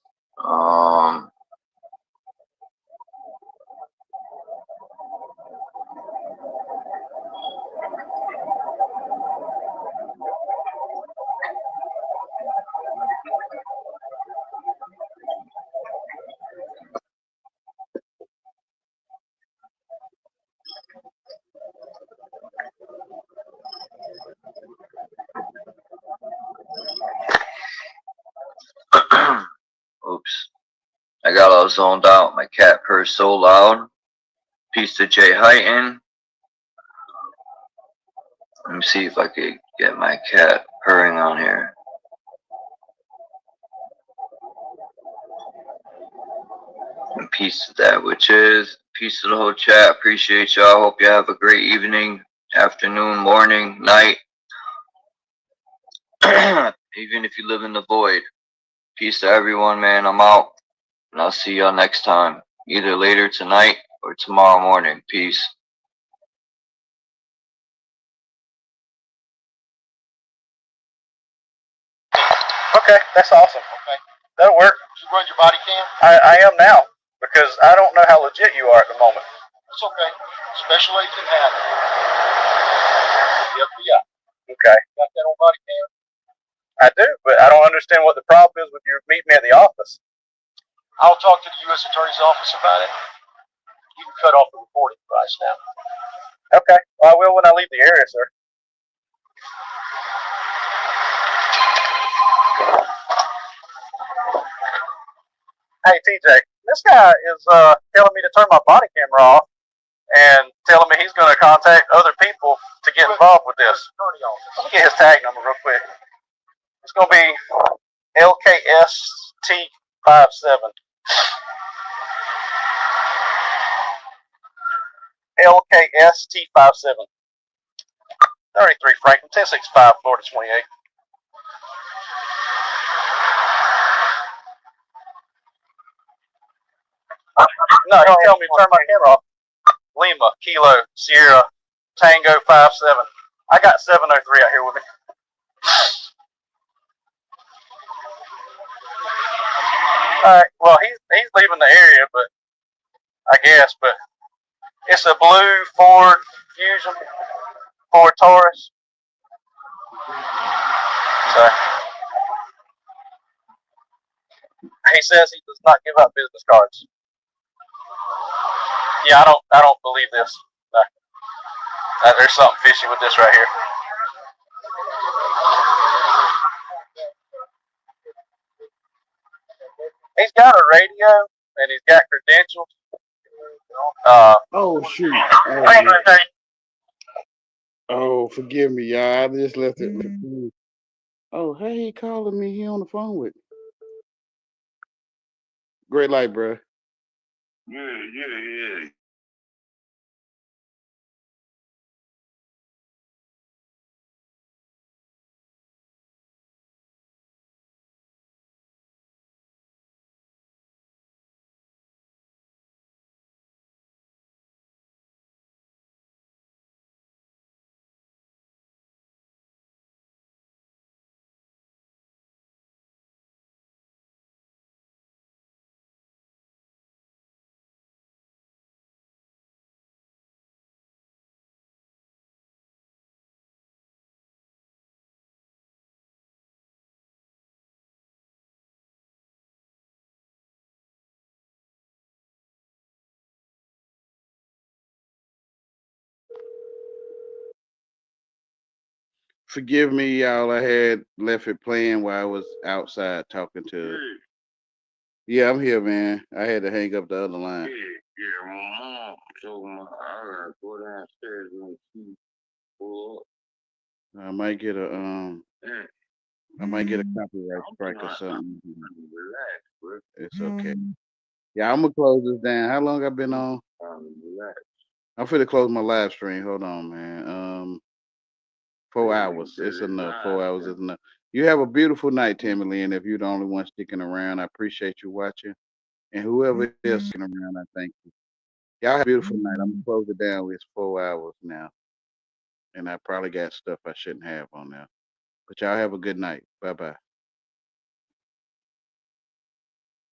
Oops. I got all zoned out. My cat purrs so loud. Peace to Jay Heighton. Let me see if I could get my cat purring on here. And peace to that which is. Peace to the whole chat. Appreciate y'all. Hope you have a great evening, afternoon, morning, night. Even if you live in the void. Peace to everyone, man. I'm out. And I'll see y'all next time. Either later tonight or tomorrow morning. Peace. Okay, that's awesome. Okay, that'll work. You run your body cam? I am now, because I don't know how legit you are at the moment. It's okay. Special agent hat. The FBI. Okay. Got that on body cam? I do, but I don't understand what the problem is with your meeting me at the office. I'll talk to the U.S. Attorney's Office about it. You can cut off the recording device now. Okay. Well, I will when I leave the area, sir. Hey, TJ, this guy is telling me to turn my body camera off and telling me he's going to contact other people to get involved with this. Let me get his tag number real quick. It's going to be LKST57. LKST57. 33 Franklin, 1065, Florida 28. No, you tell me to turn my camera off. Lima, Kilo, Sierra, Tango 57. I got 703 out here with me. Alright, well he's leaving the area, but I guess, but it's a blue Ford Fusion, Ford Taurus. So he says he does not give out business cards. Yeah, I don't believe this. No. There's something fishy with this right here. He's got a radio and he's got credentials. Oh shoot. Oh, forgive me, y'all. I just left it. Oh, hey, he calling me. He on the phone with me. Great light, bro. Yeah. Forgive me, y'all. I had left it playing while I was outside talking to. Yeah, I'm here, man. I had to hang up the other line. Yeah, my mom told me I gotta go downstairs and see. I might get a copyright strike or something. Relax, bro. It's okay. Yeah, I'm gonna close this down. How long I been on? Relax. I'm finna close my live stream. Hold on, man. 4 hours. It's enough. 4 hours is enough. You have a beautiful night, Tammy Lynn. If you're the only one sticking around, I appreciate you watching. And whoever is sticking around, I thank you. Y'all have a beautiful night. I'm gonna close it down. It's 4 hours now. And I probably got stuff I shouldn't have on there. But y'all have a good night. Bye bye.